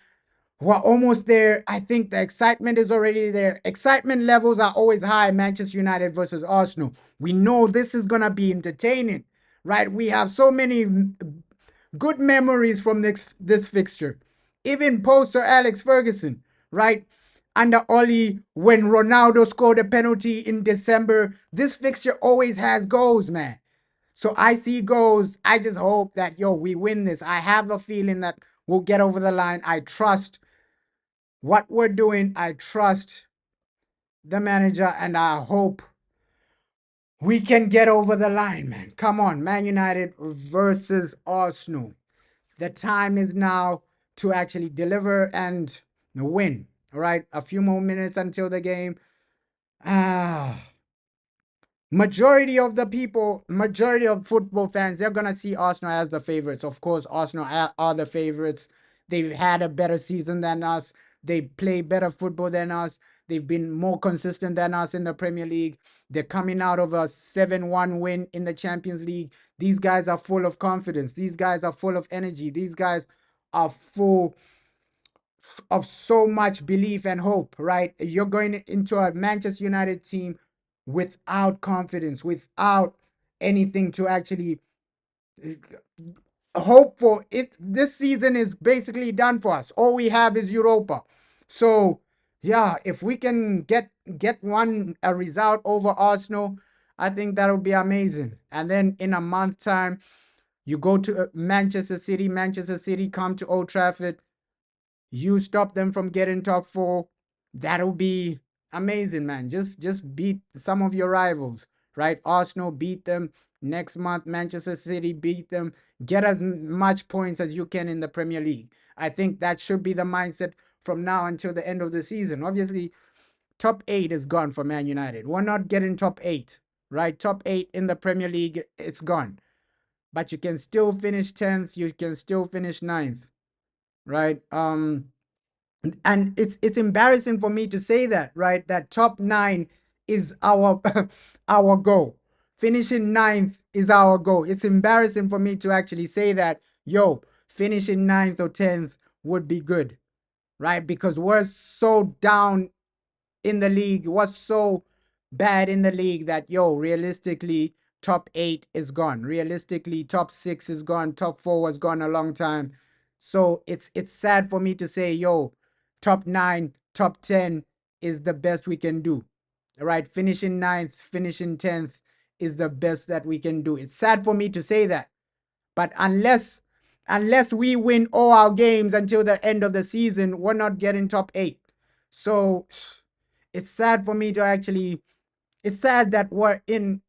We're almost there. I think the excitement is already there. Excitement levels are always high. Manchester United versus Arsenal. We know this is going to be entertaining, right? We have so many good memories from this fixture. Even post Sir Alex Ferguson, right? Under Oli, when Ronaldo scored a penalty in December, this fixture always has goals, man. So I see goals. I just hope that, we win this. I have a feeling that we'll get over the line. I trust what we're doing. I trust the manager, and I hope we can get over the line, man. Come on, Man United versus Arsenal. The time is now to actually deliver and win. All right, a few more minutes until the game. Majority of football fans, they're gonna see Arsenal as the favorites. Of course, Arsenal are the favorites. They've had a better season than us. They play better football than us. They've been more consistent than us in the Premier League. They're coming out of a 7-1 win in the Champions League. These guys are full of confidence. These guys are full of energy. These guys are full of so much belief and hope, right? You're going into a Manchester United team without confidence, without anything to actually hope for. This season is basically done for us. All we have is Europa. So yeah, if we can get a result over Arsenal, I think that'll be amazing. And then in a month time, you go to Manchester City come to Old Trafford, you stop them from getting top 4. That'll be amazing, man. Just beat some of your rivals, right? Arsenal, beat them. Next month, Manchester City, beat them. Get as much points as you can in the Premier League. I think that should be the mindset from now until the end of the season. Obviously, top 8 is gone for Man United. We're not getting top 8, right? Top 8 in the Premier League, it's gone. But you can still finish 10th. You can still finish 9th, right? And it's embarrassing for me to say that, right? That top 9 is our our goal. Finishing 9th is our goal. It's embarrassing for me to actually say that, finishing 9th or 10th would be good, right? Because we're so down in the league, was so bad in the league that, realistically, top 8 is gone. Realistically, top 6 is gone. Top 4 was gone a long time. So it's sad for me to say, top 9, top 10 is the best we can do. Right? Finishing ninth, finishing 10th is the best that we can do. It's sad for me to say that, but unless we win all our games until the end of the season, we're not getting top 8. So it's sad for me to actually, it's sad that we're in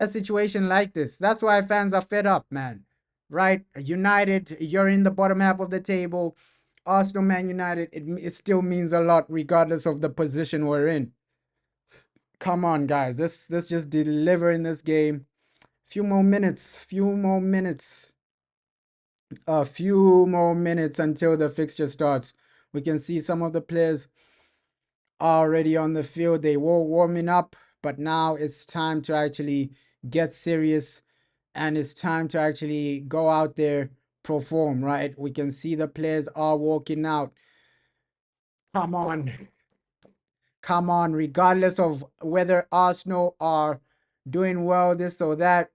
a situation like this. That's why fans are fed up, man. Right? United, you're in the bottom half of the table. Arsenal, Man United, it still means a lot regardless of the position we're in. Come on, guys. Let's just deliver in this game. Few more minutes. A few more minutes until the fixture starts. We can see some of the players already on the field. They were warming up, but now it's time to actually get serious and it's time to actually go out there, perform, right? We can see the players are walking out. Come on. Come on, regardless of whether Arsenal are doing well, this or that.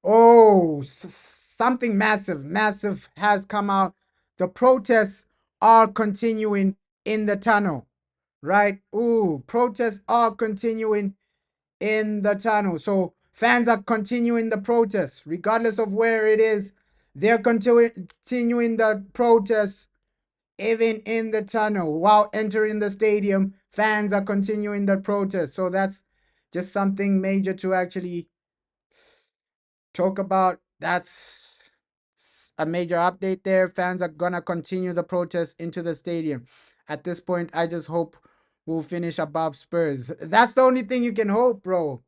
Oh, something massive has come out. The protests are continuing in the tunnel, right? Ooh, protests are continuing in the tunnel. So fans are continuing the protest, regardless of where it is. They're continuing the protest even in the tunnel. While entering the stadium, fans are continuing the protest. So that's just something major to actually talk about. That's a major update there. Fans are gonna continue the protest into the stadium. At this point, I just hope we'll finish above Spurs. That's the only thing you can hope, bro.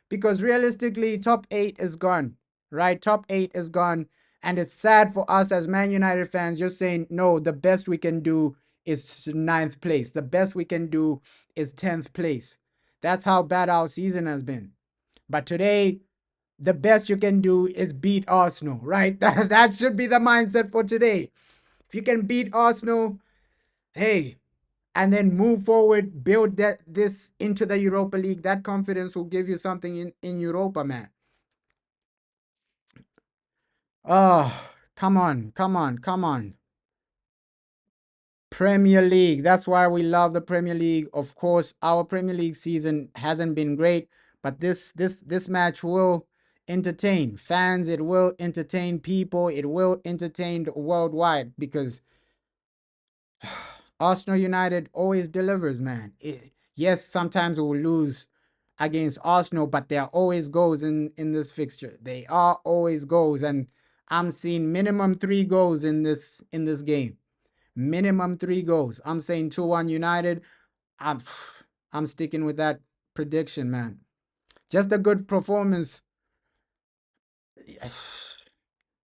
Because realistically, top 8 is gone, right? Top 8 is gone. And it's sad for us as Man United fans. You're saying, no, the best we can do is ninth place. The best we can do is 10th place. That's how bad our season has been. But today, the best you can do is beat Arsenal, right? That should be the mindset for today. If you can beat Arsenal, hey, and then move forward, build this into the Europa League, that confidence will give you something in Europa, man. Oh, come on. Premier League. That's why we love the Premier League. Of course, our Premier League season hasn't been great, but this match will entertain fans. It will entertain people. It will entertain worldwide because Arsenal United always delivers, man. Yes, sometimes we will lose against Arsenal, but there are always goals in this fixture. They are always goals, and I'm seeing minimum 3 goals in this game. Minimum 3 goals. I'm saying 2-1 United. I'm I'm sticking with that prediction, man. Just a good performance. Yes.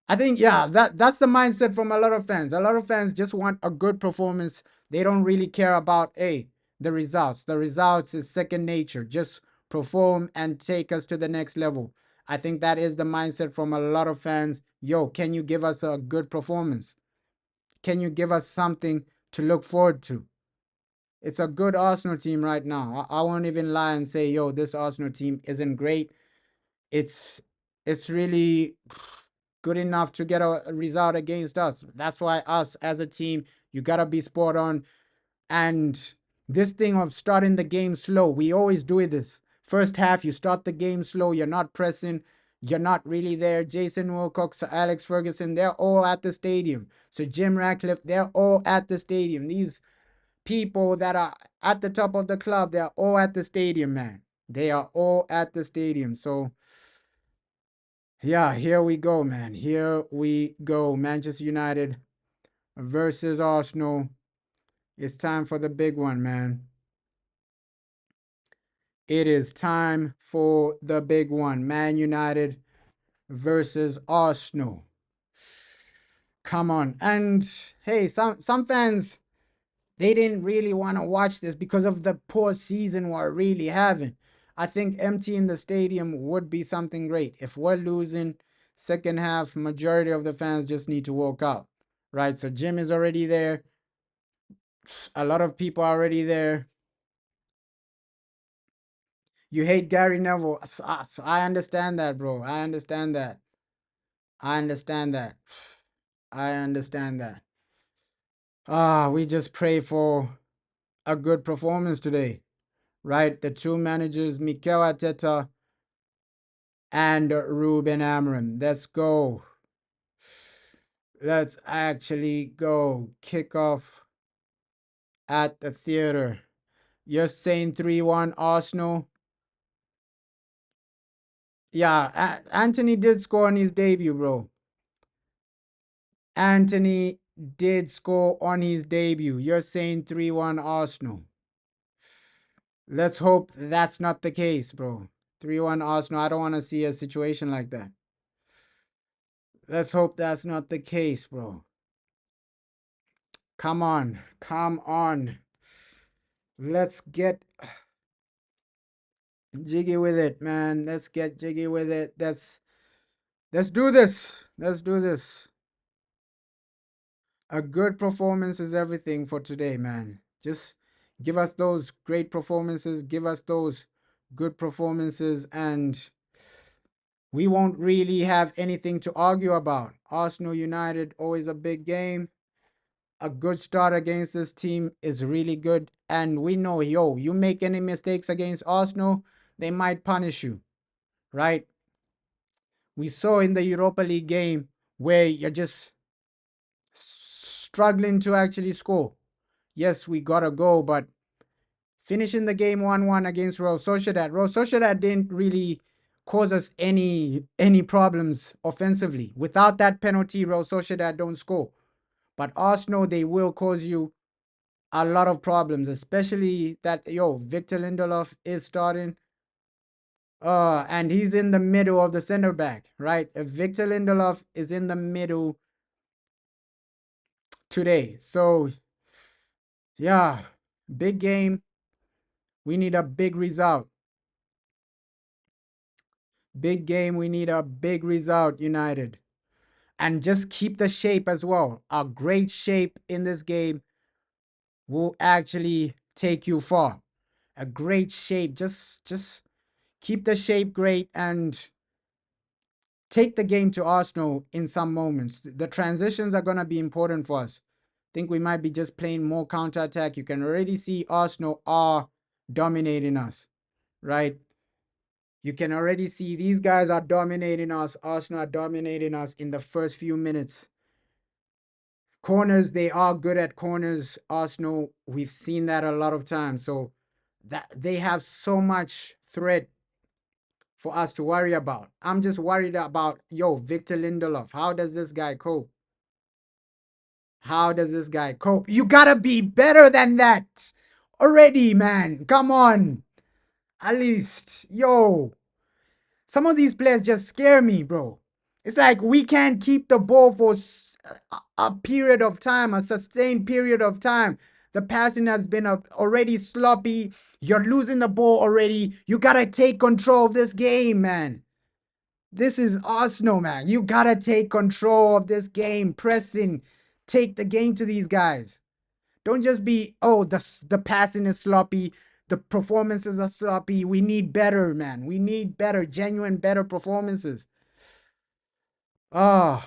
I think yeah, that's the mindset from a lot of fans. A lot of fans just want a good performance. They don't really care about the results. The results is second nature. Just perform and take us to the next level. I think that is the mindset from a lot of fans. Yo, can you give us a good performance? Can you give us something to look forward to? It's a good Arsenal team right now. I won't even lie and say, yo, this Arsenal team isn't great. It's really good enough to get a result against us. That's why us as a team, you gotta be spot on. And this thing of starting the game slow, we always do this. First half, you start the game slow. You're not pressing. You're not really there. Jason Wilcox, Alex Ferguson, they're all at the stadium. So Jim Ratcliffe, they're all at the stadium. These people that are at the top of the club, they're all at the stadium, man. They are all at the stadium. So yeah, here we go, man. Here we go. Manchester United versus Arsenal. It's time for the big one, man. It is time for the big one. Man United versus Arsenal. Come on. And hey, some fans, they didn't really want to watch this because of the poor season we're really having. I think emptying the stadium would be something great. If we're losing second half, majority of the fans just need to walk out. Right? So Jim is already there. A lot of people are already there. You hate Gary Neville. I understand that, bro. I understand that. I understand that. I understand that. We just pray for a good performance today, right? The two managers, Mikel Arteta and Ruben Amorim. Let's go. Let's actually go. Kick off at the theater. You're saying 3-1 Arsenal. Yeah, Anthony did score on his debut, bro. Anthony did score on his debut. You're saying 3-1 Arsenal. Let's hope that's not the case, bro. 3-1 Arsenal. I don't want to see a situation like that. Let's hope that's not the case, bro. Come on. Come on. Let's get jiggy with it, man. Let's get jiggy with it. Let's do this. Let's do this. A good performance is everything for today, man. Just give us those great performances, give us those good performances, and we won't really have anything to argue about. Arsenal United, always a big game. A good start against this team is really good. And we know, yo, you make any mistakes against Arsenal, they might punish you, right? We saw in the Europa League game where you're just struggling to actually score. Yes, we got a goal, but finishing the game 1-1 against Real Sociedad. Real Sociedad didn't really cause us any problems offensively. Without that penalty, Real Sociedad don't score. But Arsenal, they will cause you a lot of problems, especially that, Victor Lindelof is starting. And he's in the middle of the center back, right? Victor Lindelof is in the middle today. So, yeah, big game. We need a big result. Big game. We need a big result, United. And just keep the shape as well. A great shape in this game will actually take you far. A great shape. Just keep the shape great and take the game to Arsenal in some moments. The transitions are going to be important for us. I think we might be just playing more counter-attack. You can already see Arsenal are dominating us, right? You can already see these guys are dominating us. Arsenal are dominating us in the first few minutes. Corners, they are good at corners. Arsenal, we've seen that a lot of times. So that they have so much threat for us to worry about. I'm just worried about, Victor Lindelof. How does this guy cope? How does this guy cope? You gotta be better than that already, man. Come on. At least, some of these players just scare me, bro. It's like we can't keep the ball for a period of time, a sustained period of time. The passing has been already sloppy. You're losing the ball already. You gotta take control of this game, man. This is Arsenal, man. You gotta take control of this game, pressing, take the game to these guys. Don't just be, the passing is sloppy, the performances are sloppy. We need better, man. We need better, genuine, better performances. Oh,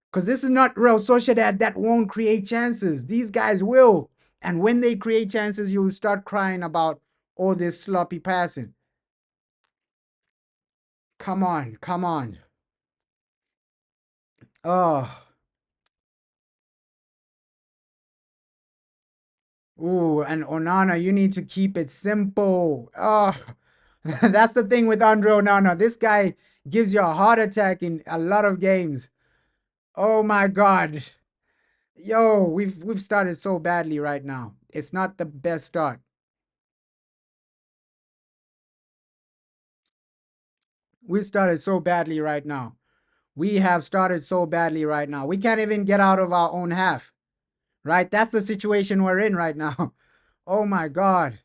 because this is not Real Sociedad that won't create chances. These guys will. And when they create chances, you'll start crying about all this sloppy passing. Come on, come on. Oh. Ooh, and Onana, you need to keep it simple. Oh, that's the thing with Andre Onana. This guy gives you a heart attack in a lot of games. Oh my God. We've started so badly right now. It's not the best start. We've started so badly right now. We have started so badly right now. We can't even get out of our own half. Right? That's the situation we're in right now. Oh my God.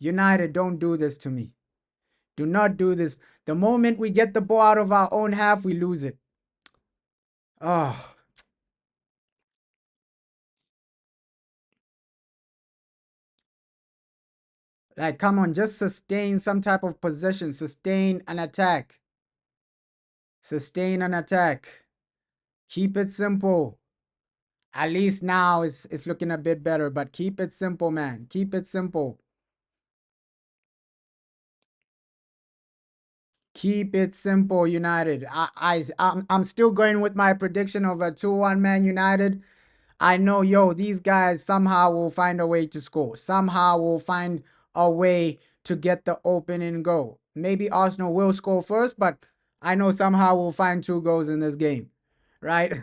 United, don't do this to me. Do not do this. The moment we get the ball out of our own half, we lose it. Oh, like, come on, just sustain some type of possession. Sustain an attack. Sustain an attack. Keep it simple. At least now it's looking a bit better, but keep it simple, man. Keep it simple. Keep it simple, United. I'm still going with my prediction of a 2-1 Man United. I know, yo, these guys somehow will find a way to score. Somehow will find a way to get the opening goal. Maybe Arsenal will score first, but I know somehow we'll find 2 goals in this game, right?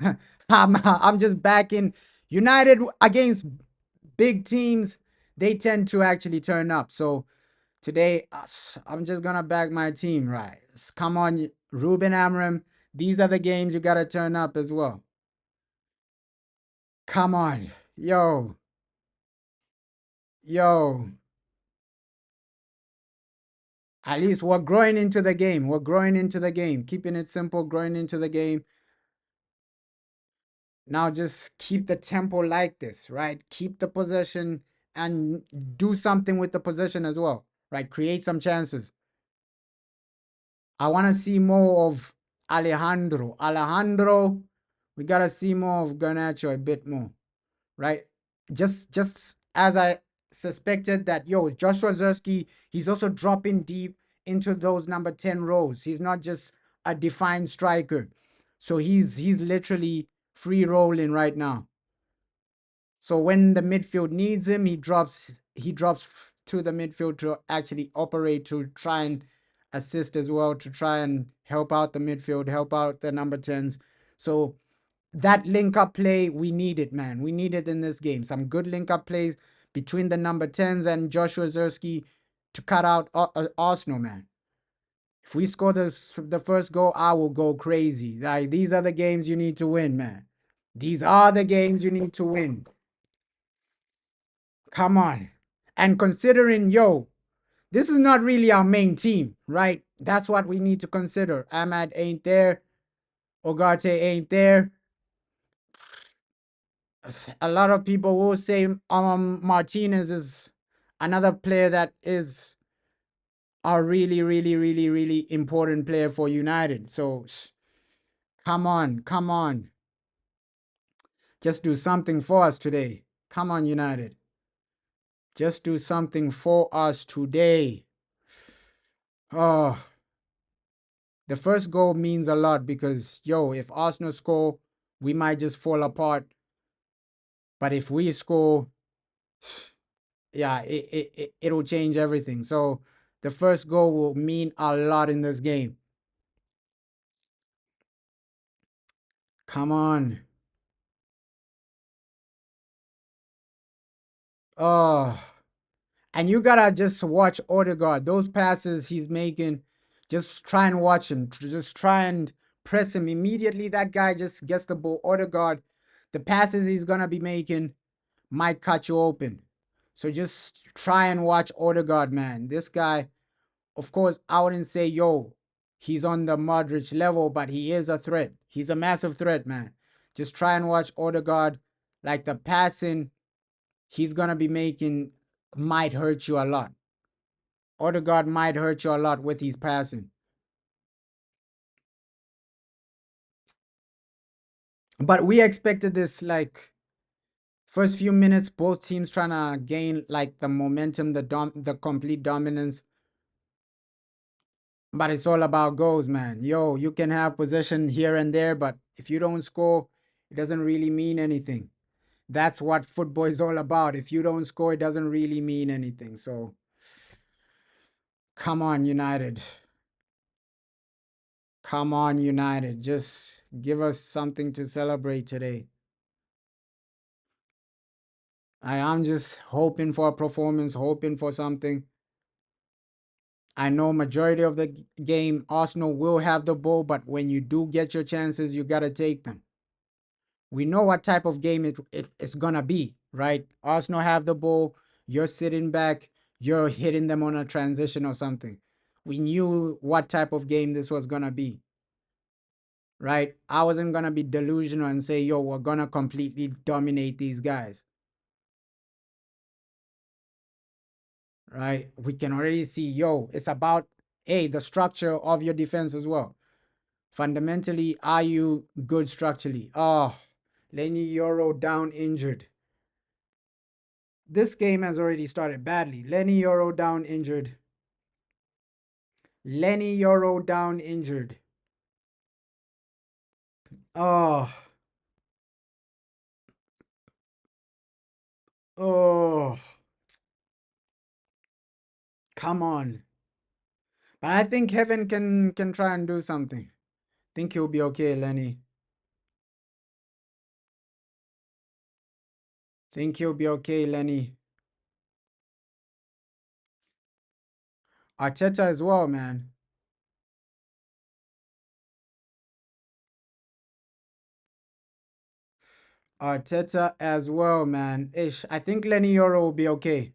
I'm just backing United against big teams. They tend to actually turn up. So today, I'm just gonna back my team, right? Come on, Ruben Amorim. These are the games you gotta turn up as well. Come on, yo. Yo, at least we're growing into the game. We're growing into the game. Keeping it simple, growing into the game. Now just keep the tempo like this, right? Keep the possession and do something with the possession as well, right? Create some chances. I want to see more of Alejandro. Alejandro, we got to see more of Garnacho a bit more, right? Just as I suspected that, yo, Joshua Zerski, he's also dropping deep into those number 10 roles. He's not just a defined striker. So he's literally free rolling right now. So when the midfield needs him, he drops to the midfield to actually operate, to try and assist as well, to try and help out the midfield, help out the number 10s. So that link up play, we need it, man. We need it in this game. Some good link up plays between the number 10s and Joshua Zerski to cut out Arsenal, man. If we score the first goal, I will go crazy. Like, these are the games you need to win, man. These are the games you need to win. Come on. And considering, yo, this is not really our main team, right? That's what we need to consider. Ahmad ain't there. Ogarte ain't there. A lot of people will say Martinez is another player that is a really, really, really, really important player for United. So come on, come on. Just do something for us today. Come on, United. Just do something for us today. Oh, the first goal means a lot because, yo, if Arsenal score, we might just fall apart. But if we score, yeah, it'll change everything. So the first goal will mean a lot in this game. Come on. Oh, and you gotta just watch Odegaard. Those passes he's making, just try and watch him. Just try and press him. Immediately that guy just gets the ball. Odegaard, the passes he's gonna be making might cut you open. So just try and watch Odegaard, man. This guy, of course, I wouldn't say, yo, he's on the Modric level, but he is a threat. He's a massive threat, man. Just try and watch Odegaard. Like, the passing he's going to be making might hurt you a lot. Odegaard might hurt you a lot with his passing. But we expected this, like, first few minutes, both teams trying to gain, like, the momentum, the complete dominance. But it's all about goals, man. Yo, you can have possession here and there, but if you don't score, it doesn't really mean anything. That's what football is all about. If you don't score, it doesn't really mean anything. So, come on, United. Come on, United. Just give us something to celebrate today. I am just hoping for a performance, hoping for something. I know majority of the game, Arsenal will have the ball, but when you do get your chances, you got to take them. We know what type of game it's going to be, right? Arsenal have the ball, you're sitting back, you're hitting them on a transition or something. We knew what type of game this was going to be, right? I wasn't going to be delusional and say, yo, we're going to completely dominate these guys, right? We can already see, yo, it's about, the structure of your defense as well. Fundamentally, are you good structurally? Oh, Lenny Yoro down injured. This game has already started badly. Lenny Yoro down injured. Lenny Yoro down injured. Oh. Oh. Come on. But I think Kevin can try and do something. Think he'll be okay, Lenny. Think he'll be okay, Lenny. Arteta as well, man. Arteta as well, man. Ish. I think Lenny Yoro will be okay.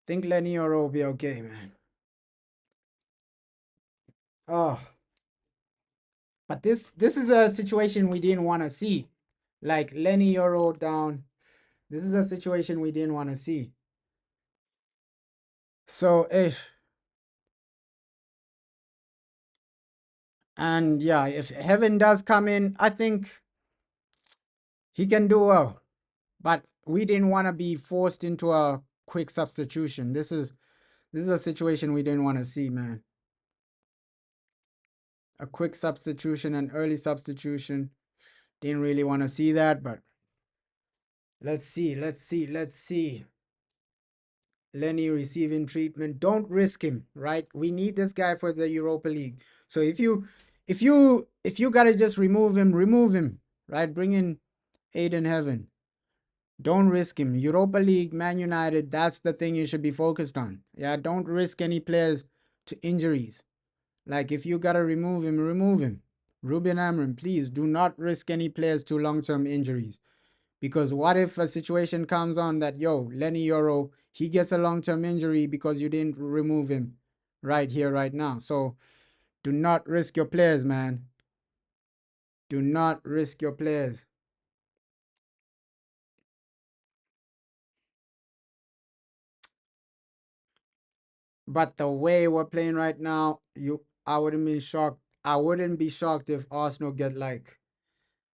Think Lenny Yoro will be okay, man. Oh. But this is a situation we didn't want to see. Like Lenny Yoro down. This is a situation we didn't want to see. So ish. And yeah, if Heaven does come in, I think he can do well. But we didn't want to be forced into a quick substitution. This is a situation we didn't want to see, man. A quick substitution, an early substitution. Didn't really want to see that, but let's see. Lenny receiving treatment. Don't risk him, right? We need this guy for the Europa League. So if you gotta just remove him, right? Bring in Aiden Heaven. Don't risk him. Europa League, Man United, that's the thing you should be focused on. Yeah, don't risk any players to injuries. Like if you gotta remove him, remove him. Ruben Amrin, please do not risk any players to long-term injuries. Because what if a situation comes on that, yo, Lenny Yoro, he gets a long-term injury because you didn't remove him right here, right now. So do not risk your players, man. Do not risk your players. But the way we're playing right now, I wouldn't be shocked. I wouldn't be shocked if Arsenal get like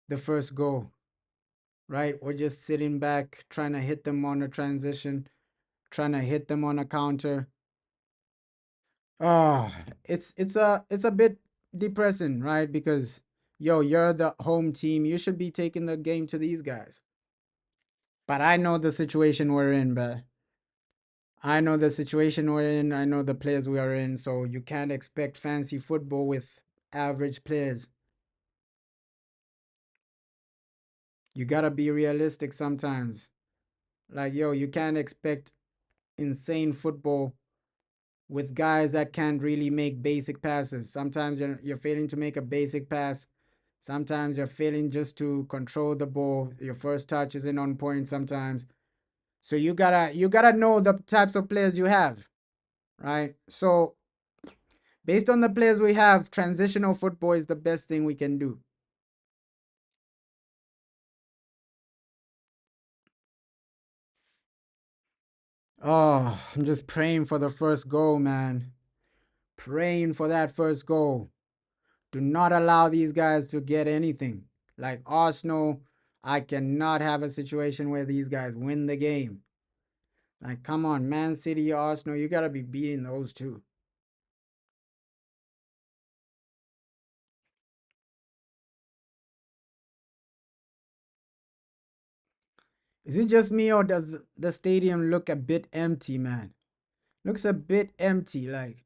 the first goal, right? We're just sitting back, trying to hit them on a transition, trying to hit them on a counter. Oh, it's a bit depressing, right? Because yo, you're the home team. You should be taking the game to these guys. But I know the situation we're in, but I know the situation we're in. I know the players we are in. So you can't expect fancy football with average players. You gotta be realistic sometimes. Like, yo, you can't expect insane football with guys that can't really make basic passes. Sometimes you're failing to make a basic pass. Sometimes you're failing just to control the ball. Your first touch isn't on point sometimes. So you gotta know the types of players you have, right? So based on the players we have, transitional football is the best thing we can do. Oh, I'm just praying for the first goal, man. Praying for that first goal. Do not allow these guys to get anything. Like Arsenal, I cannot have a situation where these guys win the game. Like, come on, Man City, Arsenal, you gotta be beating those two. Is it just me or does the stadium look a bit empty, man? Looks a bit empty. Like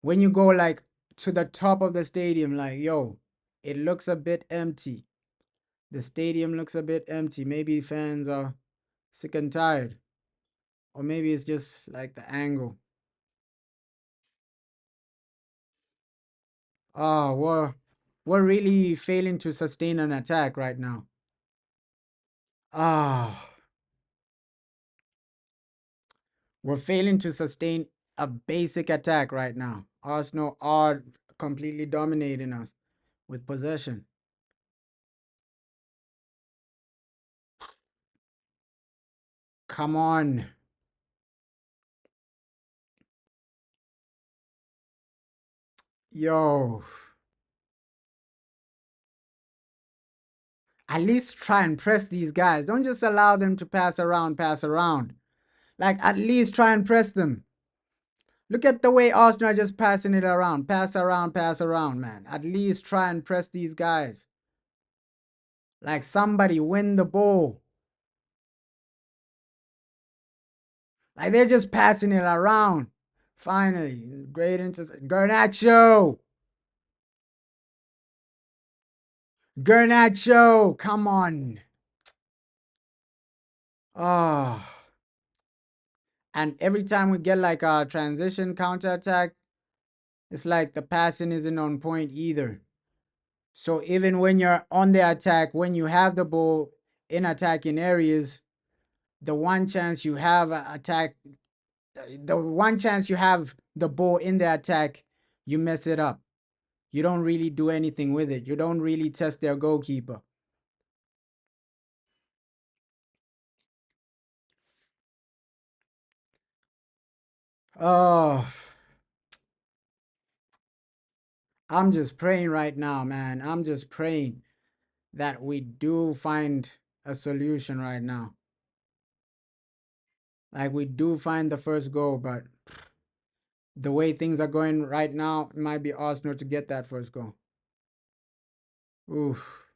when you go like to the top of the stadium, like yo, it looks a bit empty. The stadium looks a bit empty. Maybe fans are sick and tired, or maybe it's just like the angle. Oh, we're really failing to sustain an attack right now. Ah, we're failing to sustain a basic attack right now. Arsenal are completely dominating us with possession. Come on. Yo. At least try and press these guys. Don't just allow them to pass around, pass around. Like, at least try and press them. Look at the way Arsenal are just passing it around. Pass around, man. At least try and press these guys. Like, somebody win the ball. Like, they're just passing it around. Finally, great Garnacho! Garnacho! Come on! Oh. And every time we get like a transition counterattack, it's like the passing isn't on point either. So even when you're on the attack, when you have the ball in attacking areas, the one chance you have the one chance you have the ball in the attack, you mess it up. You don't really do anything with it. You don't really test their goalkeeper. Oh, I'm just praying right now, man. I'm just praying that we do find a solution right now. Like, we do find the first goal, but the way things are going right now, it might be Arsenal to get that first goal. Oof.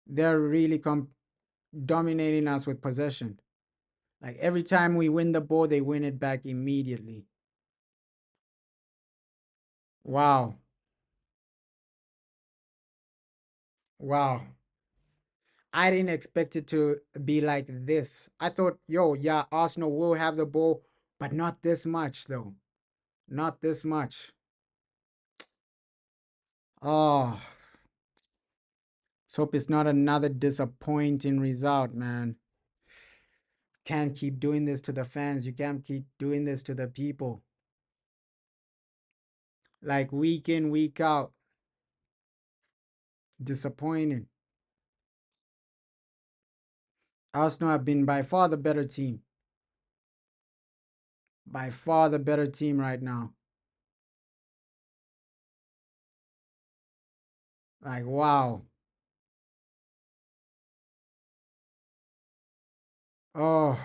They're really dominating us with possession. Like, every time we win the ball, they win it back immediately. Wow. Wow. I didn't expect it to be like this. I thought, yo, yeah, Arsenal will have the ball, but not this much, though. Not this much. Oh, let's hope it's not another disappointing result, man. Can't keep doing this to the fans. You can't keep doing this to the people. Like, week in, week out. Disappointing. Arsenal have been by far the better team. By far the better team right now. Like, wow. Oh,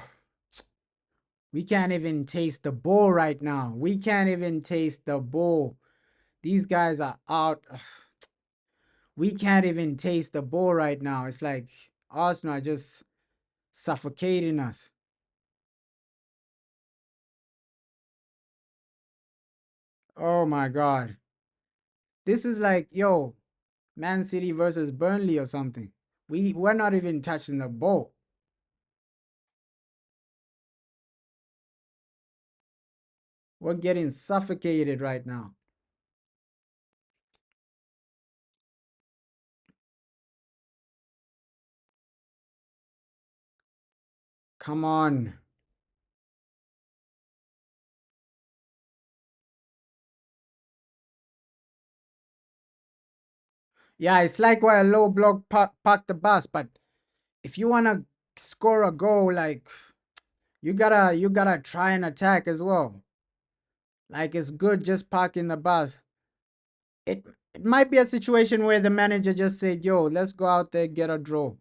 we can't even taste the ball right now. We can't even taste the ball. These guys are out. We can't even taste the ball right now. It's like Arsenal are just suffocating us. Oh my God. This is like, yo, Man City versus Burnley or something. We're not even touching the ball. We're getting suffocated right now. Come on. Yeah, it's like where a low block park the bus, but if you wanna score a goal, like, you gotta try and attack as well. Like, it's good just parking the bus. It it might be a situation where the manager just said, "Yo, let's go out there, get a draw,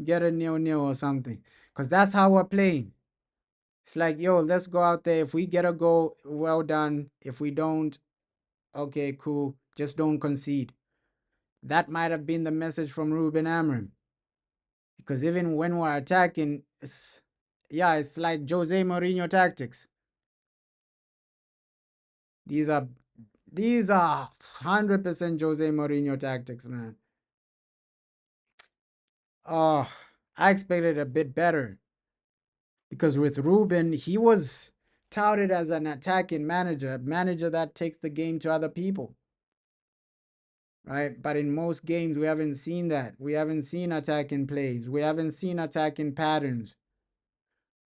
get a 0-0 or something," because that's how we're playing. It's like, yo, let's go out there. If we get a goal, well done. If we don't, okay, cool. Just don't concede. That might have been the message from Ruben Amorim. Because even when we're attacking, it's like Jose Mourinho tactics. These are these are 100% Jose Mourinho tactics, man. Oh, I expected a bit better. Because with Ruben, he was touted as an attacking manager, a manager that takes the game to other people. Right? But in most games, we haven't seen that. We haven't seen attacking plays. We haven't seen attacking patterns.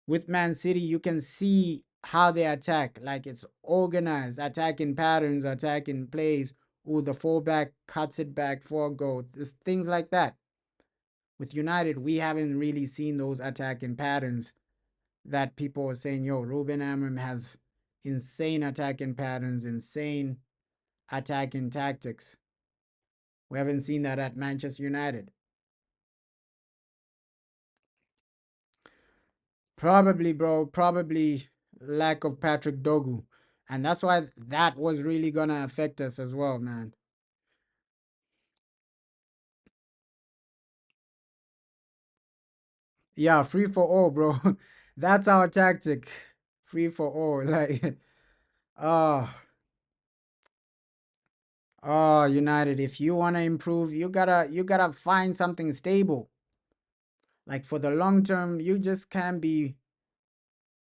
With Man City, you can see how they attack. Like, it's organized, attacking patterns, attacking plays. Ooh, the fullback cuts it back for a goal. There's things like that. With United, we haven't really seen those attacking patterns that people are saying, yo, Ruben Amorim has insane attacking patterns, insane attacking tactics. We haven't seen that at Manchester United. Probably, bro. Probably lack of Patrick Dogu. And that's why that was really going to affect us as well, man. Yeah, free for all, bro. That's our tactic. Free for all. Like, oh, oh, United. If you want to improve, you gotta find something stable. Like for the long term, you just can't be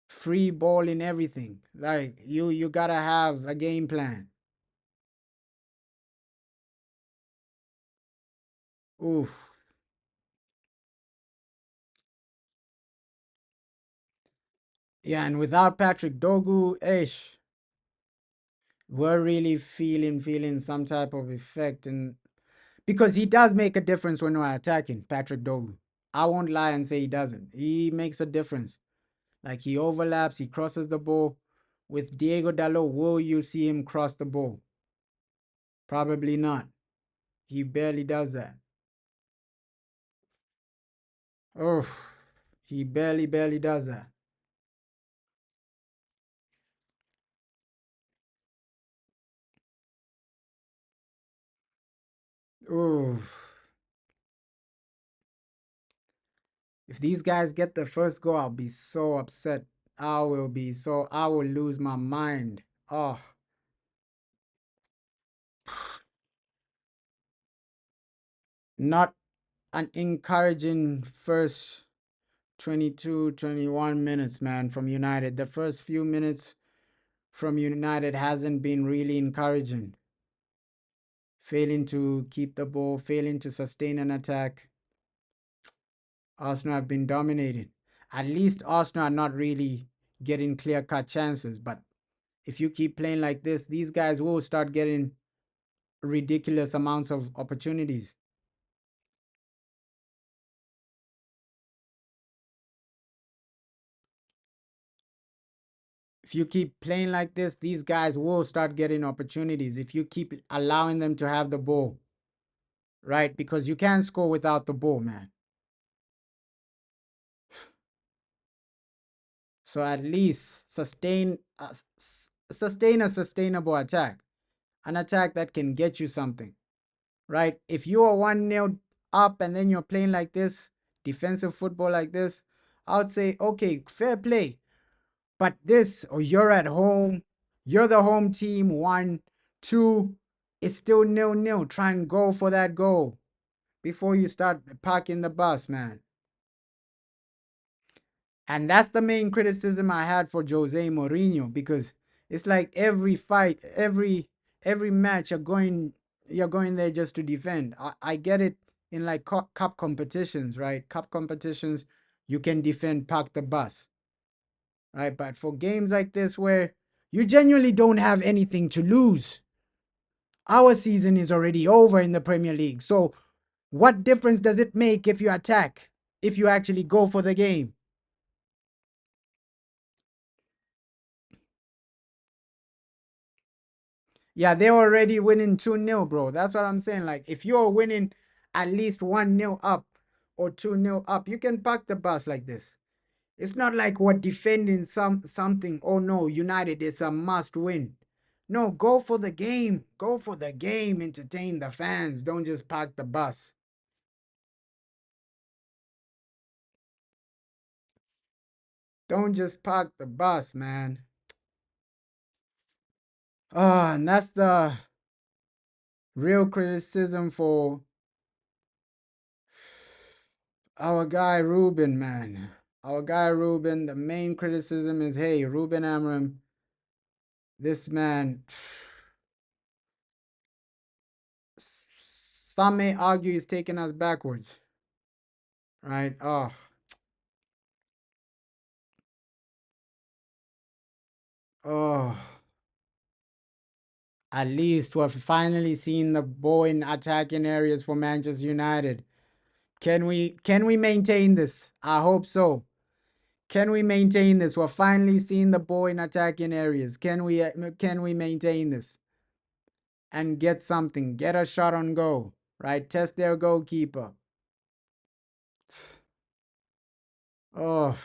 free ball in everything. Like you gotta have a game plan. Oof. Yeah, and without Patrick Dogu, ish, we're really feeling some type of effect, and because he does make a difference when we're attacking Patrick Dogu. I won't lie and say he doesn't. He makes a difference. Like he overlaps, he crosses the ball. With Diego Dalot, will you see him cross the ball? Probably not. He barely does that. Oh, he barely does that. Oh, if these guys get the first goal, I'll be so upset. I will lose my mind. Oh, not an encouraging first 22, 21 minutes, man, from United. The first few minutes from United hasn't been really encouraging. Failing to keep the ball, failing to sustain an attack. Arsenal have been dominating. At least Arsenal are not really getting clear-cut chances, but if you keep playing like this, these guys will start getting ridiculous amounts of opportunities. If you keep playing like this, these guys will start getting opportunities if you keep allowing them to have the ball, right? Because you can't score without the ball, man. So at least sustain a sustainable attack, an attack that can get you something, right? If you are 1-0 up and then you're playing like this, defensive football like this, I would say, okay, fair play. But this, or you're at home, you're the home team, 1-2, it's still 0-0. Try and go for that goal before you start parking the bus, man. And that's the main criticism I had for Jose Mourinho, because it's like every fight, every match you're going there just to defend. I get it in like cup competitions, right? Cup competitions, you can defend, park the bus, right? But for games like this where you genuinely don't have anything to lose, our season is already over in the Premier League. So what difference does it make if you attack, if you actually go for the game? Yeah, they're already winning 2-0, bro. That's what I'm saying. Like, if you're winning at least 1-0 up or 2-0 up, you can park the bus like this. It's not like we're defending something. Oh no, United is a must win. No, go for the game. Go for the game. Entertain the fans. Don't just park the bus. Don't just park the bus, man. Ah, and that's the real criticism for our guy Ruben, man. Our guy Ruben, the main criticism is, hey, Ruben Amorim, this man, some may argue he's taking us backwards, right? Oh, at least we're finally seeing the ball in attacking areas for Manchester United. Can we maintain this? I hope so. Can we maintain this? We're finally seeing the ball in attacking areas. Can we maintain this and get something? Get a shot on goal. right? Test their goalkeeper. Oh,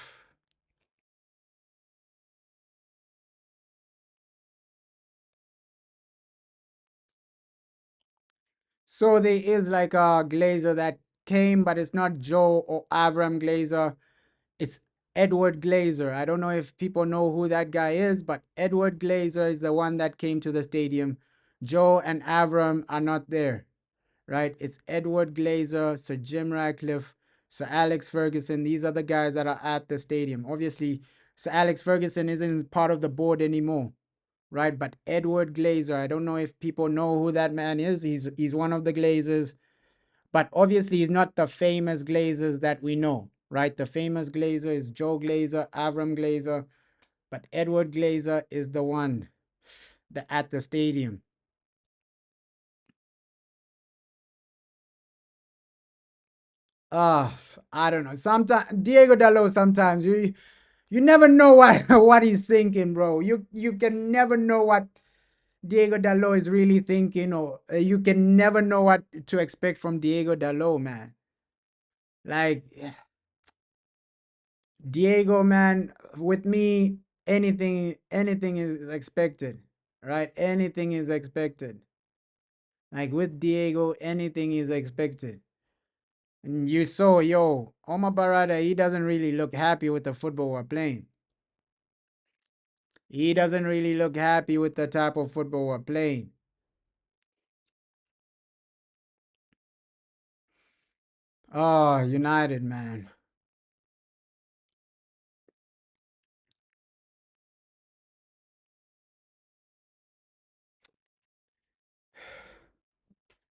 so there is like a Glazer that came, but it's not Joe or Avram Glazer. It's Edward Glazer. I don't know if people know who that guy is, but Edward Glazer is the one that came to the stadium. Joe and Avram are not there, right? It's Edward Glazer, Sir Jim Ratcliffe, Sir Alex Ferguson. These are the guys that are at the stadium. Obviously, Sir Alex Ferguson isn't part of the board anymore, right? But Edward Glazer, I don't know if people know who that man is. He's one of the Glazers, but obviously he's not the famous Glazers that we know, right? The famous Glazer is Joe Glazer, Avram Glazer, but Edward Glazer is the one that at the stadium. Uh, I don't know. Sometimes Diego Dallo, sometimes you never know what what he's thinking, bro. You can never know what Diego Dallo is really thinking, or you can never know what to expect from Diego Dallo, man. Like Diego, man, with me, anything is expected, right? Anything is expected. Like with Diego, anything is expected. And you saw, yo, Omar Barada, he doesn't really look happy with the football we're playing. He doesn't really look happy with the type of football we're playing. Oh, United, man.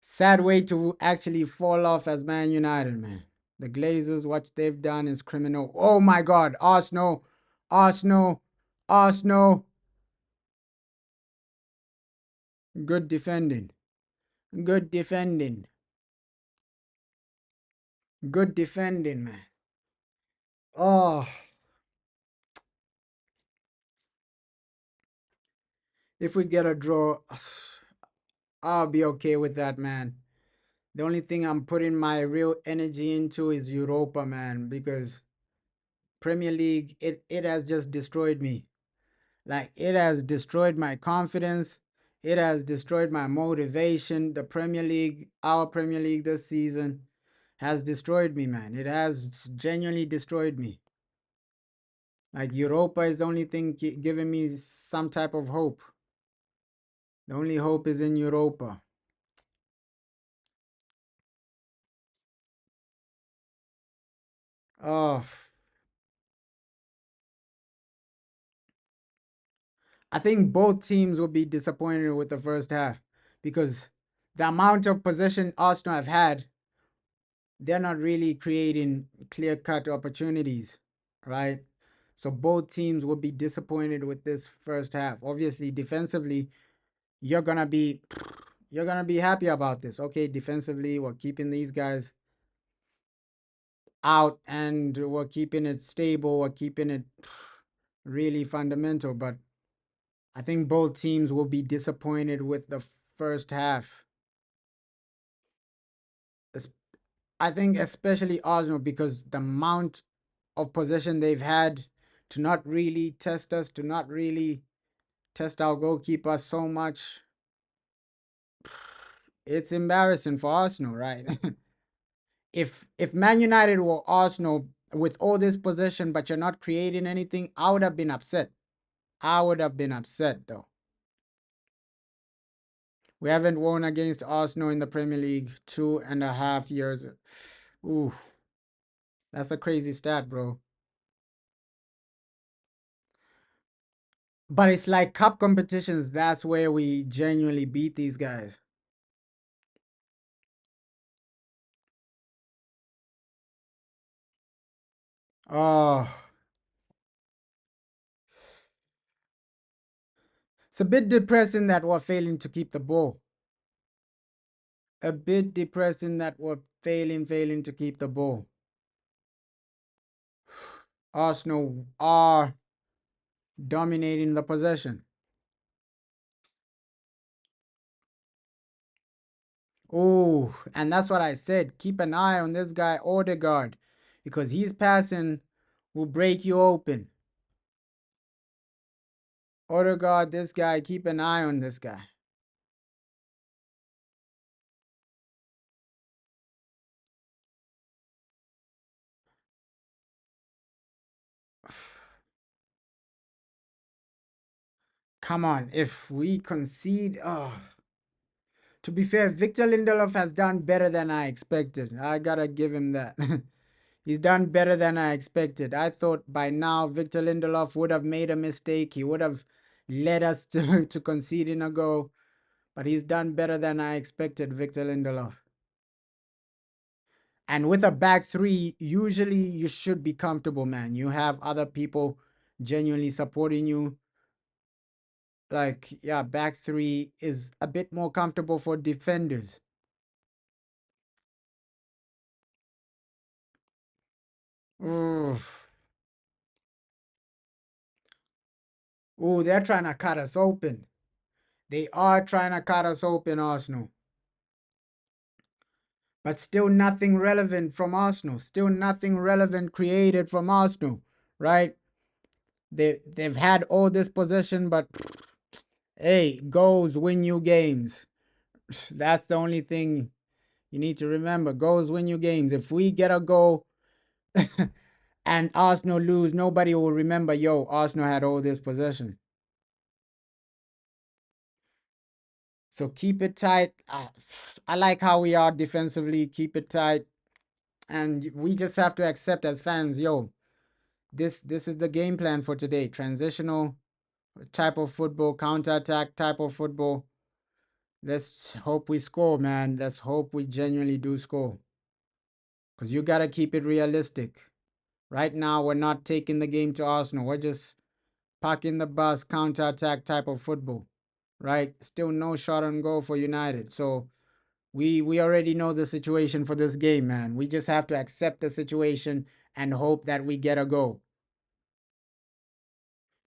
Sad way to actually fall off as Man United, man. The Glazers, what they've done is criminal. Oh my God, Arsenal, Arsenal, Arsenal. Good defending, good defending, good defending, man. Oh, if we get a draw, I'll be okay with that, man. The only thing I'm putting my real energy into is Europa, man, because Premier League, it has just destroyed me. Like it has destroyed my confidence. It has destroyed my motivation. The Premier League, our Premier League this season, has destroyed me, man. It has genuinely destroyed me. Like Europa is the only thing giving me some type of hope. The only hope is in Europa. Oh, I think both teams will be disappointed with the first half because the amount of possession Arsenal have had, they're not really creating clear cut opportunities, right? So both teams will be disappointed with this first half. Obviously, defensively, you're gonna be you're gonna be happy about this. Okay, defensively, we're keeping these guys out and we're keeping it stable, we're keeping it really fundamental. But I think both teams will be disappointed with the first half. I think especially Arsenal because the amount of possession they've had to not really test us, to not really test our goalkeeper so much. It's embarrassing for Arsenal, right? If Man United were Arsenal with all this possession, but you're not creating anything, I would have been upset. I would have been upset though. We haven't won against Arsenal in the Premier League 2.5 years. Ooh, that's a crazy stat, bro. But it's like cup competitions, that's where we genuinely beat these guys. Oh, it's a bit depressing that we're failing to keep the ball. A bit depressing that we're failing to keep the ball. Arsenal are dominating the possession. Oh, and that's what I said. Keep an eye on this guy, Odegaard, because he's passing will break you open. Odegaard, this guy, keep an eye on this guy. Come on, if we concede, to be fair, Victor Lindelof has done better than I expected. I gotta give him that. He's done better than I expected. I thought by now Victor Lindelof would have made a mistake. He would have led us to conceding a goal. But he's done better than I expected, Victor Lindelof. And with a back three, usually you should be comfortable, man. You have other people genuinely supporting you. Like, yeah, back three is a bit more comfortable for defenders. Oof. Ooh, they're trying to cut us open. They are trying to cut us open, Arsenal. But still nothing relevant from Arsenal. Still nothing relevant created from Arsenal, right? They've had all this possession, but hey, goals win you games. That's the only thing you need to remember. Goals win you games. If we get a goal and Arsenal lose, nobody will remember, yo, Arsenal had all this possession. So keep it tight. I like how we are defensively. Keep it tight. And we just have to accept as fans, yo, this is the game plan for today. Transitional type of football, counter-attack type of football. Let's hope we score, man. Let's hope we genuinely do score. Because you got to keep it realistic. Right now, we're not taking the game to Arsenal. We're just parking the bus, counter-attack type of football. Right? Still no shot on goal for United. So we already know the situation for this game, man. We just have to accept the situation and hope that we get a goal.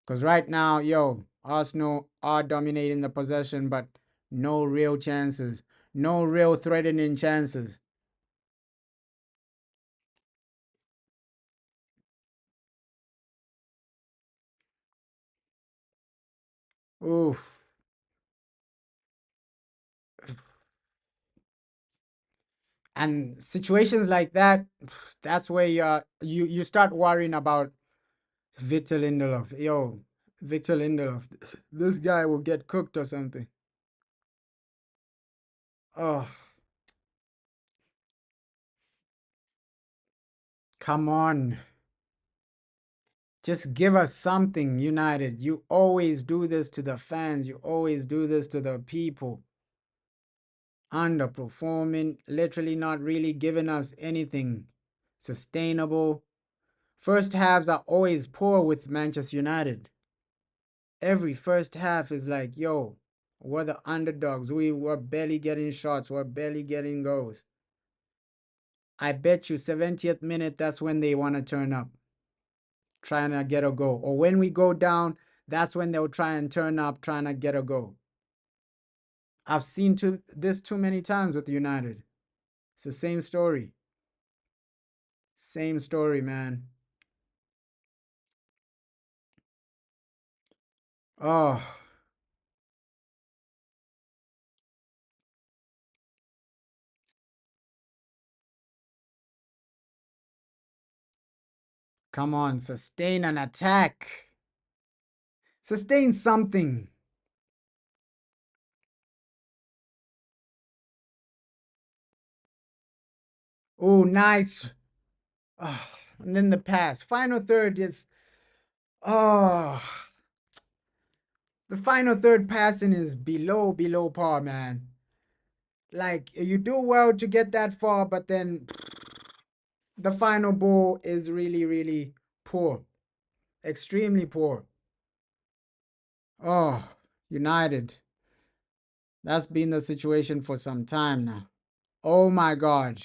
Because right now, yo, Arsenal are dominating the possession, but no real chances. No real threatening chances. Oof. And situations like that, that's where you start worrying about Victor Lindelof. Yo, Victor Lindelof, this guy will get cooked or something. Oh, come on. Just give us something, United. You always do this to the fans. You always do this to the people. Underperforming, literally not really giving us anything sustainable. First halves are always poor with Manchester United. Every first half is like, yo, we're the underdogs. We were barely getting shots. We're barely getting goals. I bet you 70th minute, that's when they want to turn up, trying to get a goal. Or when we go down, that's when they'll try and turn up, trying to get a goal. I've seen this too many times with United. It's the same story. Same story, man. Oh, come on. Sustain an attack. Sustain something. Oh, nice. Oh, and then the pass. Final third is, oh, the final third passing is below par, man. Like, you do well to get that far, but then the final ball is really poor. Extremely poor. Oh, United. That's been the situation for some time now. Oh my God.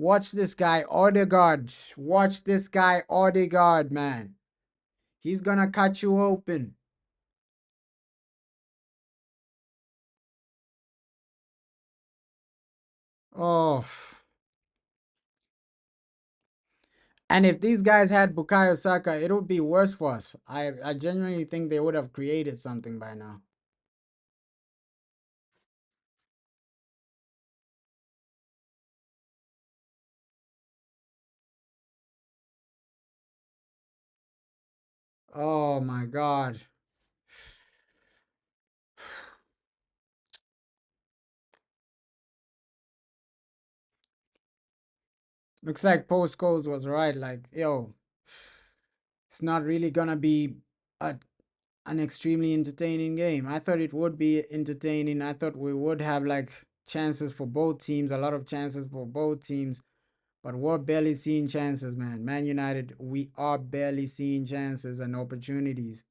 Watch this guy, Odegaard. Watch this guy, Odegaard, man. He's gonna cut you open. Oh, and if these guys had Bukayo Saka, it would be worse for us. I genuinely think they would have created something by now. Oh my God. Looks like Post Coles was right. Like, yo, it's not really gonna be a, an extremely entertaining game. I thought it would be entertaining. I thought we would have like chances for both teams, a lot of chances for both teams, but we're barely seeing chances, man. Man United, we are barely seeing chances and opportunities.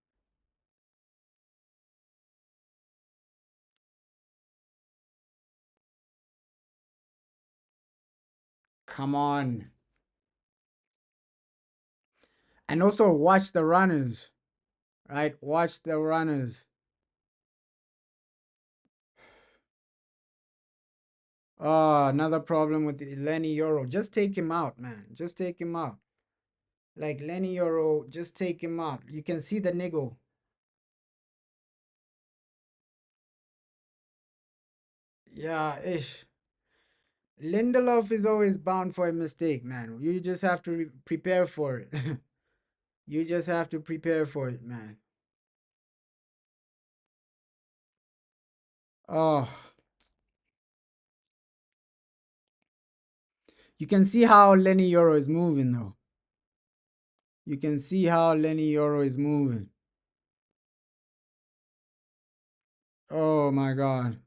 Come on. And also watch the runners, right? Watch the runners. Oh, another problem with Lenny Euro. Just take him out, man. Just take him out. Like Lenny Euro, just take him out. You can see the niggle. Yeah, ish. Lindelof is always bound for a mistake, man. You just have to prepare for it. You just have to prepare for it, man. Oh, you can see how Lenny Euro is moving, though. You can see how Lenny Euro is moving. Oh my God.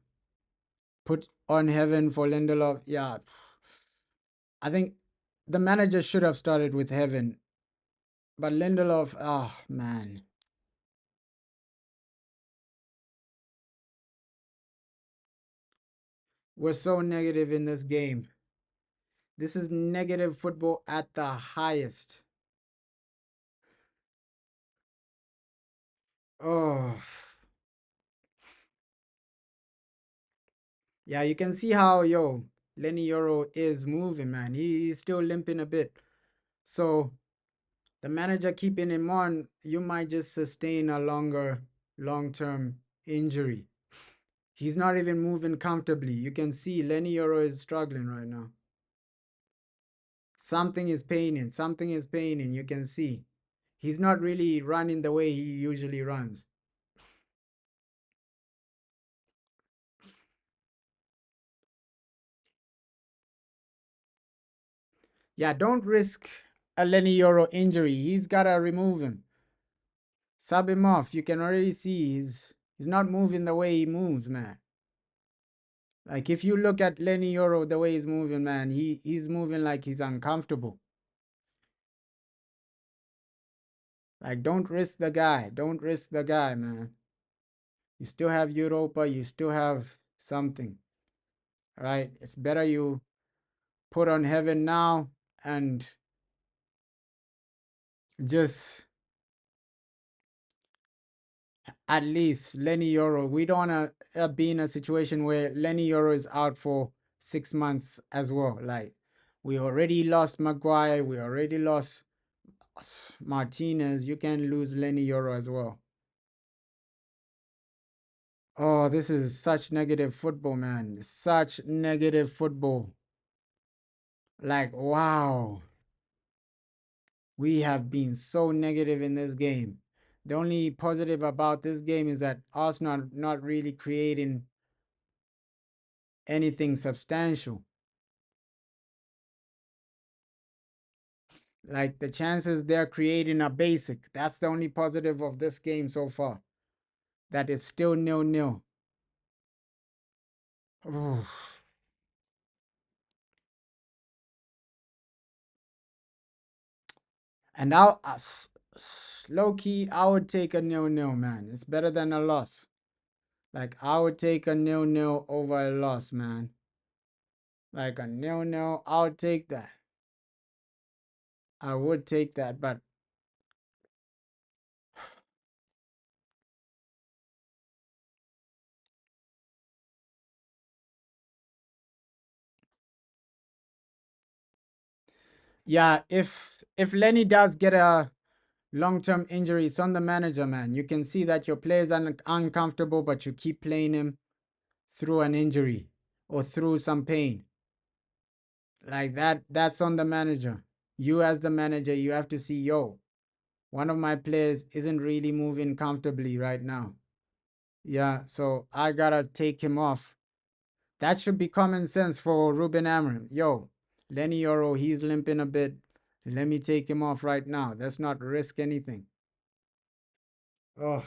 Put on heaven for Lindelof. Yeah, I think the manager should have started with heaven, but Lindelof, oh man, we're so negative in this game. This is negative football at the highest. Oh, yeah, you can see how, yo, Lenny Euro is moving, man. He's still limping a bit. So the manager keeping him on, you might just sustain a longer, long-term injury. He's not even moving comfortably. You can see Lenny Euro is struggling right now. Something is paining. Something is paining. You can see. He's not really running the way he usually runs. Yeah, don't risk a Lenny Euro injury. He's got to remove him. Sub him off. You can already see he's not moving the way he moves, man. Like if you look at Lenny Euro the way he's moving, man, he's moving like he's uncomfortable. Like don't risk the guy. Don't risk the guy, man. You still have Europa, you still have something. All right? It's better you put on heaven now and just at least Lenny Euro. We don't want to be in a situation where Lenny Euro is out for 6 months as well. Like we already lost Maguire, we already lost Martinez. You can lose Lenny Euro as well. Oh, this is such negative football, man. Such negative football. Like, wow. We have been so negative in this game. The only positive about this game is that Arsenal not really creating anything substantial. Like the chances they're creating are basic. That's the only positive of this game so far. That it's still 0-0. And low key, I would take a 0-0, man. It's better than a loss. Like I would take a 0-0 over a loss, man. Like a 0-0, I would take that. I would take that, but Yeah, if Lenny does get a long-term injury, it's on the manager, man. You can see that your players are uncomfortable, but you keep playing him through an injury or through some pain. Like that's on the manager. You as the manager, you have to see, yo, one of my players isn't really moving comfortably right now. Yeah, so I gotta take him off. That should be common sense for Ruben Amorim. Yo, Lenny Yoro, he's limping a bit. Let me take him off right now. Let's not risk anything. Oh,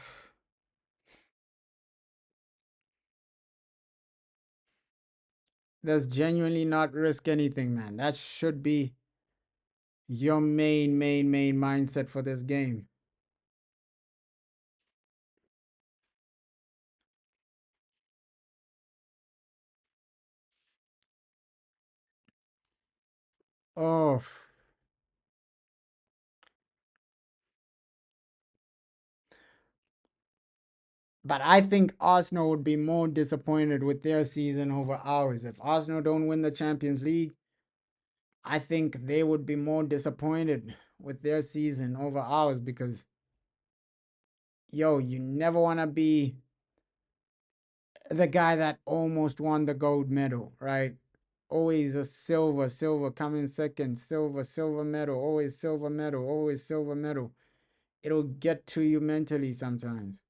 let's genuinely not risk anything, man. That should be your main mindset for this game. Oh, but I think Arsenal would be more disappointed with their season over ours. If Arsenal don't win the Champions League, I think they would be more disappointed with their season over ours because, yo, you never want to be the guy that almost won the gold medal, right? Always a silver coming second, silver medal, always silver medal. It'll get to you mentally sometimes.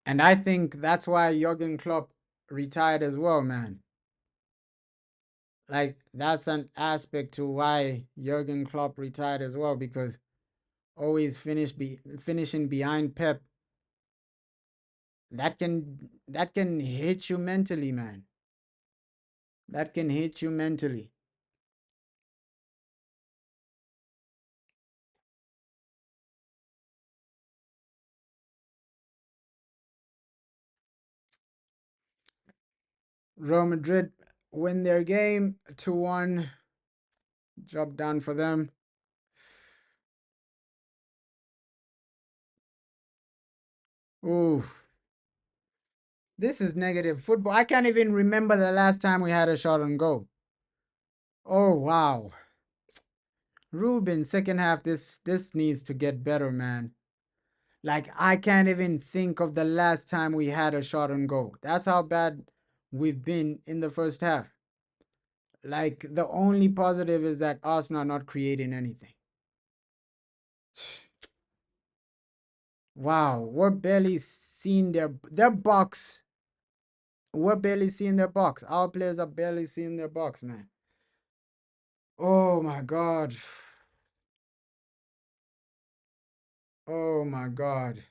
And I think that's why Jurgen Klopp retired as well, man. Like that's an aspect to why Jurgen Klopp retired as well because always finishing behind Pep, that can hit you mentally, man. That can hit you mentally. Real Madrid win their game 2-1. Job done for them. Ooh, this is negative football. I can't even remember the last time we had a shot on goal. Oh wow. Ruben, second half, this needs to get better, man. Like I can't even think of the last time we had a shot on goal. That's how bad we've been in the first half. Like the only positive is that Arsenal are not creating anything. Wow, we're barely seeing their box. We're barely seeing their box. Our players are barely seeing their box, man. Oh my god. Oh my god.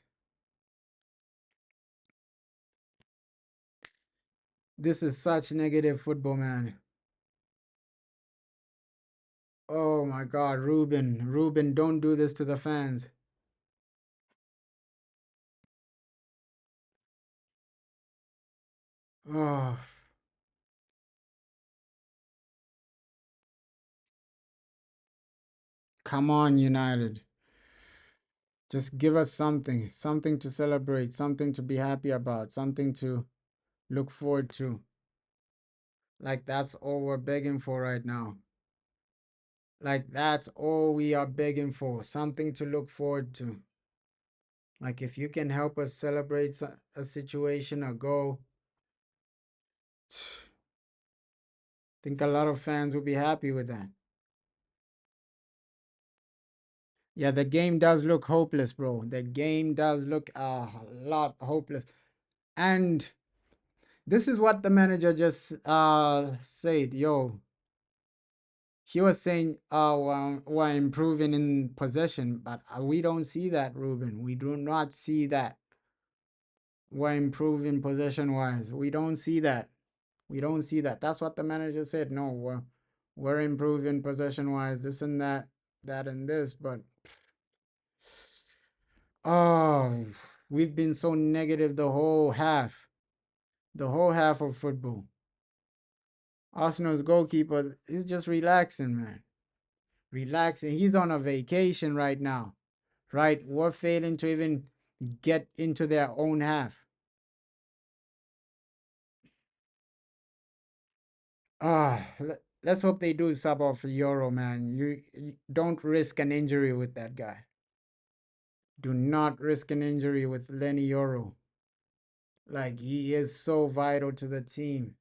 This is such negative football, man. Oh my god, Ruben. Ruben, don't do this to the fans. Oh, come on, United. Just give us something, something to celebrate, something to be happy about, something to look forward to. Like that's all we're begging for right now. Like that's all we are begging for, something to look forward to. Like if you can help us celebrate a situation or go, think a lot of fans will be happy with that. Yeah, the game does look hopeless, bro. The game does look a lot hopeless. And this is what the manager just said. Yo, he was saying, well, we're improving in possession, but we don't see that, Ruben. We do not see that. We're improving possession wise. We don't see that. We don't see that. That's what the manager said. No, we're improving possession wise, this and that, that and this, but oh, we've been so negative the whole half. The whole half of football. Arsenal's goalkeeper is just relaxing, man. Relaxing. He's on a vacation right now. Right? We're failing to even get into their own half. Let's hope they do sub off Euro, man. You don't risk an injury with that guy. Do not risk an injury with Lenny Euro. Like, he is so vital to the team,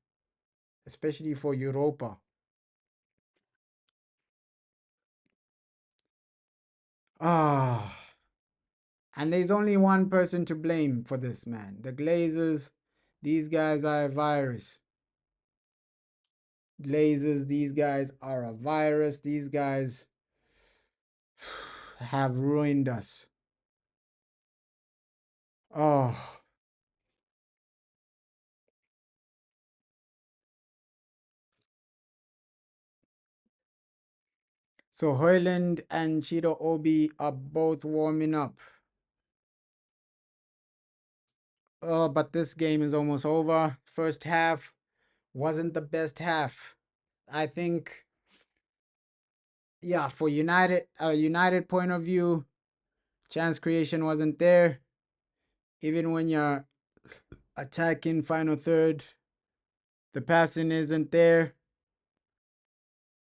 especially for Europa. Ah, and there's only one person to blame for this, man. The Glazers, these guys are a virus. Glazers, these guys are a virus. These guys have ruined us. Oh, so Hojlund and Chido Obi are both warming up. Oh, but this game is almost over. First half wasn't the best half. I think, yeah, for United point of view, chance creation wasn't there. Even when you're attacking final third, the passing isn't there.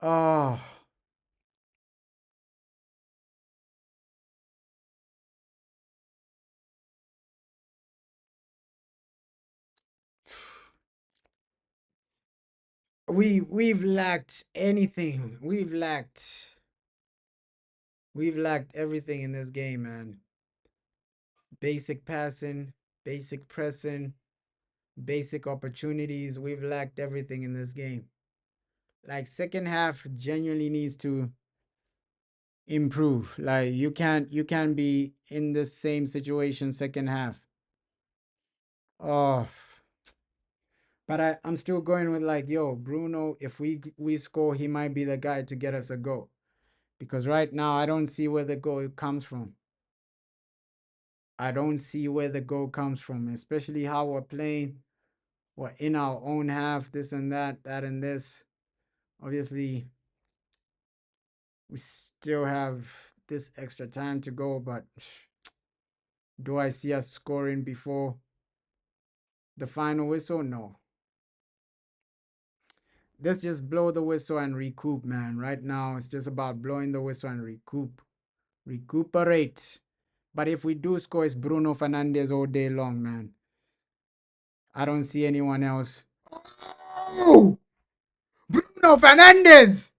Oh, we've lacked anything. We've lacked everything in this game, man. Basic passing, basic pressing, basic opportunities. We've lacked everything in this game. Like, second half genuinely needs to improve. Like, you can't be in the same situation second half. Oh, but I'm still going with, like, yo, Bruno, if we score, he might be the guy to get us a goal. Because right now I don't see where the goal comes from. I don't see where the goal comes from, especially how we're playing. We're in our own half, this and that, that and this. Obviously, we still have this extra time to go, but do I see us scoring before the final whistle? No. Let's just blow the whistle and recoup, man. Right now, it's just about blowing the whistle and recuperate. But if we do score, it's Bruno Fernandes all day long, man. I don't see anyone else. Oh! Bruno Fernandes!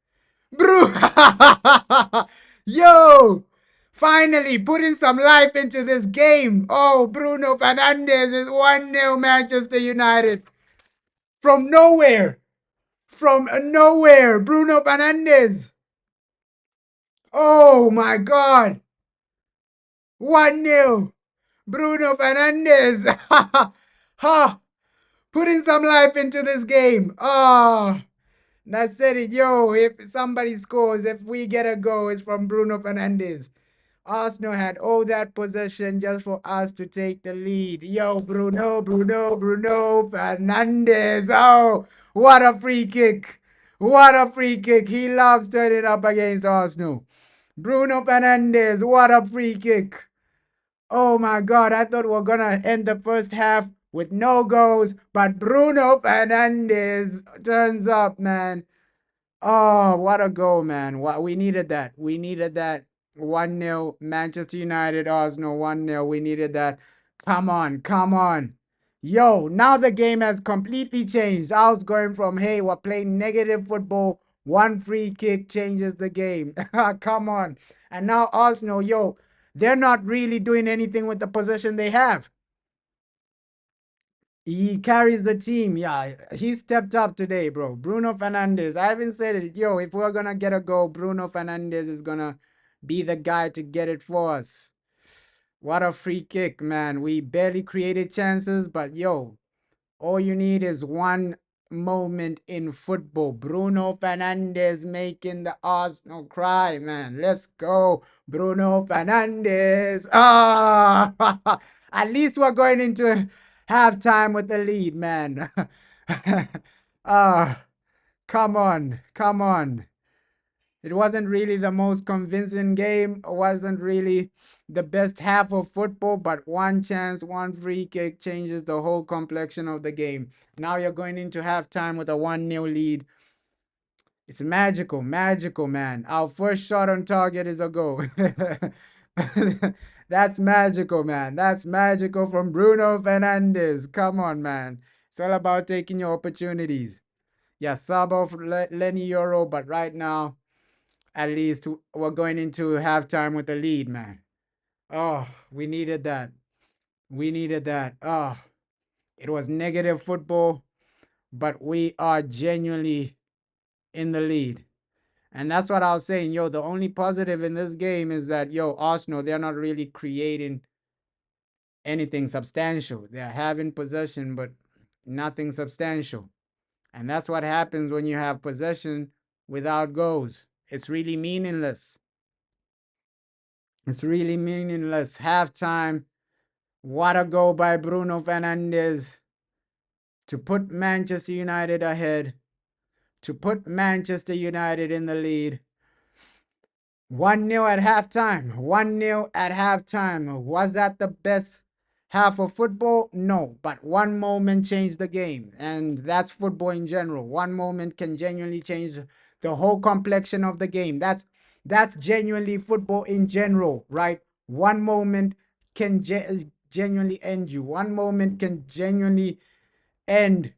Yo! Finally putting some life into this game. Oh, Bruno Fernandes is 1-0 Manchester United. From nowhere. From nowhere. Bruno Fernandes. Oh my God. 1-0. Bruno Fernandes. Ha! Putting some life into this game. Oh. And I said it, yo, if somebody scores, if we get a goal, it's from Bruno Fernandes. Arsenal had all that possession just for us to take the lead. Yo, Bruno Fernandes. Oh, what a free kick. What a free kick. He loves turning up against Arsenal. Bruno Fernandes, what a free kick. Oh my God, I thought we were going to end the first half with no goals, but Bruno Fernandes turns up, man. Oh, what a goal, man. What we needed that. We needed that. 1-0 Manchester United, Arsenal 1-0. We needed that. Come on, come on. Yo, now the game has completely changed. I was going from, hey, we're playing negative football. One free kick changes the game. Come on. And now Arsenal, yo, they're not really doing anything with the possession they have. He carries the team. Yeah, he stepped up today, bro. Bruno Fernandes. I haven't said it. Yo, if we're going to get a goal, Bruno Fernandes is going to be the guy to get it for us. What a free kick, man. We barely created chances, but yo, all you need is one moment in football. Bruno Fernandes making the Arsenal cry, man. Let's go, Bruno Fernandes. Ah, at least we're going into halftime with the lead, man. Ah, come on, come on. It wasn't really the most convincing game. It wasn't really the best half of football, but one chance, one free kick changes the whole complexion of the game. Now you're going into halftime with a 1-0 lead. It's magical, magical, man. Our first shot on target is a goal. That's magical, man. That's magical from Bruno Fernandes. Come on, man. It's all about taking your opportunities. Yeah, sub off Lenny Euro, but right now, at least we're going into halftime with a lead, man. Oh, we needed that. We needed that. Oh, it was negative football, but we are genuinely in the lead. And that's what I was saying. Yo, the only positive in this game is that, yo, Arsenal, they're not really creating anything substantial. They're having possession, but nothing substantial. And that's what happens when you have possession without goals. It's really meaningless. It's really meaningless. Halftime, what a goal by Bruno Fernandes to put Manchester United ahead, to put Manchester United in the lead. 1-0 at halftime. 1-0 at halftime. Was that the best half of football? No, but one moment changed the game, and that's football in general. One moment can genuinely change the whole complexion of the game. That's genuinely football in general, right? One moment can genuinely end you. One moment can genuinely end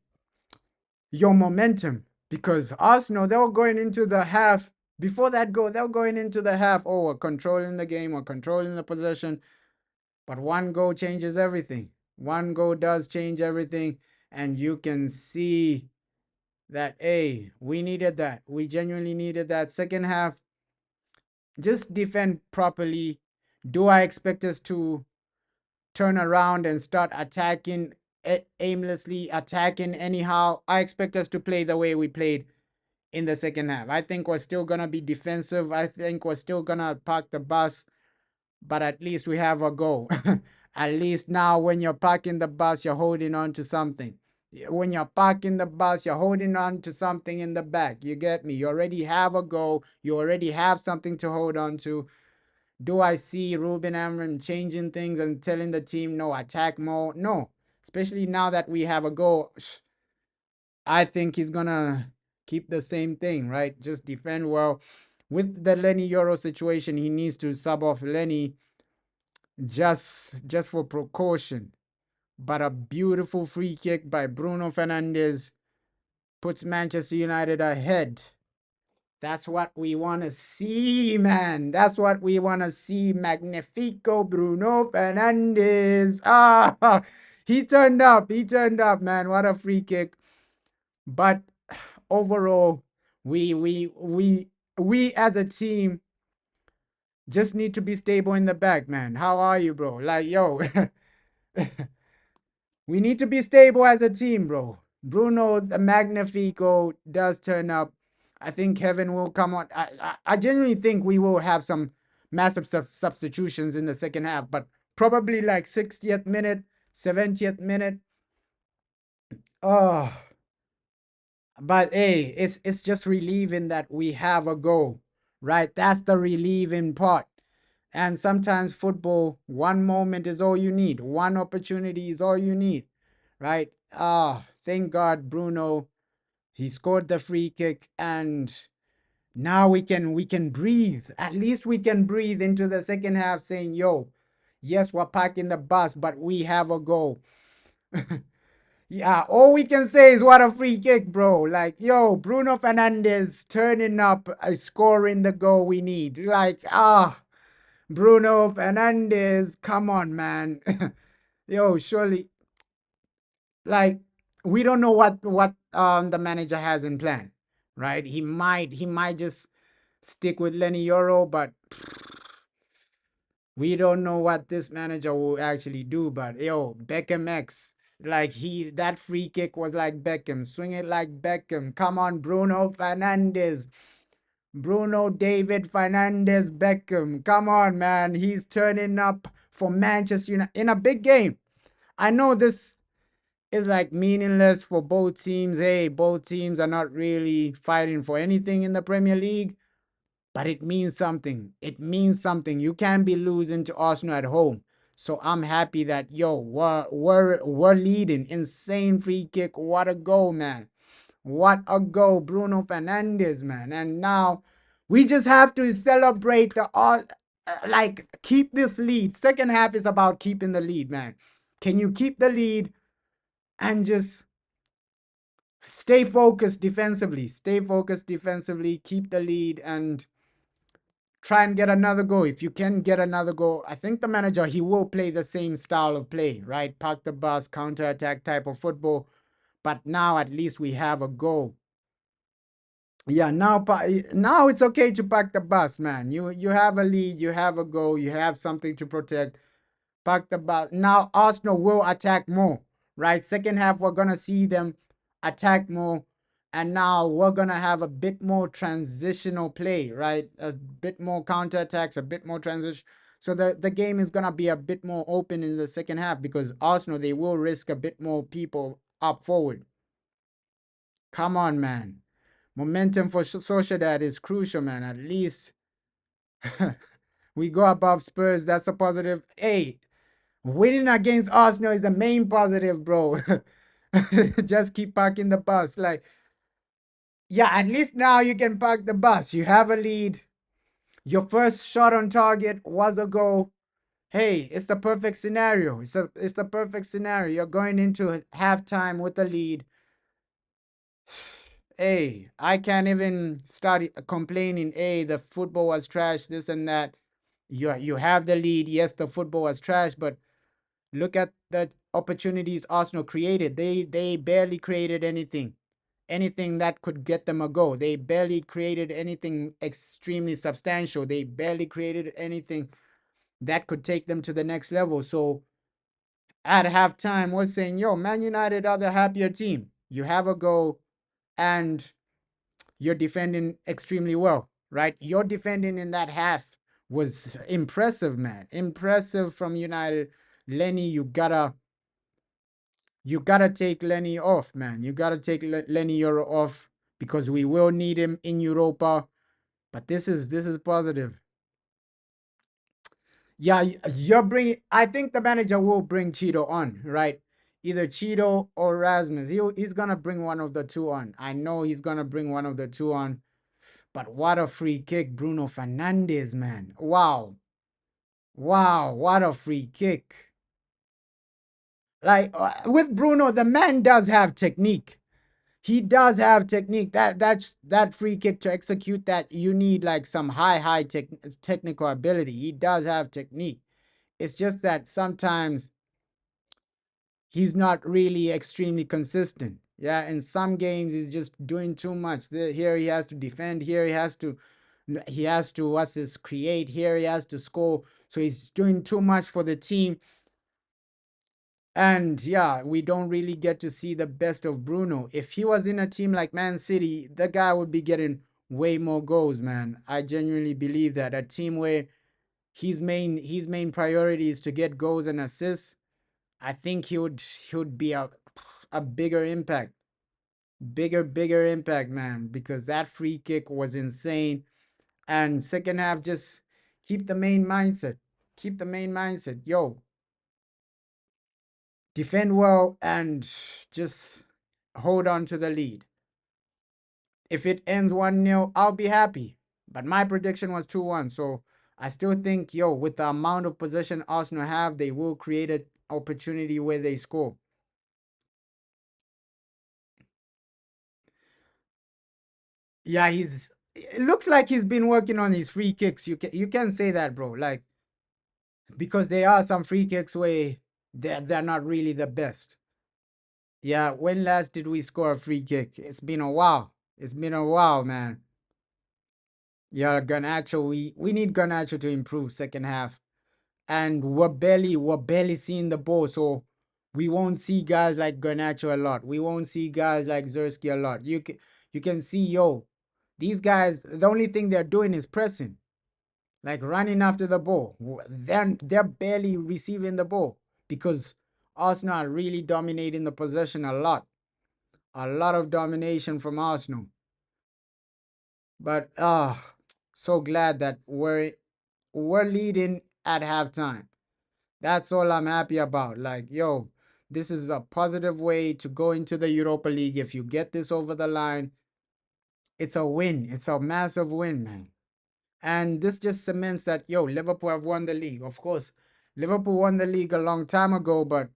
your momentum, because Arsenal, they were going into the half. Before that goal, they were going into the half, oh, we're controlling the game, we're controlling the possession. But one goal changes everything. One goal does change everything. And you can see that, hey, we needed that. We genuinely needed that. Second half, just defend properly. Do I expect us to turn around and start attacking aimlessly, attacking anyhow? I expect us to play the way we played in the second half. I think we're still going to be defensive. I think we're still going to park the bus, but at least we have a goal. At least now, when you're parking the bus, you're holding on to something. When you're parking the bus, you're holding on to something in the back. You get me? You already have a goal. You already have something to hold on to. Do I see Ruben Amorim changing things and telling the team, no, attack more? No. Especially now that we have a goal. I think he's gonna keep the same thing, right? Just defend well. With the Lenny Euro situation, he needs to sub off Lenny just for precaution. But a beautiful free kick by Bruno Fernandes puts Manchester United ahead. That's what we want to see, man. That's what we want to see. Magnifico Bruno Fernandes. Ah, he turned up. He turned up, man. What a free kick. But overall, we as a team just need to be stable in the back, man. How are you, bro? Like, yo, we need to be stable as a team, bro. Bruno, the Magnifico does turn up. I think Kevin will come on. I genuinely think we will have some massive substitutions in the second half, but probably like 60th minute, 70th minute. Oh, but hey, it's just relieving that we have a goal, right? That's the relieving part. And sometimes football, one moment is all you need. One opportunity is all you need, right? Ah, thank God, Bruno. He scored the free kick, and now we can breathe. At least we can breathe into the second half, saying, "Yo, yes, we're parking the bus, but we have a goal." Yeah, all we can say is what a free kick, bro. Like, yo, Bruno Fernandes turning up, scoring the goal we need. Like, Bruno Fernandes, come on, man. Yo, surely, like, we don't know what the manager has in plan, right? He might just stick with Lenny Euro, but we don't know what this manager will actually do. But yo, Beckham X, like that free kick was like Beckham. Swing it like Beckham. Come on, Bruno Fernandes. Bruno David Fernandes Beckham. Come on, man. He's turning up for Manchester United in a big game. I know this is like meaningless for both teams. Hey, both teams are not really fighting for anything in the Premier League. But it means something. It means something. You can't be losing to Arsenal at home. So I'm happy that, yo, we're leading. Insane free kick. What a goal, man. What a goal, Bruno Fernandes, man. And now we just have to celebrate the all, like keep this lead. Second half is about keeping the lead, man. Can you keep the lead and just stay focused defensively? Stay focused defensively, keep the lead and try and get another goal. If you can get another goal, I think the manager, he will play the same style of play, right? Park the bus, counter attack type of football. But now at least we have a goal. Yeah, now it's okay to park the bus, man. You have a lead, you have a goal, you have something to protect. Park the bus. Now Arsenal will attack more, right? Second half we're gonna see them attack more, and now we're gonna have a bit more transitional play, right? A bit more counter attacks, a bit more transition. So the game is gonna be a bit more open in the second half because Arsenal, they will risk a bit more people up forward. Come on, man. Momentum for Sociedad is crucial, man. At least we go above Spurs. That's a positive. Hey, winning against Arsenal is the main positive, bro. Just keep parking the bus. Like, yeah, at least now you can park the bus. You have a lead. Your first shot on target was a goal. Hey, it's the perfect scenario. It's the perfect scenario. You're going into halftime with a lead. Hey, I can't even start complaining. Hey, the football was trash, this and that. You have the lead. Yes, the football was trash, but look at the opportunities Arsenal created. They barely created anything that could get them a goal. They barely created anything extremely substantial. They barely created anything that could take them to the next level. So at halftime, we're saying, yo, Man United are the happier team. You have a goal and you're defending extremely well, right? Your defending in that half was impressive, man. Impressive from United. Lenny, you gotta take Lenny off, man. You gotta take Lenny Euro off because we will need him in Europa. But this is positive. Yeah, you're bringing. I think the manager will bring Cheeto on, right? Either Cheeto or Rasmus. He's gonna bring one of the two on. I know he's gonna bring one of the two on. But what a free kick, Bruno Fernandes, man. Wow. Wow, what a free kick. Like with Bruno, the man does have technique. He does have technique. That free kick to execute that, you need like some high technical ability. He does have technique. It's just that sometimes he's not really extremely consistent. Yeah, in some games he's just doing too much. Here he has to defend. Here he has to what's this create. Here he has to score. So he's doing too much for the team. And yeah, we don't really get to see the best of Bruno. If he was in a team like Man City, the guy would be getting way more goals, man. I genuinely believe that a team where his main priority is to get goals and assists, I think he would be a bigger impact. Bigger impact, man, because that free kick was insane. And second half, just keep the main mindset. Keep the main mindset. Yo, defend well and just hold on to the lead. If it ends 1-0, I'll be happy. But my prediction was 2-1. So I still think, yo, with the amount of possession Arsenal have, they will create an opportunity where they score. Yeah, it looks like he's been working on his free kicks. You can say that, bro. Like, because there are some free kicks where they're not really the best. Yeah, when last did we score a free kick? It's been a while. It's been a while, man. Yeah, Garnacho, we need Garnacho to improve second half. And we're barely seeing the ball, so we won't see guys like Garnacho a lot. We won't see guys like Zersky a lot. You can see, yo, these guys, the only thing they're doing is pressing, like running after the ball. They're barely receiving the ball because Arsenal are really dominating the possession a lot. A lot of domination from Arsenal. But so glad that we're leading at halftime. That's all I'm happy about. Like, yo, This is a positive way to go into the Europa League. If you get this over the line, it's a win. It's a massive win, man. And this just cements that, yo, Liverpool have won the league. Of course, Liverpool won the league a long time ago, but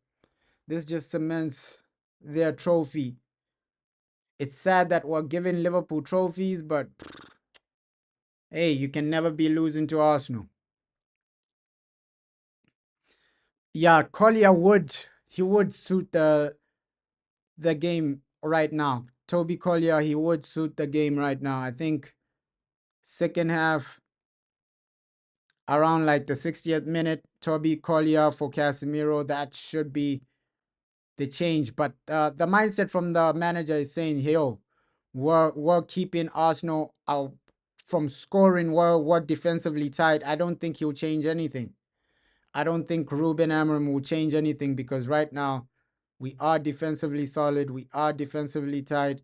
this just cements their trophy. It's sad that we're giving Liverpool trophies, but hey, you can never be losing to Arsenal. Yeah, Collier would suit the game right now. Toby Collier, he would suit the game right now. I think second half, around like the 60th minute, Toby Collier for Casemiro, that should be the change. But the mindset from the manager is saying, hey, yo, we're keeping Arsenal out from scoring. We're defensively tight. I don't think he'll change anything. I don't think Ruben Amorim will change anything because right now we are defensively solid. We are defensively tight.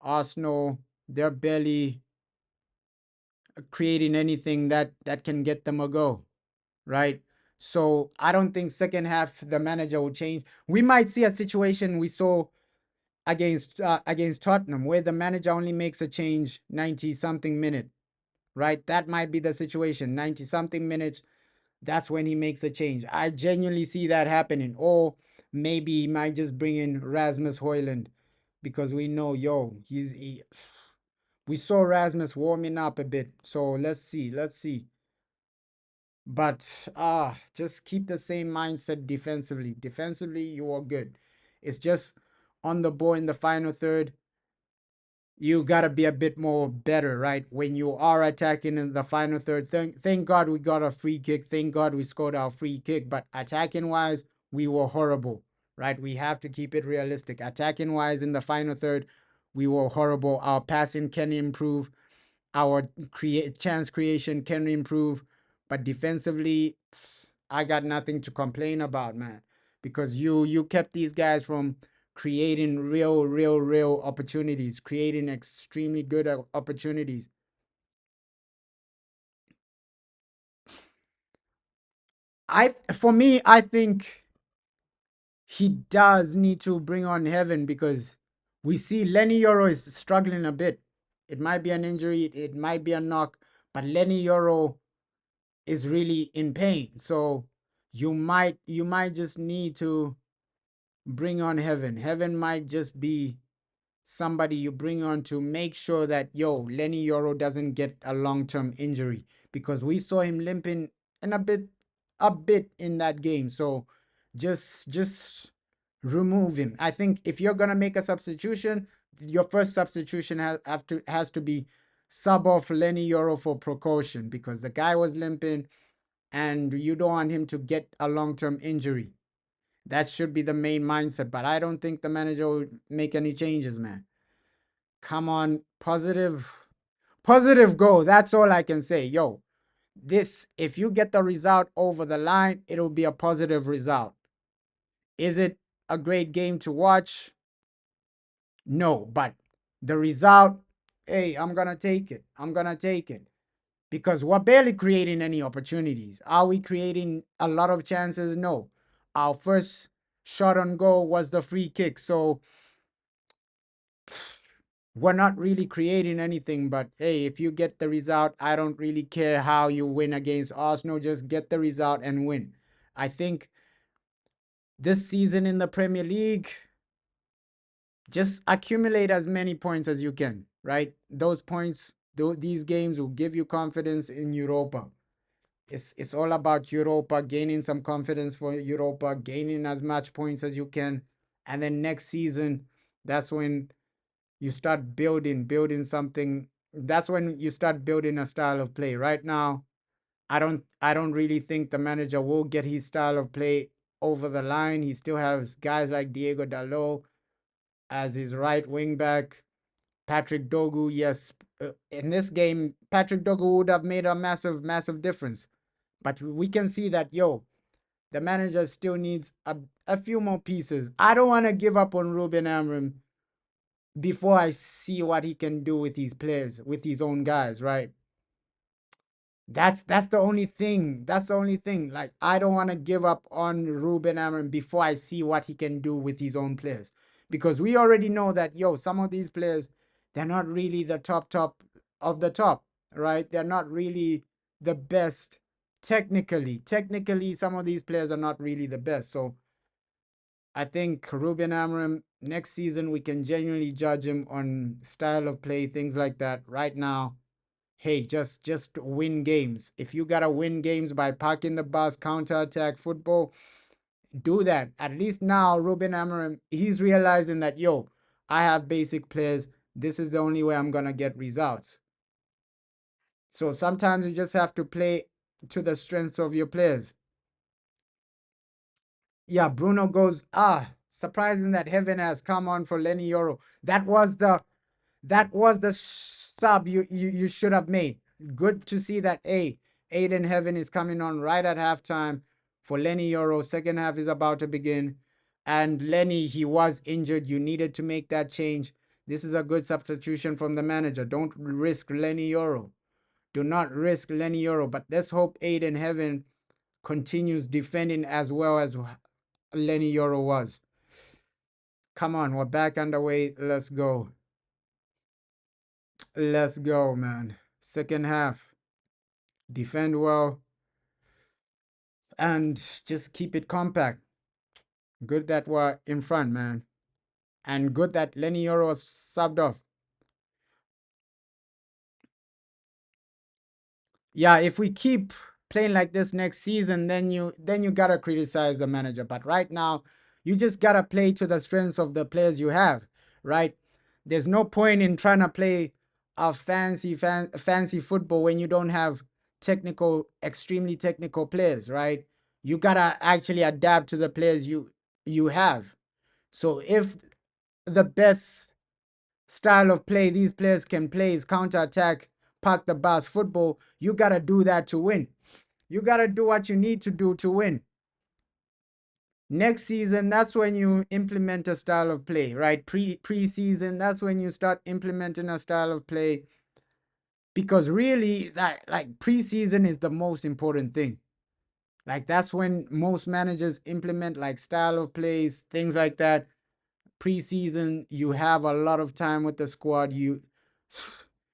Arsenal, they're barely creating anything that can get them a go, right? So I don't think second half the manager will change. We might see a situation we saw against Tottenham where the manager only makes a change 90 something minute, right? That might be the situation. 90 something minutes, that's when he makes a change. I genuinely see that happening. Or maybe he might just bring in Rasmus Hojlund because we know, yo, we saw Rasmus warming up a bit. So let's see. Let's see. But just keep the same mindset defensively. Defensively, you are good. It's just on the ball in the final third, you gotta be a bit more better, right? When you are attacking in the final third. Thank God we got a free kick. Thank God we scored our free kick. But attacking wise, we were horrible, right? We have to keep it realistic. Attacking wise in the final third, we were horrible. Our passing can improve. Our chance creation can improve. But defensively, I got nothing to complain about, man. Because you kept these guys from creating real opportunities, creating extremely good opportunities. For me, I think he does need to bring on Heaven because we see Lenny Euro is struggling a bit. It might be an injury, it might be a knock, but Lenny Euro is really in pain. So you might just need to bring on Heaven. Heaven might just be somebody you bring on to make sure that Lenny Yoro doesn't get a long-term injury because we saw him limping in a bit in that game. So just remove him. I think if you're gonna make a substitution, your first substitution has to be sub off Lenny Yoro for precaution because the guy was limping and you don't want him to get a long-term injury. That should be the main mindset, but I don't think the manager will make any changes, man. Come on, positive goal. That's all I can say. Yo, if you get the result over the line, it'll be a positive result. Is it a great game to watch? No, but the result, hey, I'm gonna take it. I'm gonna take it. Because we're barely creating any opportunities. Are we creating a lot of chances? No. Our first shot on goal was the free kick. So we're not really creating anything, but hey, if you get the result, I don't really care how you win against Arsenal. Just get the result and win. I think this season in the Premier League, just accumulate as many points as you can, right? Those points, these games will give you confidence in Europa. It's all about Europa, gaining some confidence for Europa, gaining as much points as you can. And then next season, that's when you start building something. That's when you start building a style of play. Right now, I don't really think the manager will get his style of play over the line. He still has guys like Diego Dalot as his right wing back. Patrick Dogu, yes, in this game, Patrick Dogu would have made a massive difference. But we can see that the manager still needs a few more pieces. I don't want to give up on Ruben Amorim before I see what he can do with his players, with his own guys, right? That's the only thing. That's the only thing. Like I don't want to give up on Ruben Amorim before I see what he can do with his own players, because we already know that some of these players, they're not really the top of the top, right? They're not really the best technically. Technically, some of these players are not really the best. So I think Ruben Amorim next season we can genuinely judge him on style of play, things like that. Right now, hey, just win games. If you gotta win games by parking the bus, counterattack football, do that. At least now, Ruben Amorim, he's realizing that I have basic players. This is the only way I'm gonna get results. So sometimes you just have to play to the strengths of your players. Yeah, Bruno goes, surprising that heaven has come on for Lenny Yoro. That was the sub you should have made. Good to see that Aiden Heaven is coming on right at halftime for Lenny Euro. Second half is about to begin. And Lenny, he was injured. You needed to make that change. This is a good substitution from the manager. Don't risk Lenny Euro. Do not risk Lenny Euro. But let's hope Aiden Heaven continues defending as well as Lenny Euro was. Come on, we're back underway. Let's go. Let's go, man. Second half. Defend well and just keep it compact. Good that we're in front, man. And good that Lenny Euro was subbed off. Yeah, if we keep playing like this next season, then you gotta criticize the manager. But right now, you just gotta play to the strengths of the players you have, right? There's no point in trying to play a fancy football when you don't have extremely technical players, right? You gotta actually adapt to the players you have. So if the best style of play these players can play is counter-attack, park the bus football, you got to do that to win. You got to do what you need to do to win. Next season, that's when you implement a style of play, right? Pre-season, that's when you start implementing a style of play, because really that like pre-season is the most important thing. Like that's when most managers implement like style of plays, things like that. Preseason, you have a lot of time with the squad. You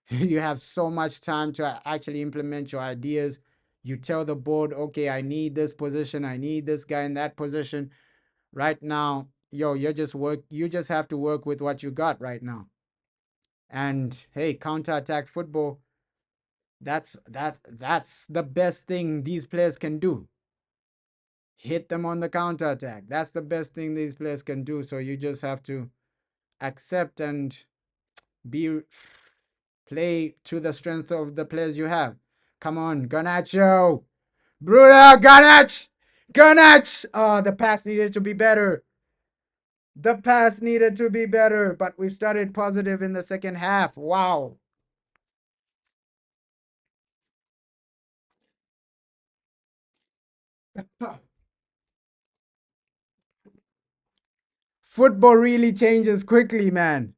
have so much time to actually implement your ideas. You tell the board, okay, I need this position, I need this guy in that position. Right now, you just have to work with what you got right now. And hey, counter-attack football, that's the best thing these players can do. Hit them on the counter-attack. That's the best thing these players can do. So you just have to accept and be play to the strength of the players you have. Come on, Garnacho, Bruno, Garnacho. Oh, the pass needed to be better. The pass needed to be better, but we've started positive in the second half. Wow. Football really changes quickly, man.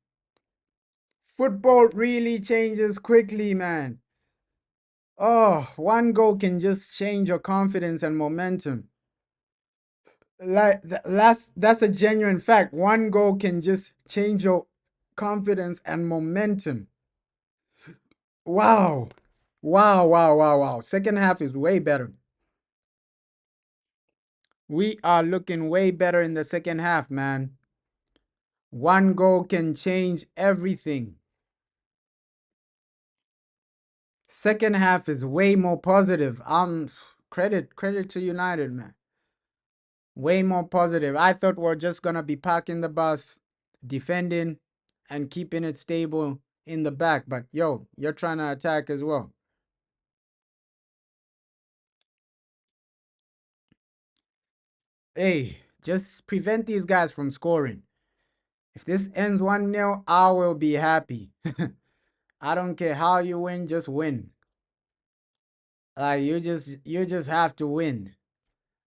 Football really changes quickly, man. Oh, one goal can just change your confidence and momentum. Like that's a genuine fact. One goal can just change your confidence and momentum. Wow. Wow. Second half is way better. We are looking way better in the second half, man. One goal can change everything. Second half is way more positive. Credit to United, man. Way more positive. I thought we're just gonna be parking the bus, defending, and keeping it stable in the back. But you're trying to attack as well. Hey, just prevent these guys from scoring. If this ends 1-0, I will be happy. I don't care how you win, just win. Like you just have to win.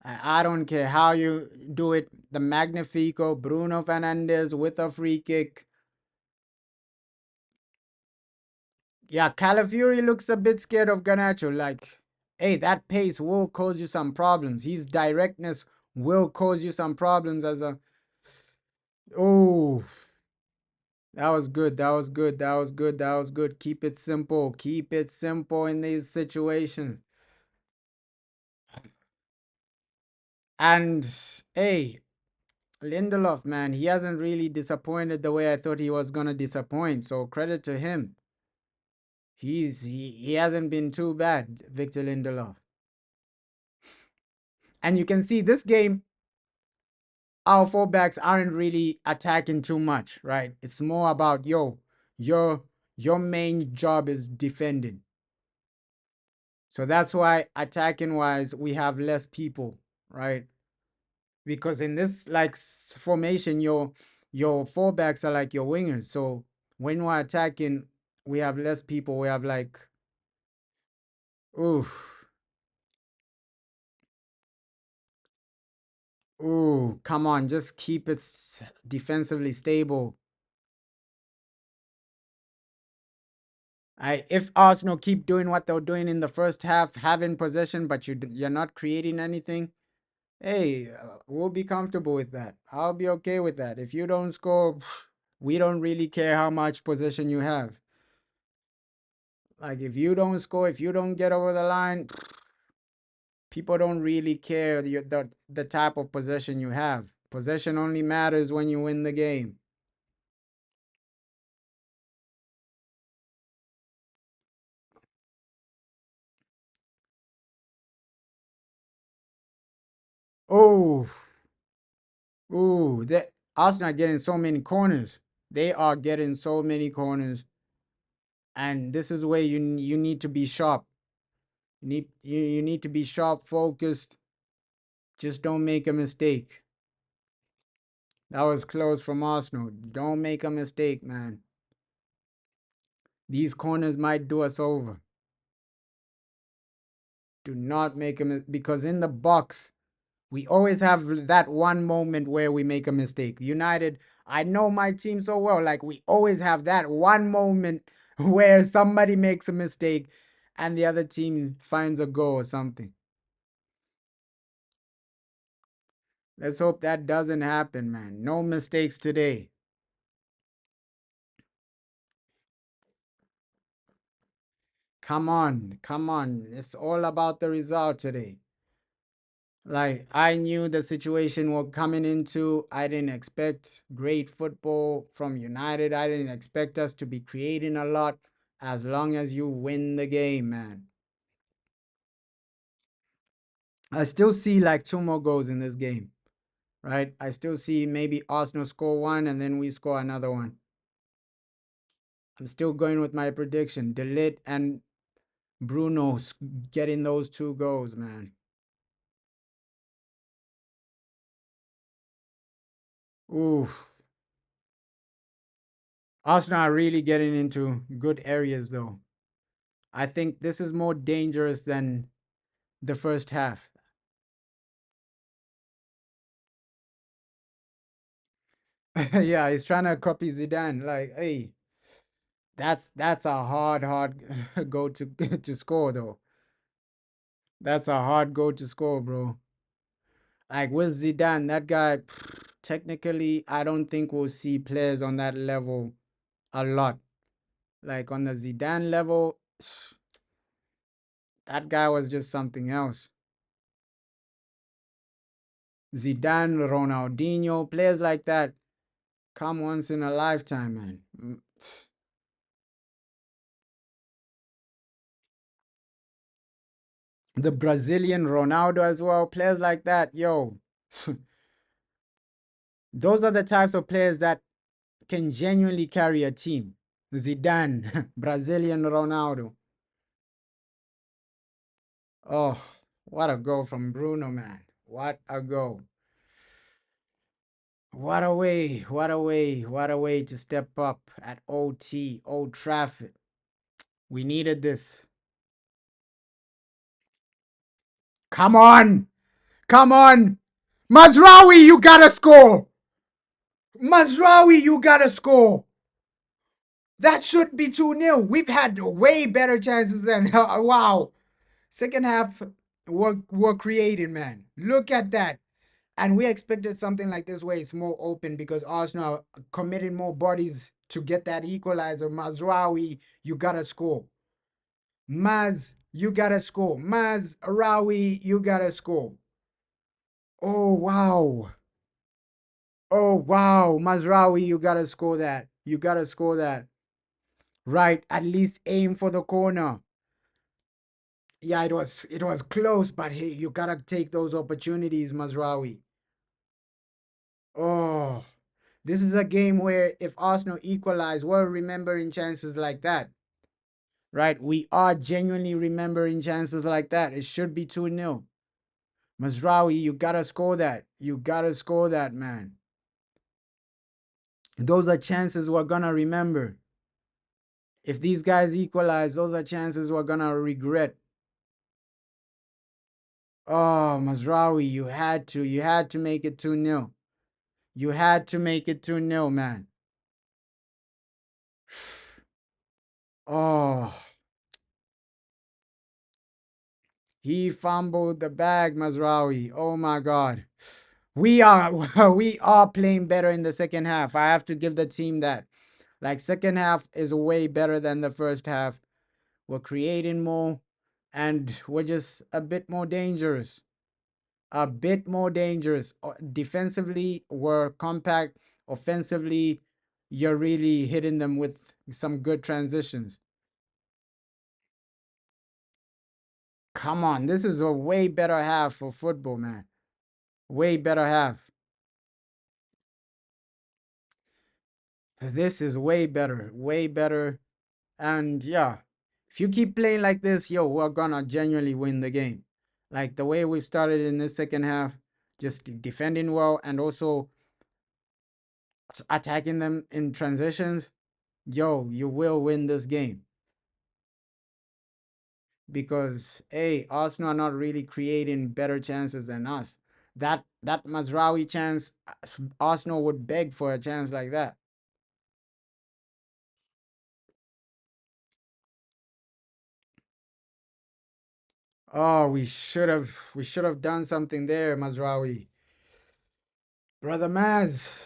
I don't care how you do it. The Magnifico, Bruno Fernandez with a free kick. Yeah, Calafiori looks a bit scared of Garnacho. Like hey, that pace will cause you some problems. His directness will cause you some problems as a. Oh, that was good. That was good. That was good. That was good. Keep it simple. Keep it simple in these situations. And hey, Lindelof, man, he hasn't really disappointed the way I thought he was gonna disappoint. So credit to him. He hasn't been too bad, Victor Lindelof. And you can see this game, our fullbacks aren't really attacking too much, right? It's more about your your main job is defending. So that's why attacking wise we have less people, right? Because in this like formation, your fullbacks are like your wingers. So when we're attacking, we have less people. We have like, ooh, ooh, come on, just keep it defensively stable. If Arsenal keep doing what they're doing in the first half, having possession, but you're not creating anything, hey, we'll be comfortable with that. I'll be okay with that. If you don't score, we don't really care how much possession you have. Like if you don't score, if you don't get over the line, people don't really care the type of possession you have. Possession only matters when you win the game. Oh, ooh, Arsenal are getting so many corners. They are getting so many corners, and this is where you need to be sharp. You need to be sharp, focused. Just don't make a mistake. That was close from Arsenal. Don't make a mistake, man. These corners might do us over. Do not make a mistake because in the box we always have that one moment where we make a mistake. United, I know my team so well. Like we always have that one moment where somebody makes a mistake and the other team finds a goal or something. Let's hope that doesn't happen, man. No mistakes today. Come on, come on. It's all about the result today. Like I knew the situation we're coming into. I didn't expect great football from United. I didn't expect us to be creating a lot as long as you win the game, man. I still see like two more goals in this game, right? I still see maybe Arsenal score one and then we score another one. I'm still going with my prediction. De Ligt and Bruno getting those two goals, man. Ooh. Arsenal are really getting into good areas though. I think this is more dangerous than the first half. Yeah, he's trying to copy Zidane. Like, hey, that's a hard goal to to score though. That's a hard goal to score, bro. Like with Zidane, that guy, technically, I don't think we'll see players on that level a lot. Like on the Zidane level, that guy was just something else. Zidane, Ronaldinho, players like that come once in a lifetime, man. The Brazilian Ronaldo as well, players like that, yo. Those are the types of players that can genuinely carry a team. Zidane, Brazilian Ronaldo. Oh, what a goal from Bruno, man. What a goal. What a way, what a way, what a way to step up at OT, Old Trafford. We needed this. Come on! Come on! Mazraoui, you gotta score! Mazraoui, you gotta score! That should be 2-0. We've had way better chances than wow. Second half, we're creating, man. Look at that. And we expected something like this where it's more open because Arsenal committed more bodies to get that equalizer. Mazraoui, you gotta score. Maz, you gotta score. Rawi, you gotta score. Oh wow. Oh wow. Mazraoui, you gotta score that. You gotta score that. Right. At least aim for the corner. Yeah, it was close, but hey, you gotta take those opportunities, Mazraoui. Oh, this is a game where if Arsenal equalize, we're remembering chances like that, right? We are genuinely remembering chances like that. It should be 2-0. Mazraoui, you gotta score that. You gotta score that, man. Those are chances we're gonna remember. If these guys equalize, those are chances we're gonna regret. Oh, Mazraoui, you had to make it 2-0. You had to make it 2-0, man. Oh, he fumbled the bag, Mazraoui. Oh my God. We are we are playing better in the second half. I have to give the team that. Like second half is way better than the first half. We're creating more and we're just a bit more dangerous. A bit more dangerous. Defensively, we're compact. Offensively, you're really hitting them with some good transitions. Come on, this is a way better half for football, man. Way better half. This is way better, way better. And yeah, if you keep playing like this, yo, we're gonna genuinely win the game. Like the way we started in this second half, just defending well and also attacking them in transitions, yo, you will win this game. Because hey, Arsenal are not really creating better chances than us. That Mazraoui chance, Arsenal would beg for a chance like that. Oh, we should have done something there, Mazraoui. Brother Maz,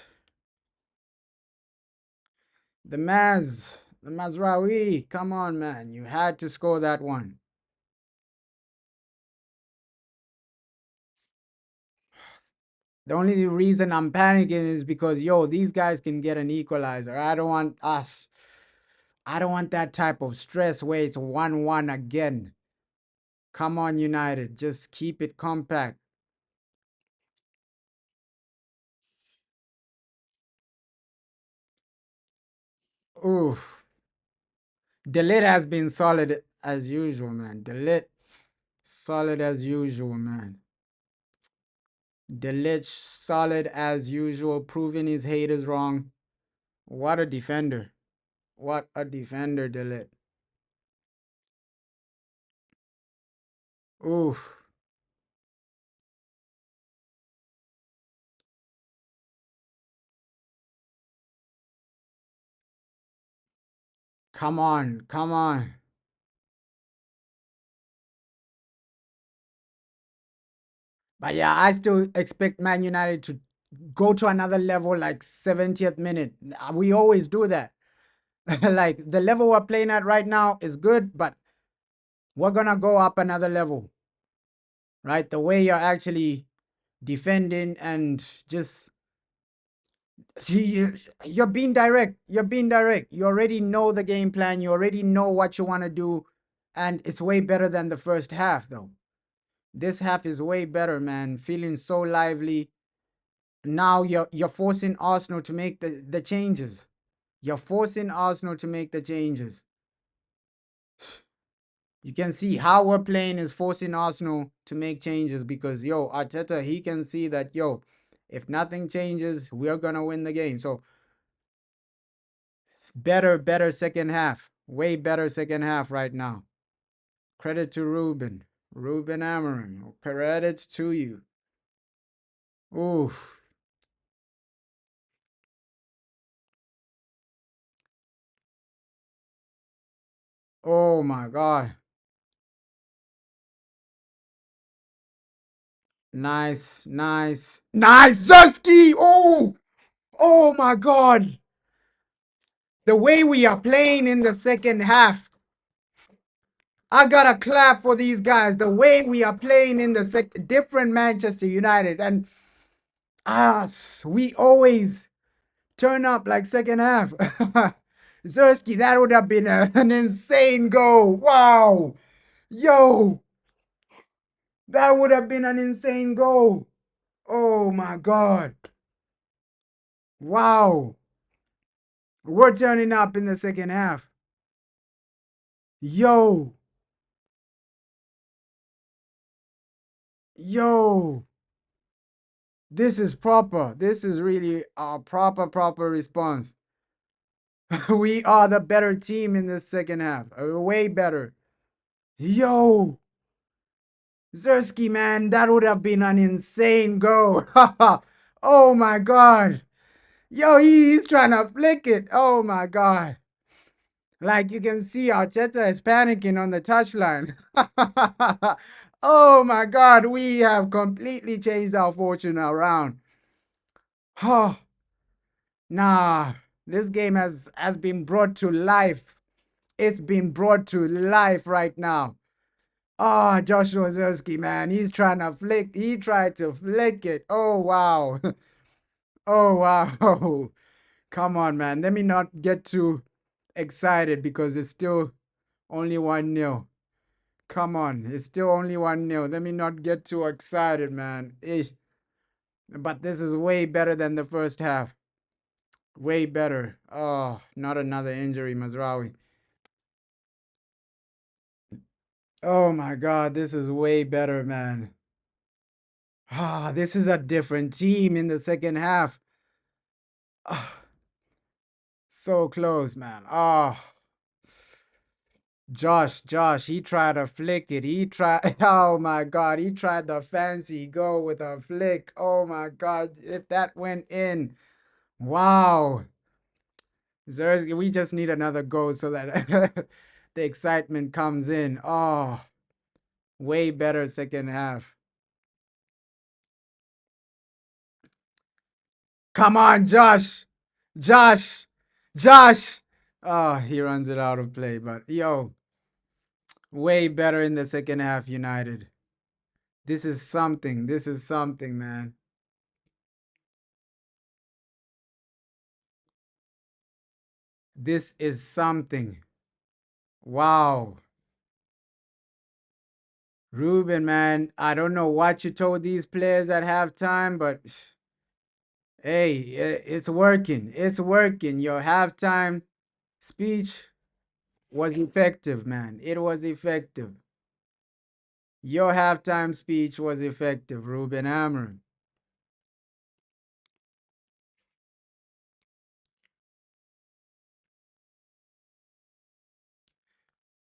the Mazraoui. Come on, man. You had to score that one. The only reason I'm panicking is because yo, these guys can get an equalizer. I don't want us. I don't want that type of stress where it's 1-1 again. Come on, United. Just keep it compact. Oof. Delit has been solid as usual, man. Delit, solid as usual, man. Delit, solid as usual, proving his haters wrong. What a defender. What a defender, Delit. Oof. Come on, come on. But yeah, I still expect Man United to go to another level like 70th minute. We always do that. Like the level we're playing at right now is good, but we're gonna go up another level, right? The way you're actually defending and just you're being direct. You're being direct. You already know the game plan. You already know what you want to do, and it's way better than the first half, though. This half is way better, man. Feeling so lively. Now you're forcing Arsenal to make the changes. You're forcing Arsenal to make the changes. You can see how we're playing is forcing Arsenal to make changes because yo, Arteta, he can see that yo, if nothing changes, we're gonna win the game. So better second half. Way better second half right now. Credit to Ruben. Ruben Amorim. Credits to you. Oof. Oh my God. Nice, nice, nice, Zerski! Oh, oh my God! The way we are playing in the second half, I gotta clap for these guys. The way we are playing in the different Manchester United, and us, we always turn up like second half. Zerski, that would have been an insane goal. Wow, yo, that would have been an insane goal. Oh my God. Wow. We're turning up in the second half. Yo. Yo. This is proper. This is really a proper response. We are the better team in the second half. Way better. Yo. Zerski, man, that would have been an insane goal. Oh my God. Yo, he's trying to flick it. Oh my God. Like you can see, Arteta is panicking on the touchline. Oh my God, we have completely changed our fortune around. Oh, nah, this game has been brought to life. It's been brought to life right now. Ah, Joshua Zerski, man, he's trying to flick. He tried to flick it. Oh wow. Oh wow. Come on, man. Let me not get too excited because it's still only 1-0. Come on, it's still only 1-0. Let me not get too excited, man. But this is way better than the first half. Way better. Oh, not another injury, Mazraoui. Oh my God, this is way better, man. Ah, this is a different team in the second half. Ah, so close, man. Ah, Josh, he tried to flick it. He tried, oh my God, he tried the fancy go with a flick. Oh my God, if that went in, wow. Zersky, we just need another goal so that the excitement comes in. Oh, way better second half. Come on, Josh. Josh. Josh. Oh, he runs it out of play. But yo, way better in the second half, United. This is something. This is something, man. This is something. Wow. Ruben, man, I don't know what you told these players at halftime, but hey, it's working. It's working. Your halftime speech was effective, man. It was effective. Your halftime speech was effective, Ruben Amorim.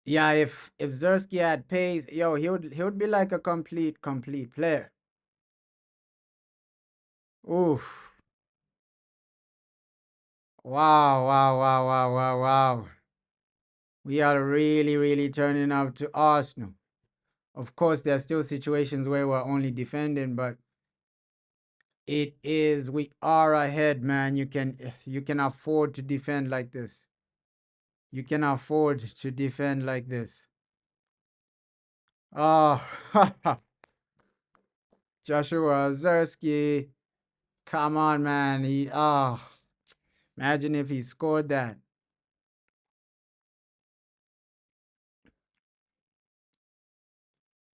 Yeah, if Zersky had pace, yo, he would be like a complete player. Oof. Wow. We are really turning up to Arsenal. Of course, there are still situations where we're only defending, but we are ahead, man. You can afford to defend like this. You can afford to defend like this. Oh, Joshua Zersky. Come on, man. Imagine if he scored that.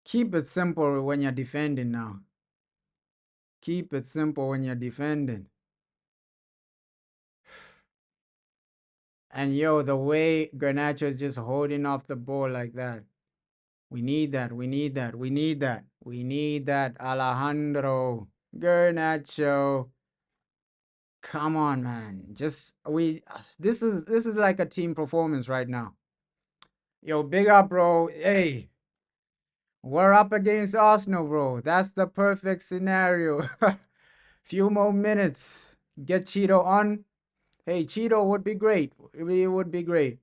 Keep it simple when you're defending now. Keep it simple when you're defending. And yo, the way Garnacho is just holding off the ball like that. We need that. We need that. We need that. We need that. Alejandro Garnacho. Come on, man. This is like a team performance right now. Yo, big up, bro. Hey, we're up against Arsenal, bro. That's the perfect scenario. Few more minutes. Get Cheeto on. Hey, Cheeto would be great. It would be great.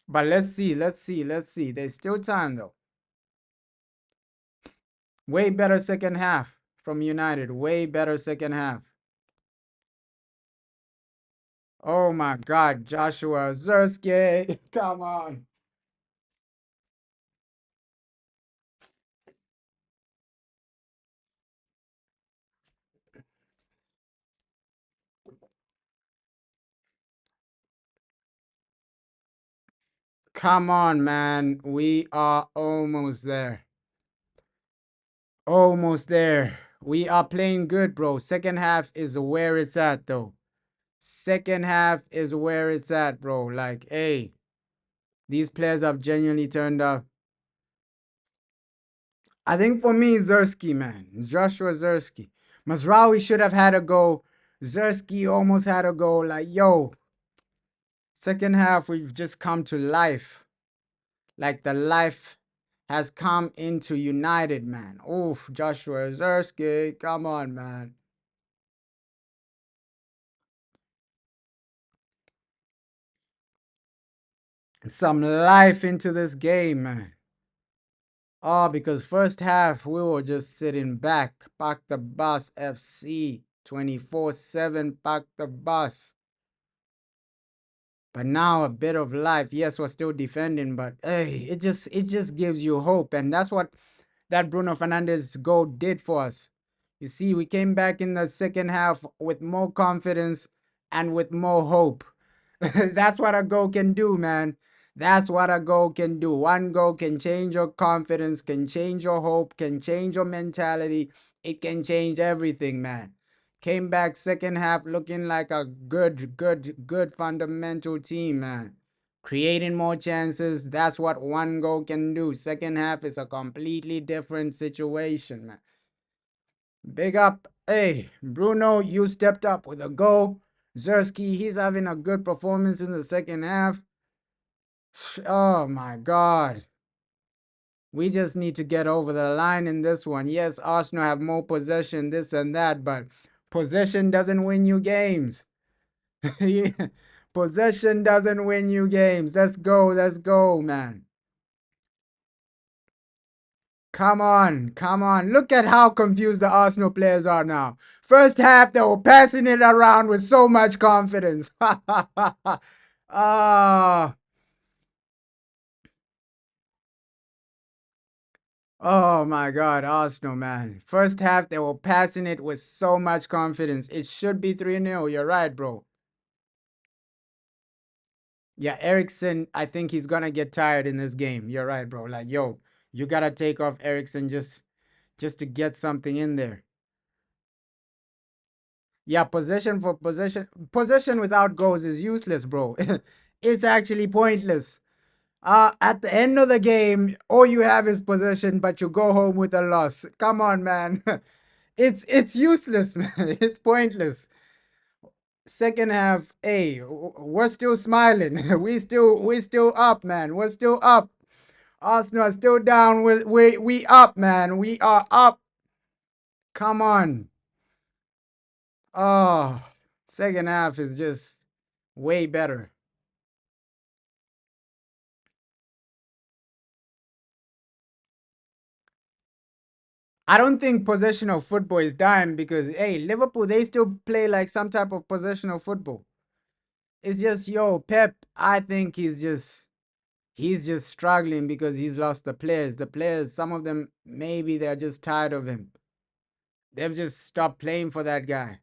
But let's see. There's still time though. Way better second half from United. Way better second half. Oh my God, Joshua Zerski. Come on. Come on, man. We are almost there. Almost there. We are playing good, bro. Second half is where it's at, though. Second half is where it's at, bro. Like, hey, these players have genuinely turned up. I think for me, Zersky, man. Joshua Zersky. Mazraoui should have had a go. Zersky almost had a go. Like, yo, second half, we've just come to life. Like, the life has come into United, man. Oof, Joshua Zersky. Come on, man. Some life into this game, man. Oh, because first half we were just sitting back. Park the bus, FC. 24/7, park the bus. But now a bit of life. Yes, we're still defending, but hey, it just gives you hope. And that's what that Bruno Fernandes goal did for us. You see, we came back in the second half with more confidence and with more hope. That's what a goal can do, man. That's what a goal can do. One goal can change your confidence, can change your hope, can change your mentality. It can change everything, man. Came back second half looking like a good fundamental team, man. Creating more chances. That's what one goal can do. Second half is a completely different situation, man. Big up. Hey, Bruno, you stepped up with a goal. Zersky, he's having a good performance in the second half. Oh my God. We just need to get over the line in this one. Yes, Arsenal have more possession, this and that, but possession doesn't win you games. Yeah. Possession doesn't win you games. Let's go, man. Come on. Look at how confused the Arsenal players are now. First half, they were passing it around with so much confidence. Ah, oh my God, Arsenal, man. First half, they were passing it with so much confidence. It should be 3-0. You're right, bro. Yeah, Ericsson, I think he's gonna get tired in this game. You're right, bro. Like, yo, you gotta take off Ericsson just to get something in there. Yeah, possession for possession without goals is useless, bro. It's actually pointless. At the end of the game, all you have is possession, but you go home with a loss. Come on, man. It's useless, man. It's pointless. Second half, hey, we're still smiling. We still up, man. We're still up. Arsenal are still down. We up, man. We are up. Come on. Oh, second half is just way better. I don't think possession of football is dying because hey, Liverpool they still play like some type of possession of football. It's just yo, Pep, I think he's just struggling because he's lost the players. The players, some of them maybe they're just tired of him. They've just stopped playing for that guy.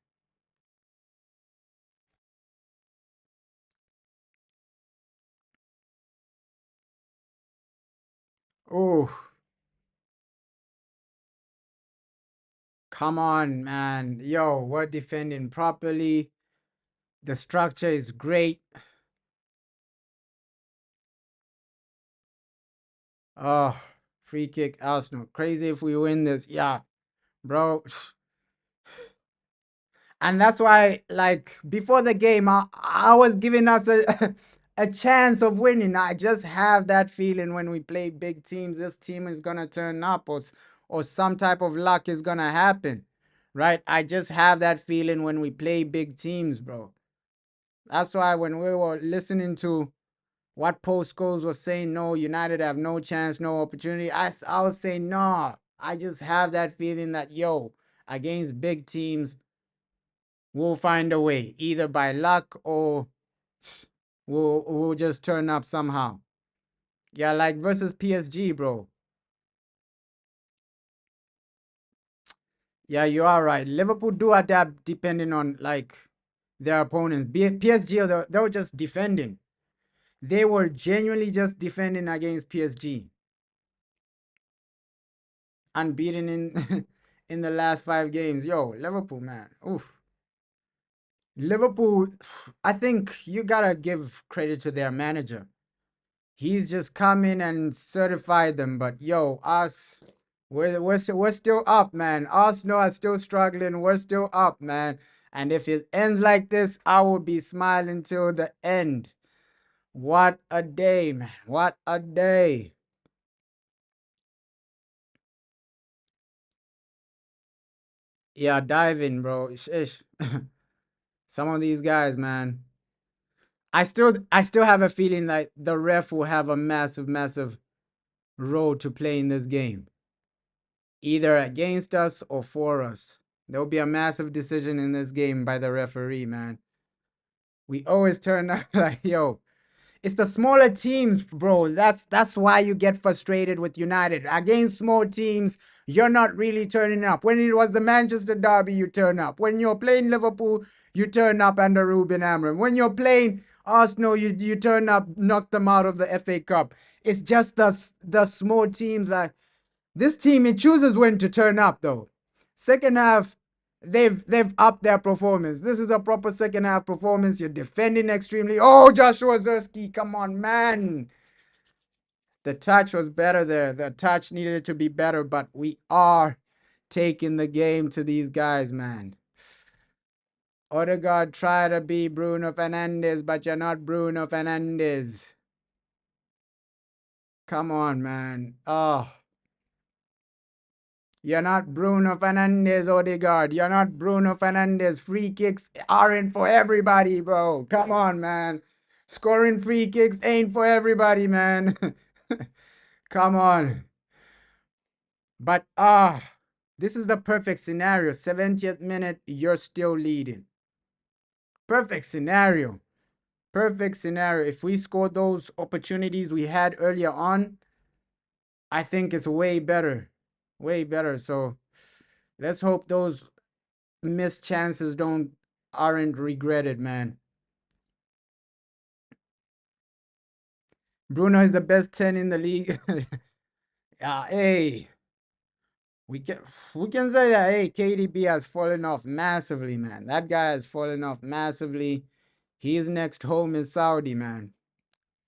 Oh, come on, man. Yo, we're defending properly. The structure is great. Oh, free kick, Arsenal. Crazy if we win this. Yeah, bro. And that's why, like, before the game, I was giving us a chance of winning. I just have that feeling when we play big teams, this team is going to turn up or some type of luck is going to happen, right? I just have that feeling when we play big teams, bro. That's why when we were listening to what Post Scholes was saying, no, United have no chance, no opportunity, I was saying, no, I just have that feeling that yo, against big teams, we'll find a way, either by luck or we'll just turn up somehow. Yeah, like versus PSG, bro. Yeah, you are right. Liverpool do adapt depending on like their opponents. PSG, they were just defending. They were genuinely just defending against PSG, unbeaten in in the last 5 games. Yo, Liverpool, man. Oof. Liverpool, I think you gotta give credit to their manager. He's just come in and certified them. But yo, us, we're still up, man. Arsenal are still struggling. We're still up, man. And if it ends like this, I will be smiling till the end. What a day, man. What a day. Yeah, dive in, bro. Ish. Some of these guys, man. I still have a feeling like the ref will have a massive role to play in this game, either against us or for us. There'll be a massive decision in this game by the referee, man. We always turn out like, yo, it's the smaller teams, bro. That's why you get frustrated with United. Against small teams, you're not really turning up. When it was the Manchester Derby, you turn up. When you're playing Liverpool, you turn up under Ruben Amorim. When you're playing Arsenal, you turn up, knock them out of the FA Cup. It's just the small teams like this team. It chooses when to turn up though. Second half, they've upped their performance. This is a proper second half performance. You're defending extremely. Oh, Joshua Zerski, come on, man. The touch was better there. The touch needed to be better, but we are taking the game to these guys, man. Odegaard try to be Bruno Fernandes, but you're not Bruno Fernandes. Come on, man. Oh. You're not Bruno Fernandes, Odegaard. You're not Bruno Fernandes. Free kicks aren't for everybody, bro. Come on, man. Scoring free kicks ain't for everybody, man. Come on. But this is the perfect scenario. 70th minute, you're still leading. Perfect scenario. Perfect scenario. If we score those opportunities we had earlier on, I think it's way better. Way better. So let's hope those missed chances aren't regretted, man. Bruno is the best 10 in the league. Yeah, hey, we can we can say that hey, KDB has fallen off massively, man. That guy has fallen off massively. His next home is Saudi, man.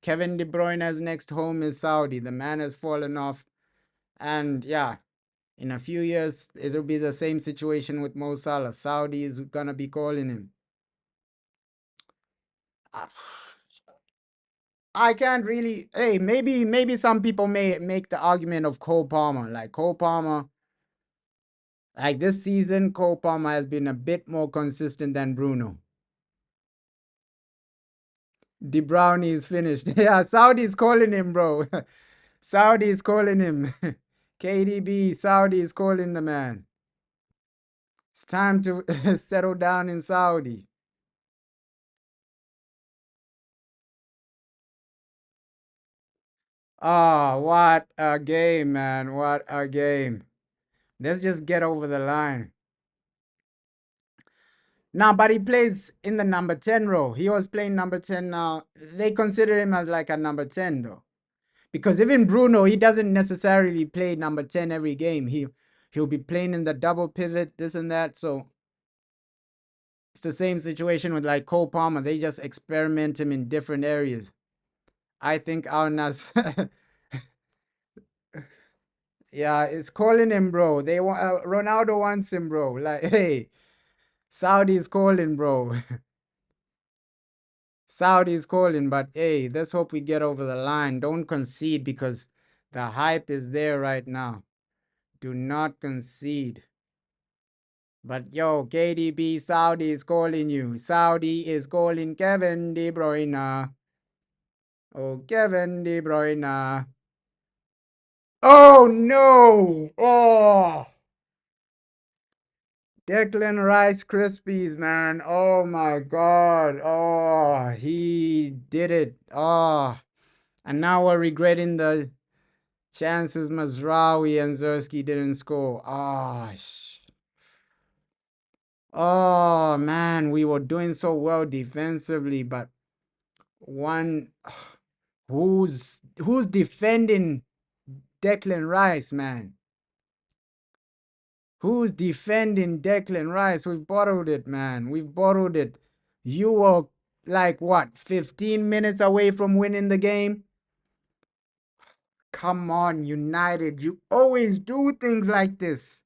Kevin De Bruyne's next home is Saudi. The man has fallen off. And yeah, in a few years, it'll be the same situation with Mo Salah. Saudi is gonna be calling him. I can't really. Hey, maybe some people may make the argument of Cole Palmer. Like Cole Palmer, like this season, Cole Palmer has been a bit more consistent than Bruno. De Bruyne is finished. Yeah, Saudi's calling him, bro. Saudi's calling him. KDB, Saudi is calling the man. It's time to settle down in Saudi. Oh, what a game, man. What a game. Let's just get over the line. Now, but he plays in the number 10 role. He was playing number 10 now. They consider him as like a number 10 though. Because even Bruno, he doesn't necessarily play number 10 every game. He'll be playing in the double pivot, this and that. So it's the same situation with like Cole Palmer. They just experiment him in different areas. I think Al Nas yeah, it's calling him, bro. They want Ronaldo wants him, bro. Like, hey, Saudi's calling, bro. Saudi's calling, but hey, let's hope we get over the line. Don't concede because the hype is there right now. Do not concede. But yo, KDB, Saudi is calling you. Saudi is calling Kevin De Bruyne. Oh, Kevin De Bruyne. Oh no! Oh, Declan Rice Krispies, man. Oh my God. Oh, he did it. Oh, and now we're regretting the chances Mazraoui and Zersky didn't score. Oh man, we were doing so well defensively, but one who's defending Declan Rice, man? Who's defending Declan Rice? We've bottled it, man. We've bottled it. You were like what, 15 minutes away from winning the game? Come on, United. You always do things like this.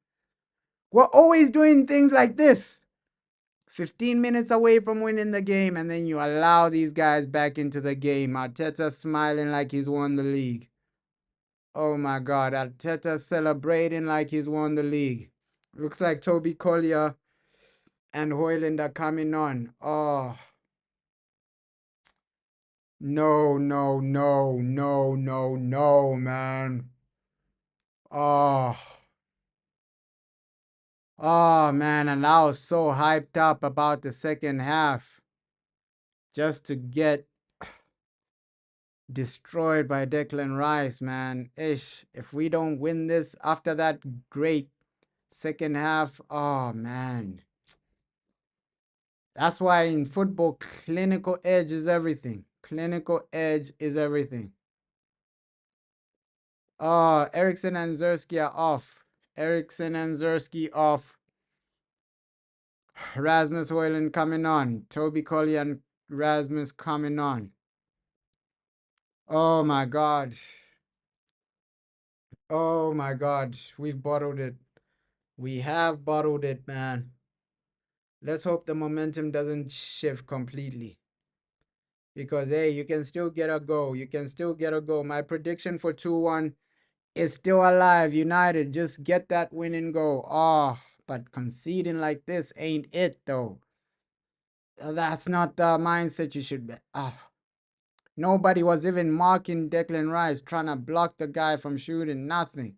We're always doing things like this. 15 minutes away from winning the game, and then you allow these guys back into the game. Arteta smiling like he's won the league. Oh my God, Arteta celebrating like he's won the league. Looks like Toby Collier and Hojlund are coming on. Oh, no, no, no, no, no, no, man. Oh, oh, man, and I was so hyped up about the second half just to get destroyed by Declan Rice, man. Ish, if we don't win this after that great second half, oh, man. That's why in football, clinical edge is everything. Clinical edge is everything. Oh, Ericsson and Zersky are off. Ericsson and Zersky off. Rasmus Hojlund coming on. Toby Collier and Rasmus coming on. Oh my God. Oh my God. We've bottled it. We have bottled it, man. Let's hope the momentum doesn't shift completely. Because, hey, you can still get a go. You can still get a go. My prediction for 2-1 is still alive. United, just get that win and go. Oh, but conceding like this ain't it, though. That's not the mindset you should be. Nobody was even marking Declan Rice, trying to block the guy from shooting. Nothing.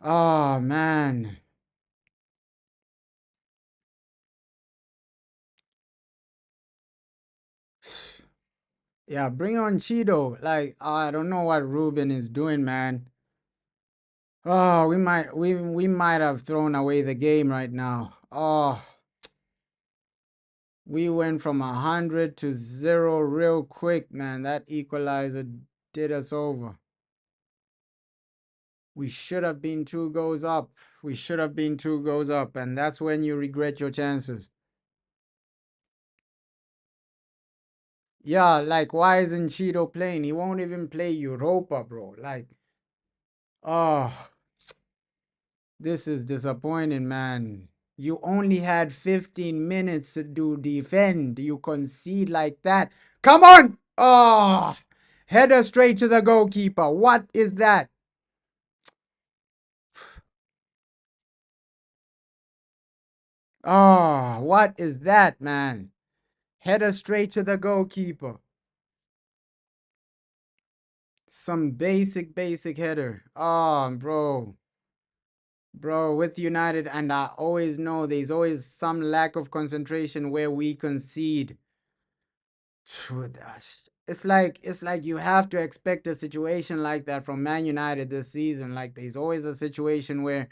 Oh, man. Yeah, bring on Cheeto. Like, I don't know what Ruben is doing, man. Oh, we might have thrown away the game right now. Oh, we went from 100 to 0 real quick, man. That equalizer did us over. We should have been 2 goals up. We should have been 2 goals up, and that's when you regret your chances. Yeah, like, why isn't Cheeto playing? He won't even play Europa, bro. Like, oh, this is disappointing, man. You only had 15 minutes to do defend. You concede like that. Come on! Oh, header straight to the goalkeeper. What is that? Oh, what is that, man? Header straight to the goalkeeper. Some basic header. Oh, bro. Bro, with United, and I always know there's always some lack of concentration where we concede. It's like you have to expect a situation like that from Man United this season. Like, there's always a situation where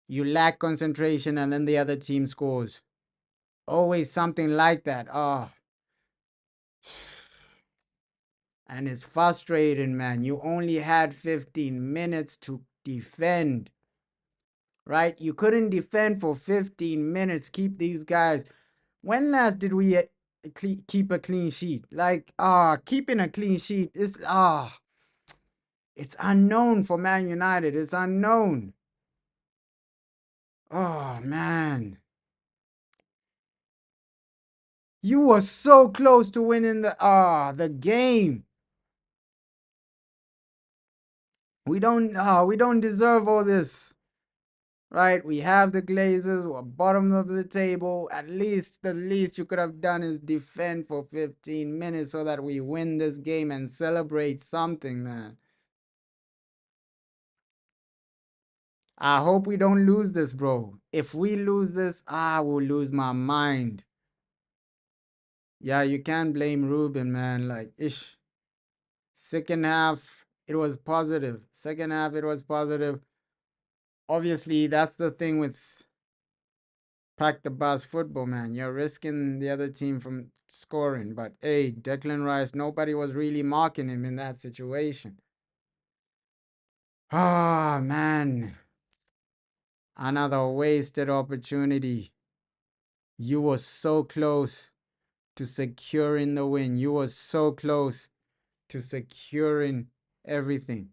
you lack concentration and then the other team scores. Always something like that. Oh, and it's frustrating, man. You only had 15 minutes to defend, right? You couldn't defend for 15 minutes. Keep these guys. When last did we keep a clean sheet? Like, keeping a clean sheet is, it's unknown for Man United. It's unknown. Oh, man. You were so close to winning the game. We don't deserve all this. Right? We have the Glazers, we're bottom of the table. At least the least you could have done is defend for 15 minutes so that we win this game and celebrate something, man. I hope we don't lose this, bro. If we lose this, I will lose my mind. Yeah, you can't blame Ruben, man. Like, ish. Second half, it was positive. Second half, it was positive. Obviously, that's the thing with pack the bus football, man. You're risking the other team from scoring. But hey, Declan Rice, nobody was really marking him in that situation. Ah, man. Another wasted opportunity. You were so close to securing the win. You were so close to securing everything.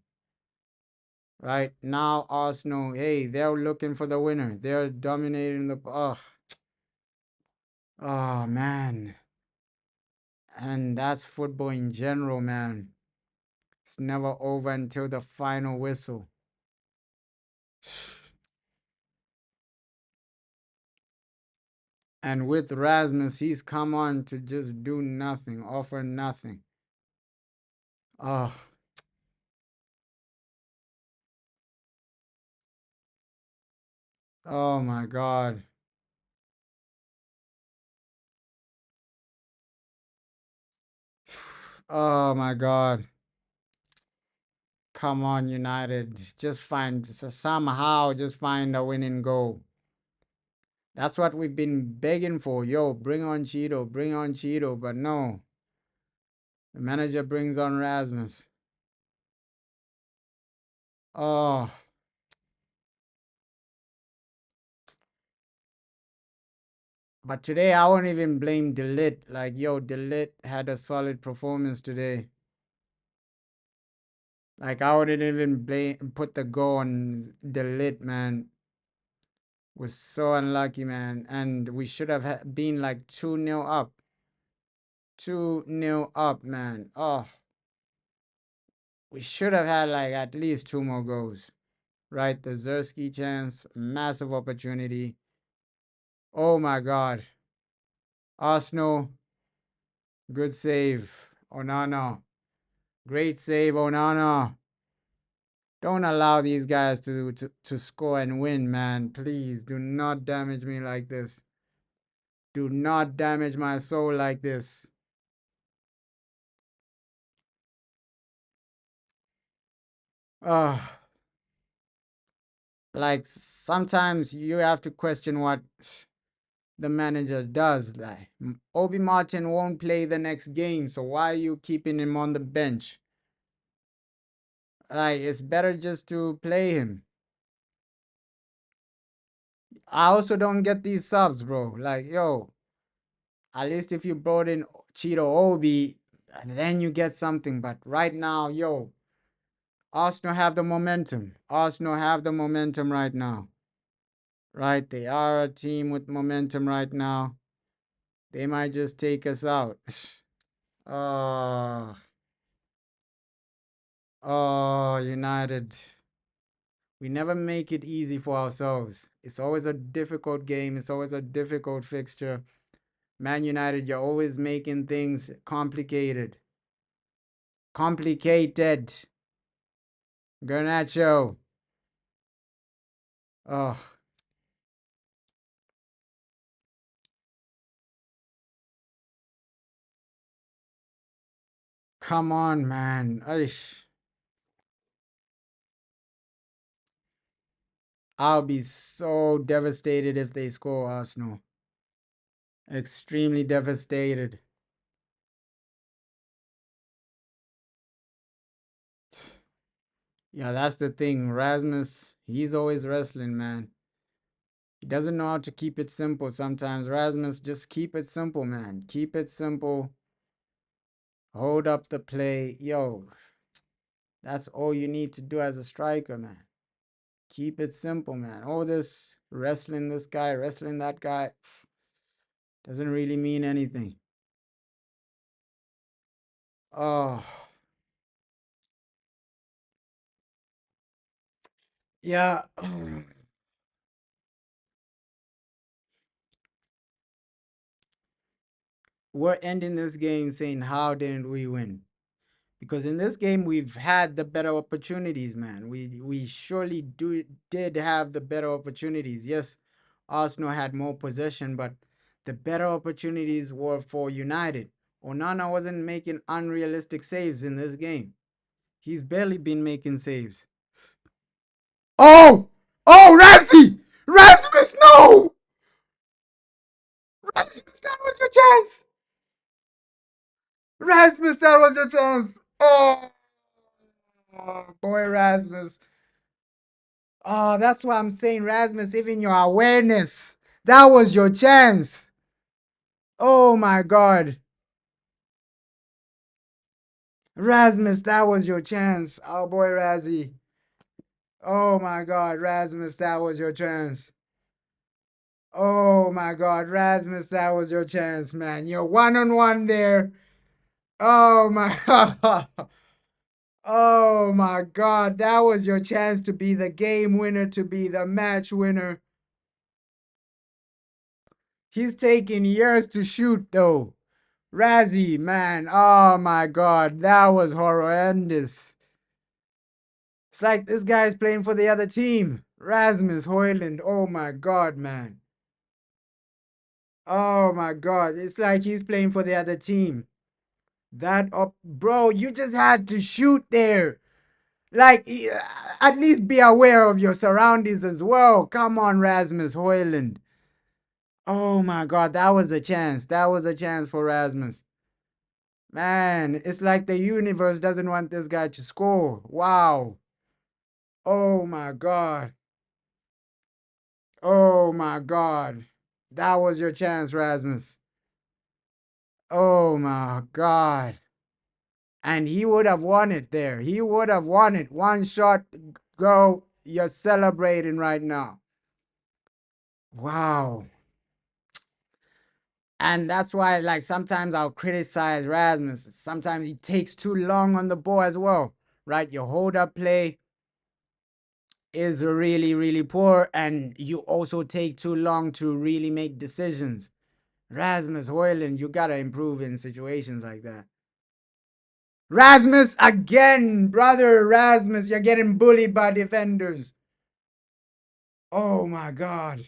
Right now, Arsenal, hey, they're looking for the winner. They're dominating the. Oh, man. And that's football in general, man. It's never over until the final whistle. And with Rasmus, he's come on to just do nothing, offer nothing. Oh, oh my God. Oh my God. Come on, United. Just find, so somehow, just find a winning goal. That's what we've been begging for. Yo, bring on Cheeto, bring on Cheeto. But no, the manager brings on Rasmus. Oh, but today I won't even blame Delit. Like, yo, Delit had a solid performance today. Like, I wouldn't even blame, put the goal on Delit, man. Was so unlucky, man. And we should have been like 2-0 up. 2-0 up, man. Oh, we should have had like at least two more goals. Right? The Zersky chance, massive opportunity. Oh my God. Arsenal, good save. Onana. Great save, Onana. Don't allow these guys to score and win, man. Please do not damage me like this. Do not damage my soul like this. Ah, like sometimes you have to question what the manager does. Like Obi Martin won't play the next game, so why are you keeping him on the bench? Like it's better just to play him. I also don't get these subs, bro. Like, yo, at least if you brought in Cheeto Obi, then you get something. But right now, yo, Arsenal have the momentum. Arsenal have the momentum right now. Right? They are a team with momentum right now. They might just take us out. Oh, oh, United. We never make it easy for ourselves. It's always a difficult game. It's always a difficult fixture. Man United, you're always making things complicated. Complicated. Garnacho. Oh, come on, man. Aish. I'll be so devastated if they score Arsenal. Extremely devastated. Yeah, that's the thing. Rasmus, he's always wrestling, man. He doesn't know how to keep it simple sometimes. Rasmus, just keep it simple, man. Keep it simple. Hold up the play. Yo, that's all you need to do as a striker, man. Keep it simple, man. All this guy, wrestling that guy, doesn't really mean anything. Oh, yeah. We're ending this game saying, how didn't we win? Because in this game we've had the better opportunities, man. We surely did have the better opportunities. Yes, Arsenal had more possession, but the better opportunities were for United. Onana wasn't making unrealistic saves in this game. He's barely been making saves. Oh! Oh, Razzie! Rasmus, no! Rasmus, that was your chance! Rasmus, that was your chance! Oh, boy, Rasmus. Oh, that's why I'm saying, Rasmus, even your awareness. That was your chance. Oh my God. Rasmus, that was your chance. Oh boy, Razzie. Oh my God, Rasmus, that was your chance. Oh my God, Rasmus, that was your chance, man. You're 1-on-1 there. Oh my God. Oh my God, that was your chance to be the game winner, to be the match winner. He's taking years to shoot, though. Razzie, man, oh my God, that was horrendous. It's like this guy's playing for the other team. Rasmus Hojlund, oh my God, man. Oh my God, it's like he's playing for the other team. That up, bro, you just had to shoot there. Like, at least be aware of your surroundings as well. Come on, Rasmus Hojlund. Oh my God, that was a chance. That was a chance for Rasmus. Man, it's like the universe doesn't want this guy to score. Wow. Oh my God. Oh my God. That was your chance, Rasmus. Oh my God. And he would have won it there. He would have won it. One shot, go. You're celebrating right now. Wow. And that's why, like, sometimes I'll criticize Rasmus. Sometimes he takes too long on the ball as well, right? Your hold up play is really, really poor, and you also take too long to really make decisions. Rasmus Hojlund, you gotta improve in situations like that. Rasmus again, brother Rasmus, you're getting bullied by defenders. Oh my God.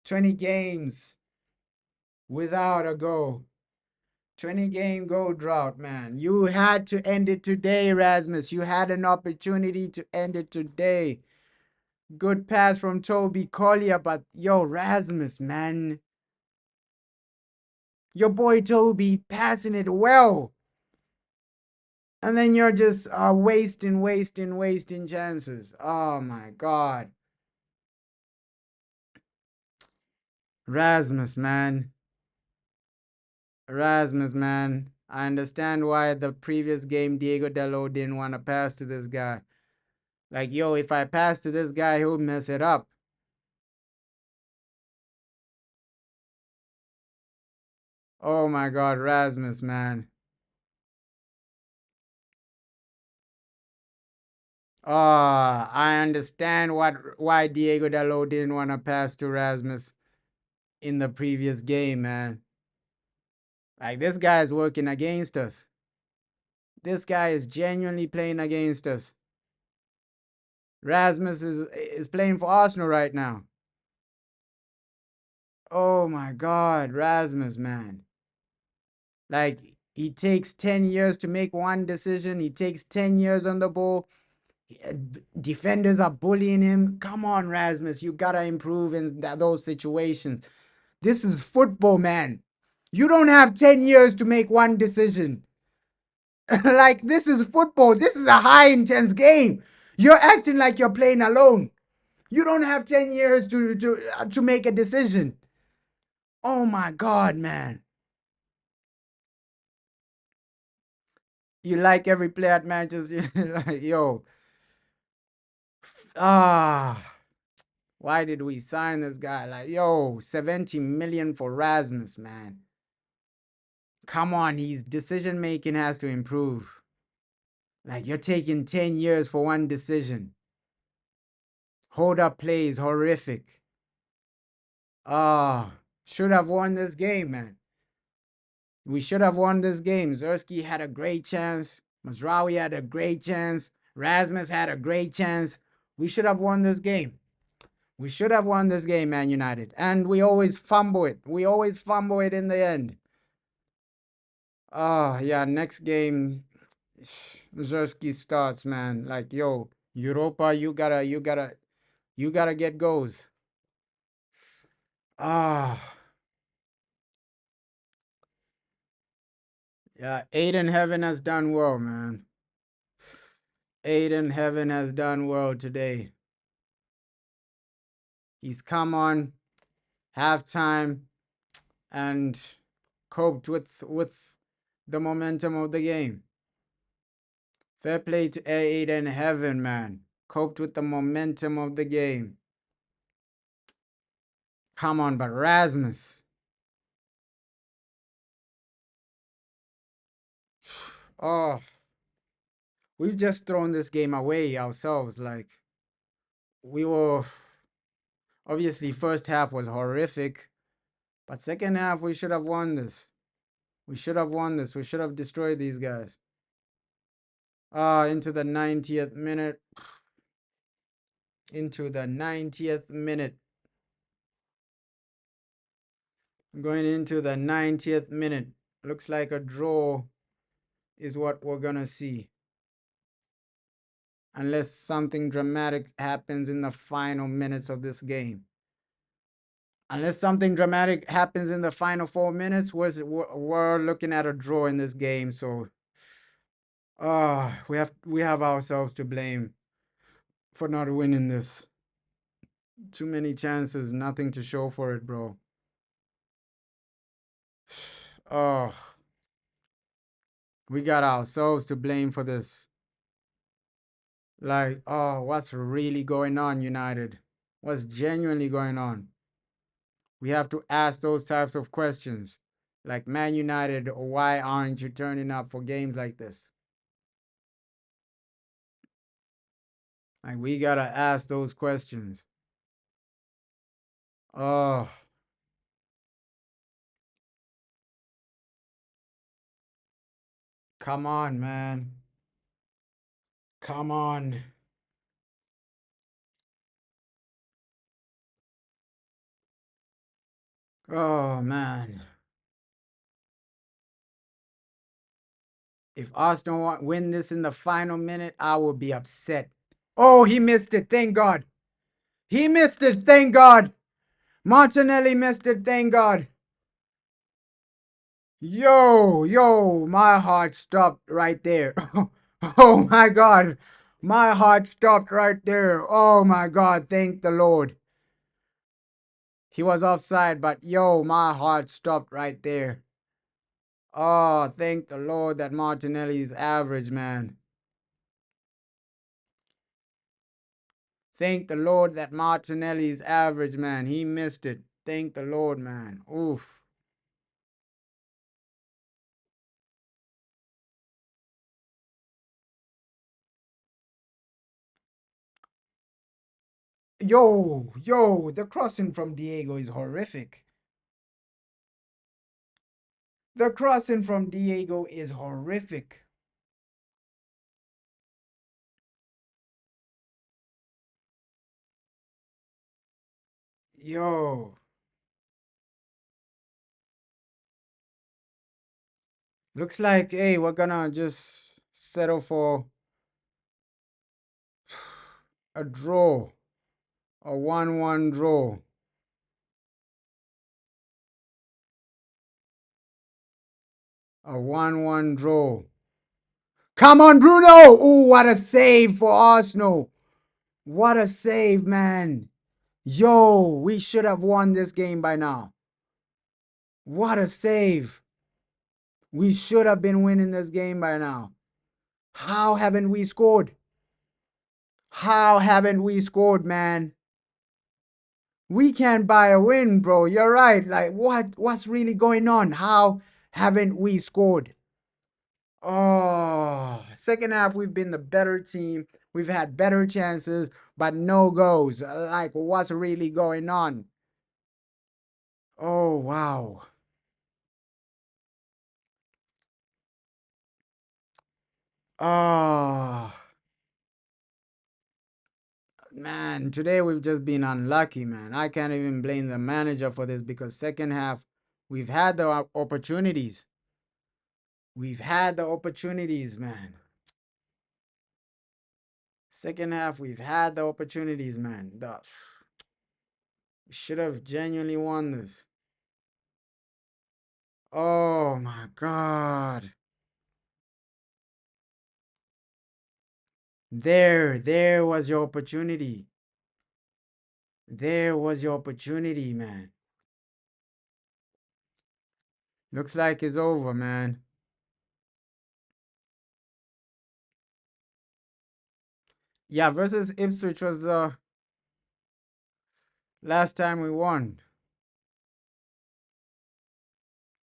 20 games without a goal. 20-game goal drought, man. You had to end it today, Rasmus. You had an opportunity to end it today. Good pass from Toby Collier, but yo, Rasmus, man. Your boy Toby passing it well. And then you're just wasting chances. Oh my God. Rasmus, man. Rasmus, man. I understand why the previous game Diego Dallo didn't want to pass to this guy. Like, yo, if I pass to this guy, he'll mess it up. Oh my God, Rasmus, man. I understand why Diego Dallo didn't want to pass to Rasmus in the previous game, man. Like, this guy is working against us. This guy is genuinely playing against us. Rasmus is playing for Arsenal right now. Oh my God, Rasmus, man. Like, he takes 10 years to make one decision. He takes 10 years on the ball. Defenders are bullying him. Come on, Rasmus. You got to improve in those situations. This is football, man. You don't have 10 years to make one decision. Like, this is football. This is a high intense game. You're acting like you're playing alone. You don't have 10 years to make a decision. Oh my God, man. You like every player at Manchester. Like, yo. Why did we sign this guy? Like, yo, 70 million for Rasmus, man. Come on, his decision making has to improve. Like, you're taking 10 years for one decision. Hold up play is horrific. Should have won this game, man. We should have won this game. Zersky had a great chance. Mazraoui had a great chance. Rasmus had a great chance. We should have won this game. We should have won this game, Man United. And we always fumble it. We always fumble it in the end. Oh, yeah, next game, Zersky starts, man. Like, yo, Europa, you gotta get goals. Ah, yeah, Aiden Heaven has done well, man. Aiden Heaven has done well today. He's come on halftime and coped with the momentum of the game. Fair play to Aiden Heaven, man. Coped with the momentum of the game. Come on, but Rasmus. Oh, we've just thrown this game away ourselves. Like, we were obviously first half was horrific, but second half we should have won this. We should have won this. We should have destroyed these guys. Into the 90th minute. Into the 90th minute. Going into the 90th minute. Looks like a draw is what we're gonna see. Unless something dramatic happens in the final minutes of this game. Unless something dramatic happens in the final 4 minutes, we're looking at a draw in this game. So, we have ourselves to blame for not winning this. Too many chances, nothing to show for it, bro. Oh, we got ourselves to blame for this. Like, oh, what's really going on, United? What's genuinely going on? We have to ask those types of questions. Like, Man United, why aren't you turning up for games like this? Like, we gotta ask those questions. Oh, come on, man. Come on. Oh, man. If Arsenal win this in the final minute, I will be upset. Oh, he missed it. Thank God. He missed it. Thank God. Martinelli missed it. Thank God. Yo, my heart stopped right there. Oh my God. My heart stopped right there. Oh my God. Thank the Lord. He was offside, but yo, my heart stopped right there. Oh, thank the Lord that Martinelli is average, man. Thank the Lord that Martinelli is average, man. He missed it. Thank the Lord, man. Oof. Yo, the crossing from Diego is horrific. The crossing from Diego is horrific. Yo. Looks like, hey, we're gonna just settle for a draw. A 1-1 draw. A 1-1 draw. Come on, Bruno! Ooh, what a save for Arsenal. What a save, man. Yo, we should have won this game by now. What a save. We should have been winning this game by now. How haven't we scored? How haven't we scored, man? We can't buy a win, bro. You're right. Like, what's really going on? How haven't we scored? Oh, second half, we've been the better team. We've had better chances, but no goals. Like, what's really going on? Oh, wow. Oh, man, today we've just been unlucky, man. I can't even blame the manager for this because second half we've had the opportunities. We've had the opportunities, man. Second half we've had the opportunities, man. We should have genuinely won this. Oh my god. There was your opportunity. There was your opportunity, man. Looks like it's over, man. Yeah, versus Ipswich was the last time we won.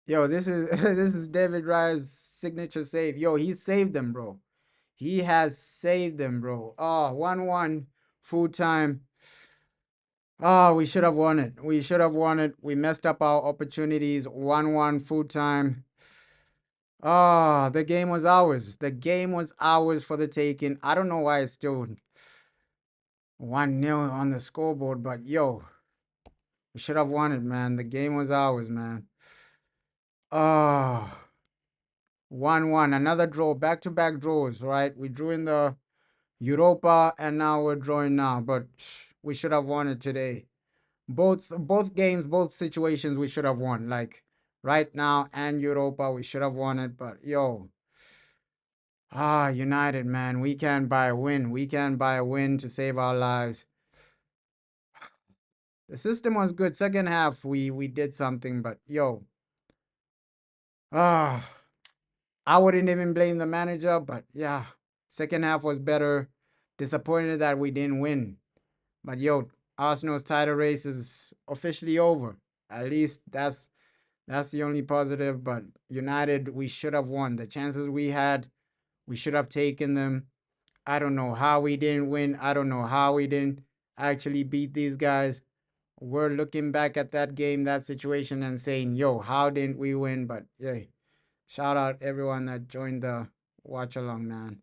Yo, this is this is David Raya's signature save. Yo, he saved them, bro. He has saved them, bro. Oh, 1-1 full time. Oh, we should have won it. We should have won it. We messed up our opportunities. 1-1 full time. Ah, the game was ours. The game was ours for the taking. I don't know why it's still 1-0 on the scoreboard, but yo, we should have won it, man. The game was ours, man. Ah, 1-1. Another draw. Back-to-back draws, right? We drew in the Europa and now we're drawing now, but we should have won it today. Both games, both situations we should have won. Like right now and Europa, we should have won it, but yo, United, man, we can buy a win. We can buy a win to save our lives. The system was good. Second half, we did something, but yo, ah, I wouldn't even blame the manager. But yeah, second half was better. Disappointed that we didn't win. But yo, Arsenal's title race is officially over. At least that's the only positive. But United, we should have won. The chances we had, we should have taken them. I don't know how we didn't win. I don't know how we didn't actually beat these guys. We're looking back at that game, that situation, and saying, yo, how didn't we win? But yeah, shout out everyone that joined the watch along, man.